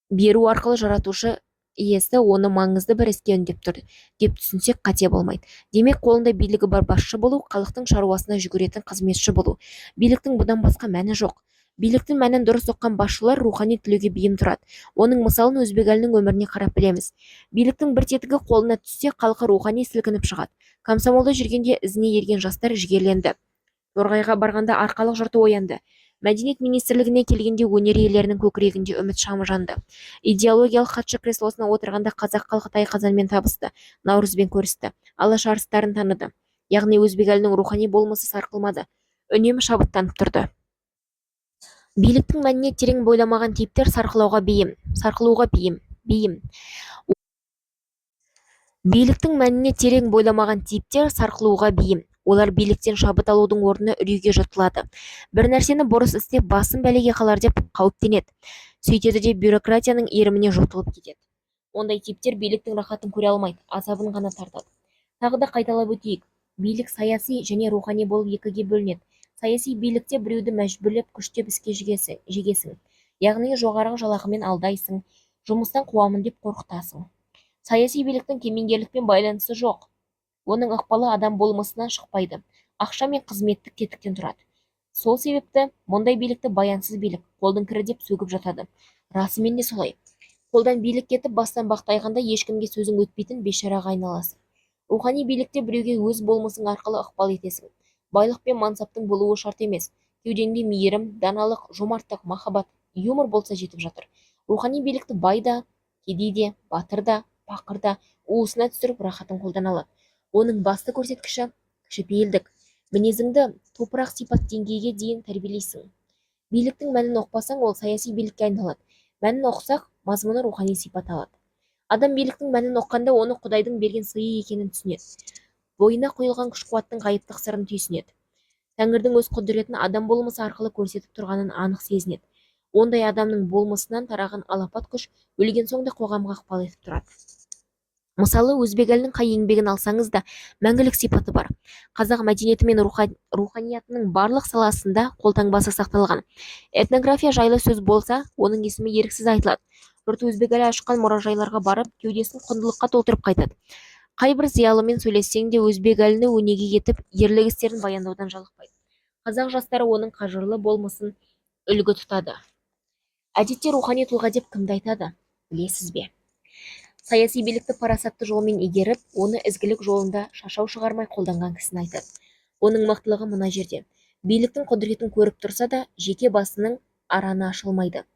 беру арқылы жаратушы иесі оны маңызды бір іске үндеп тұр деп түсінсек қате болмайды. Демек, қолында билігі бар басшы болу, халықтың шаруасына жүгіретін қызметші болу. Биліктің бұдан басқа мәні жоқ. Биліктің мәнін дұрыс ұққан басшылар рухани түлеуге бейім тұрады. Оның мысалын Өзбекәлінің өміріне қарап білеміз. Биліктің бір тетігі қолына түссе, халқы рухани сілкініп шығады. Комсомолда жүргенде ізіне ерген жастар жігерленді. Торғайға барғанда арқалық жұрты оянды. Мәдениет министрлігіне келгенде өнер иелерінің көкірегінде үміт шамы жанды. Идеологиялық хатшы креслосына отырғанда қазақ халқы тайқазанмен табысты, Наурызбен көрісті, алаш арыстарын таныды. Яғни Өзбекәлінің рухани болмысы сарқылмады, үнемі шабыттанып тұрды. Биліктің мәніне терең бойламаған типтер сарқылуға бейім. Биліктің мәніне терең бойламаған типтер сарқылуға бейім. Олар биліктен шабыт алудың орнына үрейге жұтылады. Бір нәрсені бұрыс істеп, басын бәлеге қалар деп қауіптенеді. Сөйтеді де бюрократияның иіріміне жұтылып кетеді. Ондай типтер биліктің рахатын көре алмайды, азабын ғана тартады. Тағы да қайталап өтейік, билік саяси және рухани болып екіге бөлінеді. Саяси билікте біреуді мәжбүрлеп, күштеп іске жегесің. Яғни жоғарғы жалақымен алдайсың, жұмыстан қуамын деп қорқытасың. Саяси биліктің кемеңгерлікпен байланысы жоқ. Оның ықпалы адам болмысынан шықпайды, ақша мен қызметтік тетіктен тұрады. Сол себепті мұндай билікті баянсыз билік, қолдың кірі деп сөгіп жатады. Расымен де солай. Қолдан билік кетіп, бастан бақтайғанда ешкімге сөзің өтпейтін бейшараға айналасың. Рухани билікте біреуге өз болмысың арқылы ықпал етесің. Байлық пен мансаптың болуы шарт емес. Кеудеңде мейірім, даналық, жомарттық, махаббат, юмор болса жетіп жатыр. Рухани билікті бай да, кедей де, батыр да, пақыр да уысына түсіріп рахатын қолдана алады. Оның басты көрсеткіші кішіпейілдік. Мінезіңді топырақ сипат деңгейге дейін тәрбиелейсің. Биліктің мәнін ұқпасаң, ол саяси билікке айналады. Мәнін ұқсақ, мазмұны рухани сипат алады. Адам биліктің мәнін ұққанда, оны Құдайдың берген сыйы екенін түсінеді. Бойына құйылған күш-қуаттың ғайыптық сырын түйсінеді. Тәңірдің өз құдіретін адам болмысы арқылы көрсетіп тұрғанын анық сезінеді. Ондай адамның болмысынан тараған алапат күш өлген соң да қоғамға ықпал етіп тұрады. Мысалы, Өзбекәлінің қай еңбегін алсаңыз да мәңгілік сипаты бар. Қазақ мәдениеті мен руханиятының барлық саласында қолтаңбасы сақталған. Этнография жайлы сөз болса, оның есімі еріксіз айтылады. Жұрт Өзбекәлі ашқан мұражайларға барып, кеудесін құндылыққа толтырып қайтады. Қайбір зиялымен сөйлессең де өзбек әліні өнеге етіп ерлік істерін баяндаудан жалықпайды. Қазақ жастары оның қажырлы болмысын үлгі тұтады. Әдетте рухани тұлға деп кімді айтады, білесіз бе? Саяси билікті парасатты жолмен игеріп, оны ізгілік жолында шашау шығармай қолданған кісіні айтады. Оның мықтылығы мына жерде: биліктің құдіретін көріп тұрса да, жеке басының араны ашылмайды.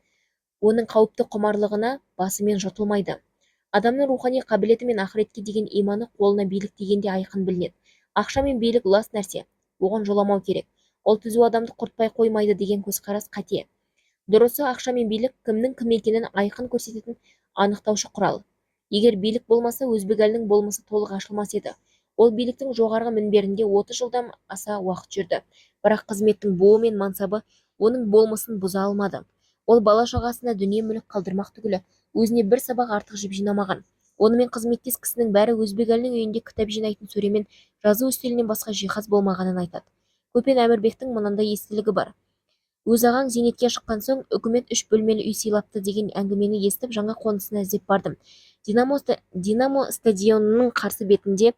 Оның қауіпті құмарлығына басымен жұтылмайды. Адамның рухани қабілеті мен ақыретке деген иманы қолына билік дегенде айқын білінеді. Ақша мен билік лас нәрсе, оған жоламау керек. Ол түзу адамды құртпай қоймайды деген көзқарас қате. Дұрысы, ақша мен билік кімнің кім екенін айқын көрсететін анықтаушы құрал. Егер билік болмаса, өзбек әлінің болмысы толық ашылмас еді. Ол биліктің жоғарғы мінберінде 30 жылдан аса уақыт жүрді, бірақ қызметтің буы мен мансабы оның болмысын бұза алмады. Ол бала шағасына дүние мүлік қалдырмақ түгілі, өзіне бір сабақ артық жіп жинамаған. Онымен қызметтес кісінің бәрі өзбек әлінің үйінде кітап жинайтын сөремен жазу үстелінен басқа жиһаз болмағанын айтады. Көпен Әмірбектің мынандай естілігі бар: өз ағаң зейнетке шыққан соң үкімет 3 бөлмелі үй сыйлапты деген әңгімені естіп жаңа қонысына іздеп бардым. Динамо стадионының қарсы бетінде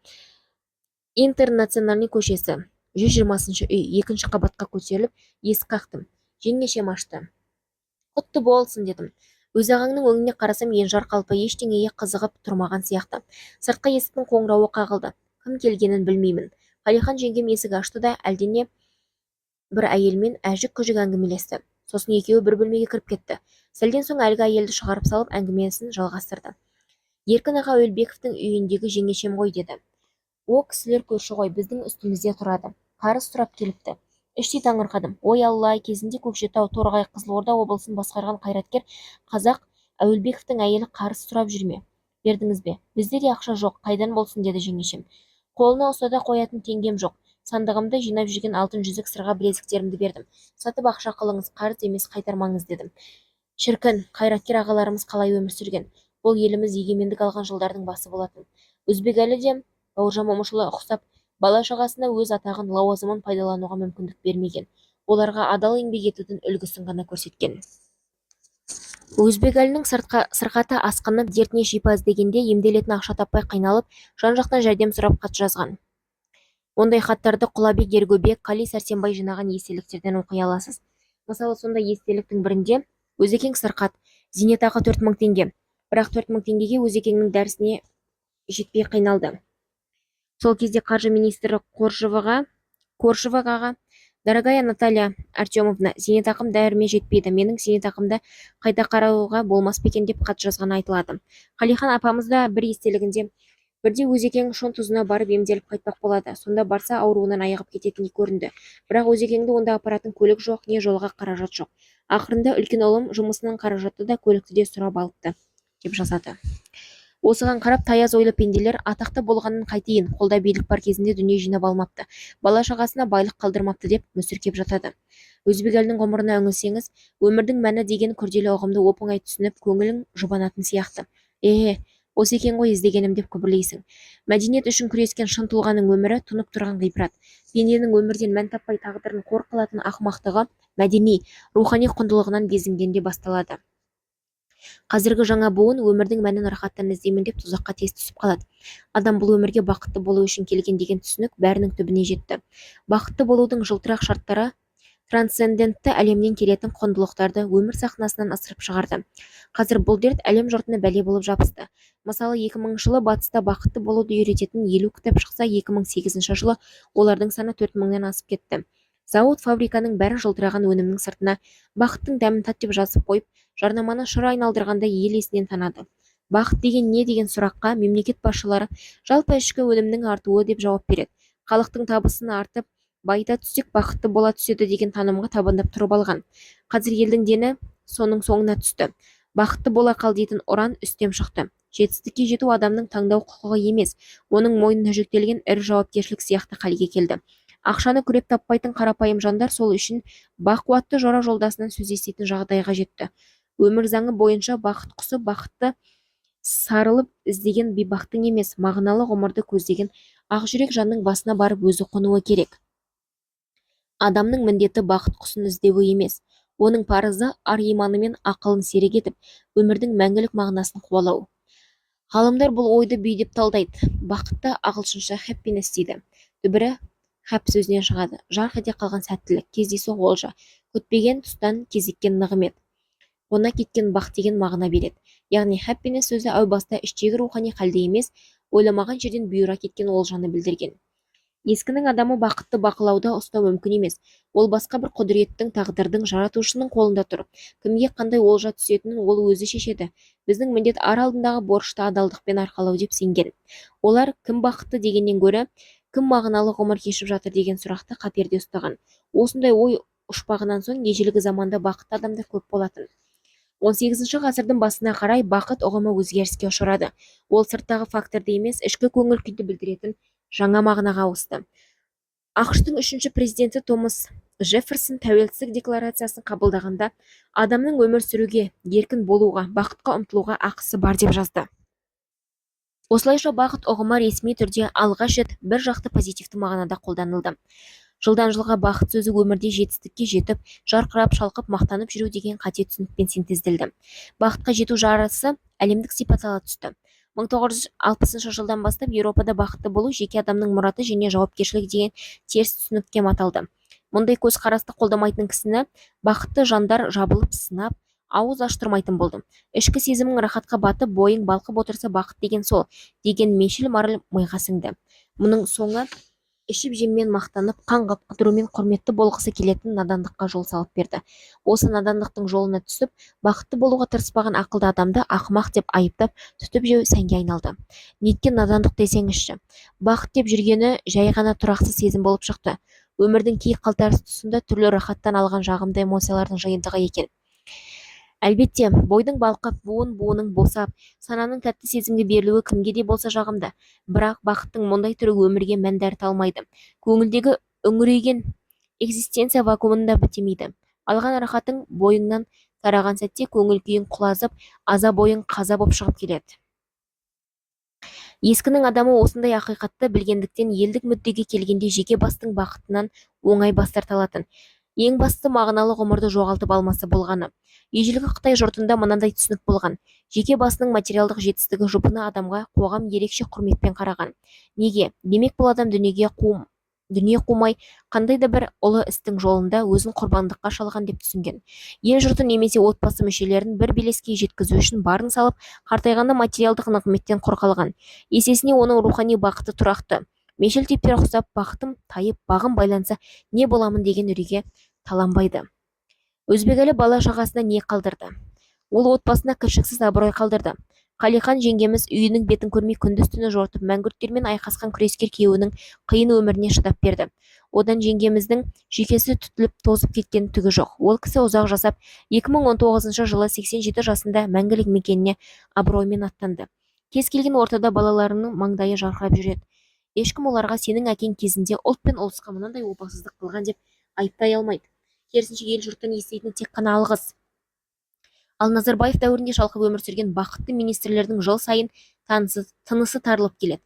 Интернациональный көшесі, 120 үй, 2-ші қабатқа көтеріліп, есік қақтым. Жеңешем ашты. Құтты болсын дедім. Өз ағаңның өңіне қарасам, енжар қалпы, ештеңеге қызығып тұрмаған сияқты. Сыртқы есіктің қоңырауы қағылды. Кім келгенін білмеймін. Қалихан жеңгем есік ашты да әлдене бір әйелмен әжік-күжік әңгімелесті. Сосын екеуі бір бөлмеге кіріп кетті. Сәлден соң әлгі әйелді шығарып салып әңгімесін жалғастырды. Еркін аға Өлбековтің үйіндегі жеңешем ғой деді. О кісілер көрші ғой, біздің үстімізде тұрады. Қарыз сұрап келіпті. Іштей таңырқадым. Ой Алла, кезінде Көкшетау, Торғай, Қызылорда облысын басқарған қайраткер қазақ Әуелбековтің әйелі қарыз сұрап жүрме? Бердіңіз бе? Бізде де ақша жоқ, қайдан болсын деді жеңешем. Қолына ұстата қоятын теңгем жоқ. Сандығымда жинап жүрген алтын жүзік, сырға білезіктерімді бердім. Сатып ақша қылыңыз, қарыз емес, қайтармаңыз дедім. Шіркін, қайраткер ағаларымыз қалай өмір сүрген? Бұл еліміз егемендік алған жылдардың басы болатын. Өзбекәлі де Бауыржан Момышұлы ұқсап, бала шағасына өз атағын, лауазымын пайдалануға мүмкіндік бермеген. Оларға адал еңбек етудің үлгісін ғана көрсеткен. Өзбекәлінің сырқаты асқынып, дертіне шипа іздегенде емделетін ақша таппай қиналып, жан-жақтан жәрдем сұрап хат жазған. Ондай хаттарды Құлабек Ергөбек, Қали Сәрсенбай жинаған естеліктерден оқи аласыз. Мысалы, сондай естеліктің бірінде Өзекең сырқат, зейнетақы 4000 теңге. Бірақ 4000 теңгеге Өзекеңнің дәрісіне жетпей қиналды. Сол кезде қаржы министрі Коршеваға: дорогая Наталья Артемовна, зейнетақым дәріме жетпейді, менің зейнетақымда қайта қарауға болмас па екен деп хат жазғаны айтылады. Қалихан апамыз да бір естелігінде: бірде Өзекең Шон тұзына барып емделіп қайтпақ болады. Сонда барса ауруынан айығып кететіндей көрінді. Бірақ Өзекеңді онда апаратын көлік жоқ, не жолға қаражат жоқ. Ақырында үлкен ұлым жұмысынан қаражатты да көлікті де сұрап алыпты, деп жазады. Осыған қарап, таяз ойлы пенделер атақты болғанын қайтейін, қолда билік бар кезінде дүние жинап алмапты, бала шағасына байлық қалдырмапты деп мүсіркеп жатады. Өзбекәлінің ғұмырына үңілсеңіз, өмірдің мәні деген күрделі ұғымды оп-оңай түсініп, көңілің жұбанатын сияқты. Осы екен ғой іздегенім деп күбірлейсің. Мәдениет үшін күрескен шын тұлғаның өмірі тұнып тұрған ғибрат. Пенденің өмірден мән таппай тағдырын қор қылатын ақымақтығы мәдени, рухани құндылығынан безінгенде басталады. Қазіргі жаңа буын өмірдің мәнін рахаттан іздеймін деп тұзаққа тез түсіп қалады. Адам бұл өмірге бақытты болу үшін келген деген түсінік бәрінің түбіне жетті. Бақытты болудың жылтырақ шарттары трансцендентті әлемнен келетін құндылықтарды өмір сахнасынан ысырып шығарды. Қазір бұл дерт әлем жұртына бәле болып жабысты. Мысалы, 2000 жылы батыста бақытты болуды үйрететін 50 кітап шықса, 2008 жылы олардың саны 4000-нен асып кетті. Зауыт фабриканың бәрі жылтыраған өнімнің сыртына бақыттың дәмін тат деп жазып қойып, жарнаманы шыр айналдырғанда ел есінен танады. Бақыт деген не деген сұраққа мемлекет басшылары жалпы ішкі өнімнің артуы деп жауап береді. Халықтың табысын артып, байыта түссек бақытты бола түседі деген танымға табандап тұрып алған. Қазір елдің дені соның соңына түсті. Бақытты бола қал дейтін ұран үстем шықты. Жетістікке жету адамның таңдау құқығы емес, оның мойнына жүктелген ірі жауапкершілік сияқты халге келді. Ақшаны күреп таппайтын қарапайым жандар сол үшін бақуатты жора жолдасынан сөз еститін жағдайға жетті. Өмір заңы бойынша бақыт құсы бақытты сарылып іздеген бейбақтың емес, мағыналы ғұмырды көздеген ақжүрек жанның басына барып өзі қонуы керек. Адамның міндеті бақыт құсын іздеуі емес, оның парызы ар-иманы мен ақылын серік етіп, өмірдің мәңгілік мағынасын қуалау. Ғалымдар бұл ойды бүй деп талдайды. Бақытты ағылшынша happiness дейді. Дүбірі хәп сөзінен шығады. Жарқ ете қалған сәттілік, кездейсоқ олжа, күтпеген тұстан кезіккен нығмет, қона кеткен бақ деген мағына береді. Яғни happiness сөзі әу баста іштегі рухани халде емес, ойламаған жерден бұйыра кеткен олжаны білдірген. Ескінің адамы бақытты бақылауда ұстау мүмкін емес. Ол басқа бір құдіреттің, тағдырдың, жаратушының қолында тұр. Кімге қандай олжа түсетінін ол өзі шешеді. Біздің міндет ар алдындағы борышты адалдықпен арқалау деп сенген. Олар кім бақытты дегеннен гөрі кім мағыналы ғұмыр кешіп жатыр деген сұрақты қаперде ұстаған. Осындай ой ұшпағынан соң ежелгі заманда бақытты адамдар көп болатын. 18 ғасырдың басына қарай бақыт ұғымы өзгеріске ұшырады. Ол сырттағы факторды емес, ішкі көңіл күйді білдіретін жаңа мағынаға ауысты. ақш-тың 3-ші президенті Томас Джефферсон тәуелсіздік декларациясын қабылдағанда адамның өмір сүруге, еркін болуға, бақытқа ұмтылуға ақысы бар деп жазды. Осылайша бақыт ұғымы ресми түрде алғаш рет бір жақты позитивті мағынада қолданылды. Жылдан жылға бақыт сөзі өмірде жетістікке жетіп, жарқырап, шалқып, мақтанып жүру деген қате түсінікпен синтезделді. Бақытқа жету жарысы әлемдік сипат ала түсті. 1960 жылдан бастап Еуропада бақытты болу жеке адамның мұраты және жауапкершілік деген теріс түсінікке маталды. Мұндай көзқарасты қолдамайтын кісіні бақытты жандар жабылып сынап, ауыз аштырмайтын болды. Ішкі сезімің рахатқа батып, бойың балқып отырса бақыт деген сол, деген меншіл марал миға сіңді. Мұның соңы ішіп жеммен мақтанып, қаңғып қыдырумен құрметті болғысы келетін надандыққа жол салып берді. Осы надандықтың жолына түсіп, бақытты болуға тырыспаған ақылды адамды ақымақ деп айыптап, түтіп жеу сәнге айналды. Неткен надандық десеңізші. Бақыт деп жүргені жай ғана тұрақсыз сезім болып шықты. Өмірдің кей қалтарыс тұсында түрлі рахаттан алған жағымды эмоциялардың жиынтығы екен. Әлбетте, бойдың балқып, буын-буының босап, сананың тәтті сезімге берілуі кімге де болса жағымды. Бірақ бақыттың мұндай түрі өмірге мән дәріте алмайды. Көңілдегі үңірейген экзистенция вакуумында бітемейді. Алған рахатың бойыңнан тараған сәтте көңіл күйің құлазып, азап ойың қаза боп шығып келеді. Ескінің адамы осындай ақиқатты білгендіктен елдік мүддеге келгенде жеке бастың бақытынан оңай бас тарта алатын. Ең басты мағыналы ғұмырды жоғалтып алмасы болғаны. Ежелгі Қытай жұртында мынандай түсінік болған. Жеке басының материалдық жетістігі жұпыны адамға қоғам ерекше құрметпен қараған. Неге? Демек бұл адам дүние қумай, қандай да бір ұлы істің жолында өзін құрбандыққа шалған деп түсінген. Ел жұрты немесе отбасы мүшелерін бір белеске жеткізу үшін барын салып, қартайғанда материалдық нығметтен құр қалған. Есесіне оның рухани бақыты тұрақты. Мешел тептер ұқсап, бақытым тайып, бағым байланса, не боламын деген үрейге таланбайды. Өзбекәлі бала шағасына не қалдырды? Ол отбасына кіршіксіз абырой қалдырды. Қалихан жеңгеміз үйінің бетін көрмей күндіз-түні жортып, мәңгүрттермен айқасқан күрескер күйеуінің қиын өміріне шыдап берді. Одан жеңгеміздің жүйкесі түтіліп тозып кеткен түгі жоқ. Ол кісі ұзақ жасап, 2019 жылы 87 жасында мәңгілік мекеніне абыроймен аттанды. Кез келген ортада балаларының маңдайы жарқырап жүреді. Ешкім оларға сенің әкең кезінде ұлт пен ұлысқа мынандай опасыздық қылған деп айыптай алмайды. Керісінше ел жұрттан еститін тек қана алғыс. Ал Назарбаев дәуірінде шалқып өмір сүрген бақытты министрлердің жыл сайын тынысы тарылып келеді.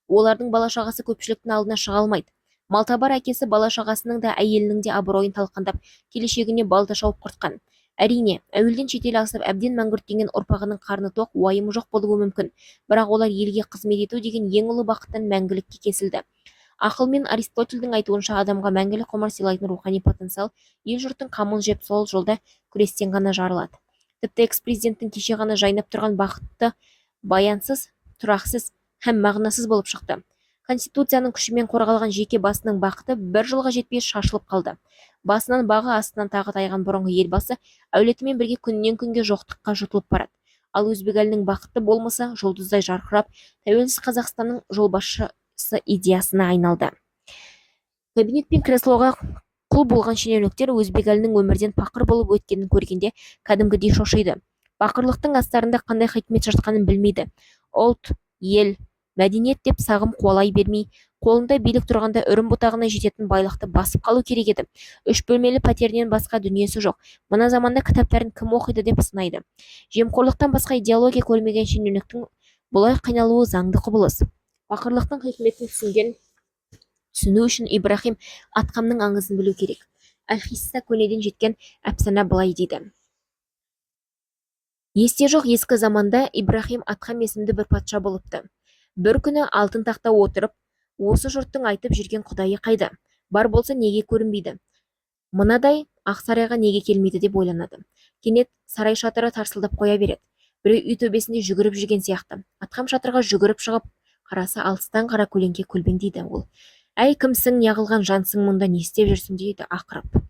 Олардың бала-шағасы көпшіліктің алдына шыға алмайды. Малтабар әкесі бала-шағасының да әйелінің де абыройын талқандап, келешегіне балта шауып құртқан. Әрине, әуелден шетел асып әбден мәңгүрттенген ұрпағының қарны тоқ, уайымы жоқ болуы мүмкін. Бірақ олар елге қызмет ету деген ең ұлы бақыттан мәңгілікке кесілді. Ақыл мен Аристотельдің айтуынша адамға мәңгілік ғұмыр сыйлайтын рухани потенциал ел жұрттың қамын жеп сол жолда күрестен ғана жарылады. Тіпті экс-президенттің кеше ғана жайнап тұрған бақытты баянсыз, тұрақсыз һәм мағынасыз болып шықты. Конституцияның күшімен қорғалған жеке басының бақыты бір жылға жетпей шашылып қалды. Басынан бағы, астынан тағы тайған бұрынғы елбасы әулетімен бірге күннен күнге жоқтыққа жұтылып барады. Ал Өзбекәлінің бақытты болмысы жұлдыздай жарқырап, тәуелсіз Қазақстанның жолбасшысы идеясына айналды. Кабинет пен креслоға құл болған шенеуніктер Өзбекәлінің өмірден пақыр болып өткенін көргенде кәдімгідей шошиды. Пақырлықтың астарында қандай хикмет жатқанын білмейді. Ұлт, ел, мәдениет деп сағым қуалай бермей, қолында билік тұрғанда үрім бұтағына жететін байлықты басып қалу керек еді. 3 бөлмелі пәтерінен басқа дүниесі жоқ. Мына заманда кітаптарын кім оқиды деп сынайды. Жемқорлықтан басқа идеология көрмеген шенеуніктің бұлай қайналуы заңды құбылыс. Пақырлықтың хикметін түсіну үшін Ибрахим Атқамның аңызын білу керек. Әл-Хисса көнеден жеткен әпсана былай дейді. Есте жоқ ескі заманда Ибрахим Атхам есімді бір патша болыпты. Бір күні алтын тақта отырып, осы жұрттың айтып жүрген құдайы қайда? Бар болса неге көрінбейді? Мынадай ақ сарайға неге келмейді деп ойланады. Кенет сарай шатыры тарсылдап қоя береді. Біреу үй төбесінде жүгіріп жүрген сияқты. Атхам шатырға жүгіріп шығып, қараса алыстан қара көлеңке көлбеңдейді ол. Әй, кімсің, неғылған жансың, мұнда не істеп жүрсің дейді ақырып.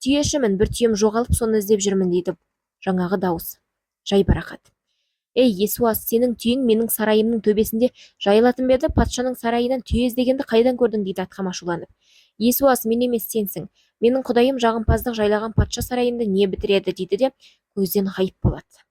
Түйешімін, бір түйем жоғалып, соны іздеп жүрмін дейді жаңағы дауыс. Жайбарақат. Ей, Есуас, сенің түйең менің сарайымның төбесінде жайылатын ба еді? Патшаның сарайынан түйе іздегенді қайдан көрдің дейді Атхам ашуланып. Есуас, мен емес, сенсің. Менің құдайым жағымпаздық жайлаған патша сарайында не бітіреді дейді де көзден ғайып болады.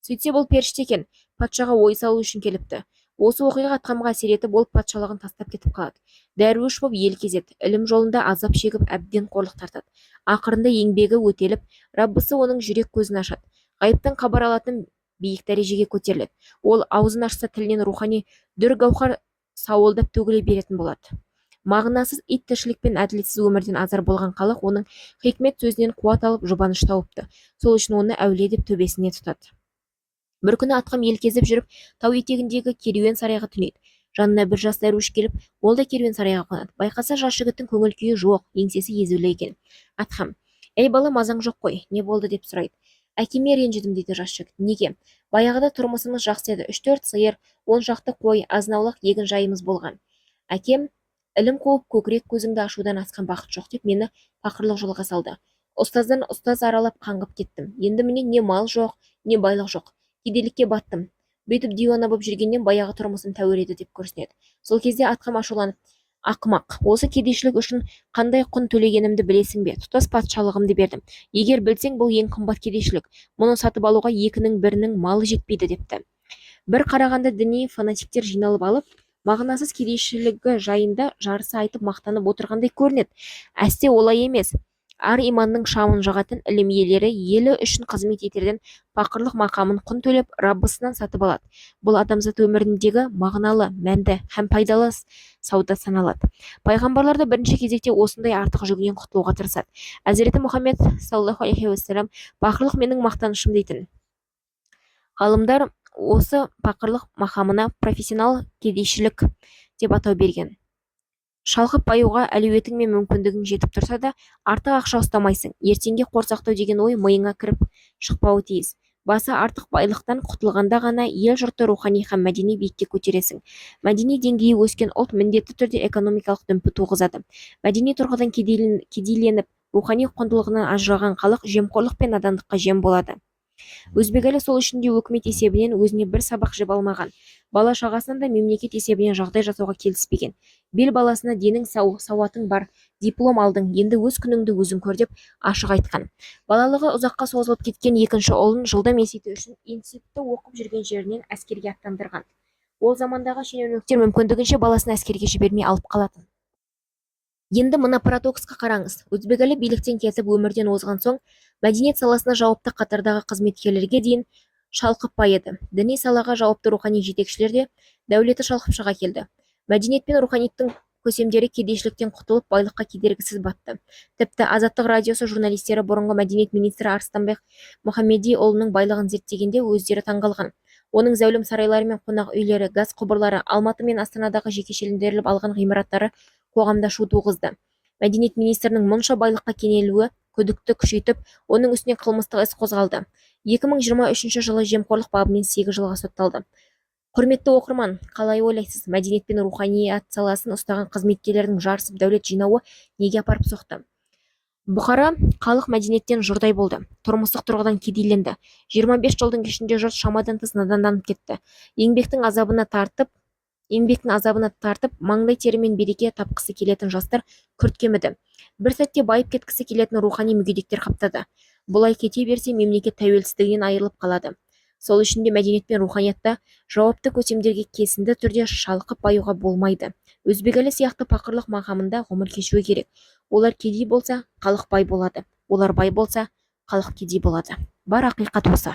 Сөйтсе бұл періште екен, патшаға ой салу үшін келіпті. Осы оқиға Атхамға әсер етіп, ол патшалығын тастап кетіп қалады. Дәруіш боп ел кезеді, ілім жолында азап шегіп әбден қорлық тартады. Ақырында еңбегі өтеліп, Раббысы оның жүрек көзін ашады. Ғайыптан хабар алатын биік дәрежеге көтеріледі. Ол аузын ашса тілінен рухани дүр гауһар сауылдап төгіле беретін болады. Мағынасыз ит тіршілік пен әділетсіз өмірден азар болған халық оның хикмет сөзінен қуат алып жұбаныш тауыпты. Сол үшін оны әулие деп төбесіне тұтады. Бір күні Атхам ел кезіп жүріп, тау етегіндегі керуен сарайға түнейді. Жанына бір жас дәруіш келіп, ол да керуен сарайға қонады. Байқаса, жас жігіттің көңіл күйі жоқ, еңсесі езулі екен. Атхам: "Ей бала, мазаң жоқ қой, не болды?" деп сұрайды. "Әкеме ренжідім" дейді жас жігіт. "Неге?" "Баяғыда тұрмысымыз жақсы еді, 3-4 сиыр, 10 шақты қой, азын-аулақ егін жайымыз болған. Әкем ілім қуып көкірек көзіңді ашудан асқан бақыт жоқ деп мені пақырлық жолға салды. Ұстаздан ұстаз аралап қаңғып кеттім. Енді міне не мал жоқ, не байлық жоқ. Кедейлікке баттым. Бүйтіп диуана боп жүргеннен баяғы тұрмысым тәуір еді" деп күрсінеді. Сол кезде Атхам ашуланып: "Ақымақ, осы кедейшілік үшін қандай құн төлегенімді білесің бе? Тұтас патшалығымды бердім. Егер білсең, бұл ең қымбат кедейшілік. Мұны сатып алуға 2-нің 1-нің малы жетпейді" депті. Бір қарағанда діни фанатиктер жиналып алып, мағынасыз кедейшілігі жайында жарыса айтып мақтанып отырғандай көрінеді. Әсте олай емес. Ар иманның шамын жағатын ілім иелері елі үшін қызмет етерден пақырлық мақамын құн төлеп Раббысынан сатып алады. Бұл адамзат өміріндегі мағыналы, мәнді һәм пайдалы сауда саналады. Пайғамбарлар да бірінші кезекте осындай артық жүгінен құтылуға тырысады. Әзіреті Мұхаммед саллаллаху алейхи уассалам пақырлық менің мақтанышым дейтін. Ғалымдар осы пақырлық мақамына профессионал кедейшілік деп атау берген. Шалқып баюға әлеуетің мен мүмкіндігің жетіп тұрса да, артық ақша ұстамайсың. Ертеңге қор сақтау деген ой миыңа кіріп шықпауы тиіс. Басы артық байлықтан құтылғанда ғана ел жұртты рухани һәм мәдени биікке көтересің. Мәдени деңгейі өскен ұлт міндетті түрде экономикалық дүмпу туғызады. Мәдени тұрғыдан кедейленіп, рухани құндылығынан ажыраған халық жемқорлық пен надандыққа жем болады. Өзбекәлі сол үшін де өкімет есебінен өзіне бір сабақ жеп алмаған. Бала шағасынан да мемлекет есебінен жағдай жасауға келіспеген. Бел баласына денің сау, сауатың бар, диплом алдың, енді өз күніңді өзің көр деп ашық айтқан. Балалығы ұзаққа созылып кеткен екінші ұлын жылдам есейту үшін институтта оқып жүрген жерінен әскерге аттандырған. Ол замандағы шенеуніктер мүмкіндігінше баласын әскерге жібермей алып қалатын. Енді мына парадоксқа қараңыз. Өзбекәлі биліктен кетіп өмірден озған соң, мәдениет саласына жауапты қатардағы қызметкерлерге дейін шалқып байыды. Діни салаға жауапты рухани жетекшілер де дәулеті шалқып шыға келді. Мәдениет пен руханияттың көсемдері кедейшіліктен құтылып байлыққа кедергісіз батты. Тіпті Азаттық радиосы журналистері бұрынғы мәдениет министрі Арыстанбек Мұхамедиұлының байлығын зерттегенде өздері таңғалған. Оның зәулім сарайлары мен қонақ үйлері, газ құбырлары, Алматы мен Астанадағы жекешелендіріліп алған ғимараттары қоғамда шу туғызды. Мәдениет министрінің мұнша байлыққа кенелуі күдікті күшейтіп, оның үстіне қылмыстық іс қозғалды. 2023 жылы жемқорлық бабымен 8 жылға сотталды. Құрметті оқырман, қалай ойлайсыз, мәдениет пен руханият саласын ұстаған қызметкерлердің жарысып дәулет жинауы неге апарып соқты? Бұқара халық мәдениеттен жұрдай болды. Тұрмыстық тұрғыдан кедейленді. 25 жылдың ішінде жұрт шамадан тыс наданданып кетті. Еңбектің азабына тартып, маңдай терімен береке тапқысы келетін жастар күрт кеміді. Бір сәтте байып кеткісі келетін рухани мүгедектер қаптады. Бұлай кете берсе, мемлекет тәуелсіздігінен айырылып қалады. Сол үшін де мәдениет пен руханиятта жауапты көсемдерге кесінді түрде шалқып баюға болмайды. Өзбекәлі сияқты пақырлық мақамында ғұмыр кешуі керек. Олар кедей болса, халық бай болады. Олар бай болса, халық кедей болады. Бар ақиқат осы.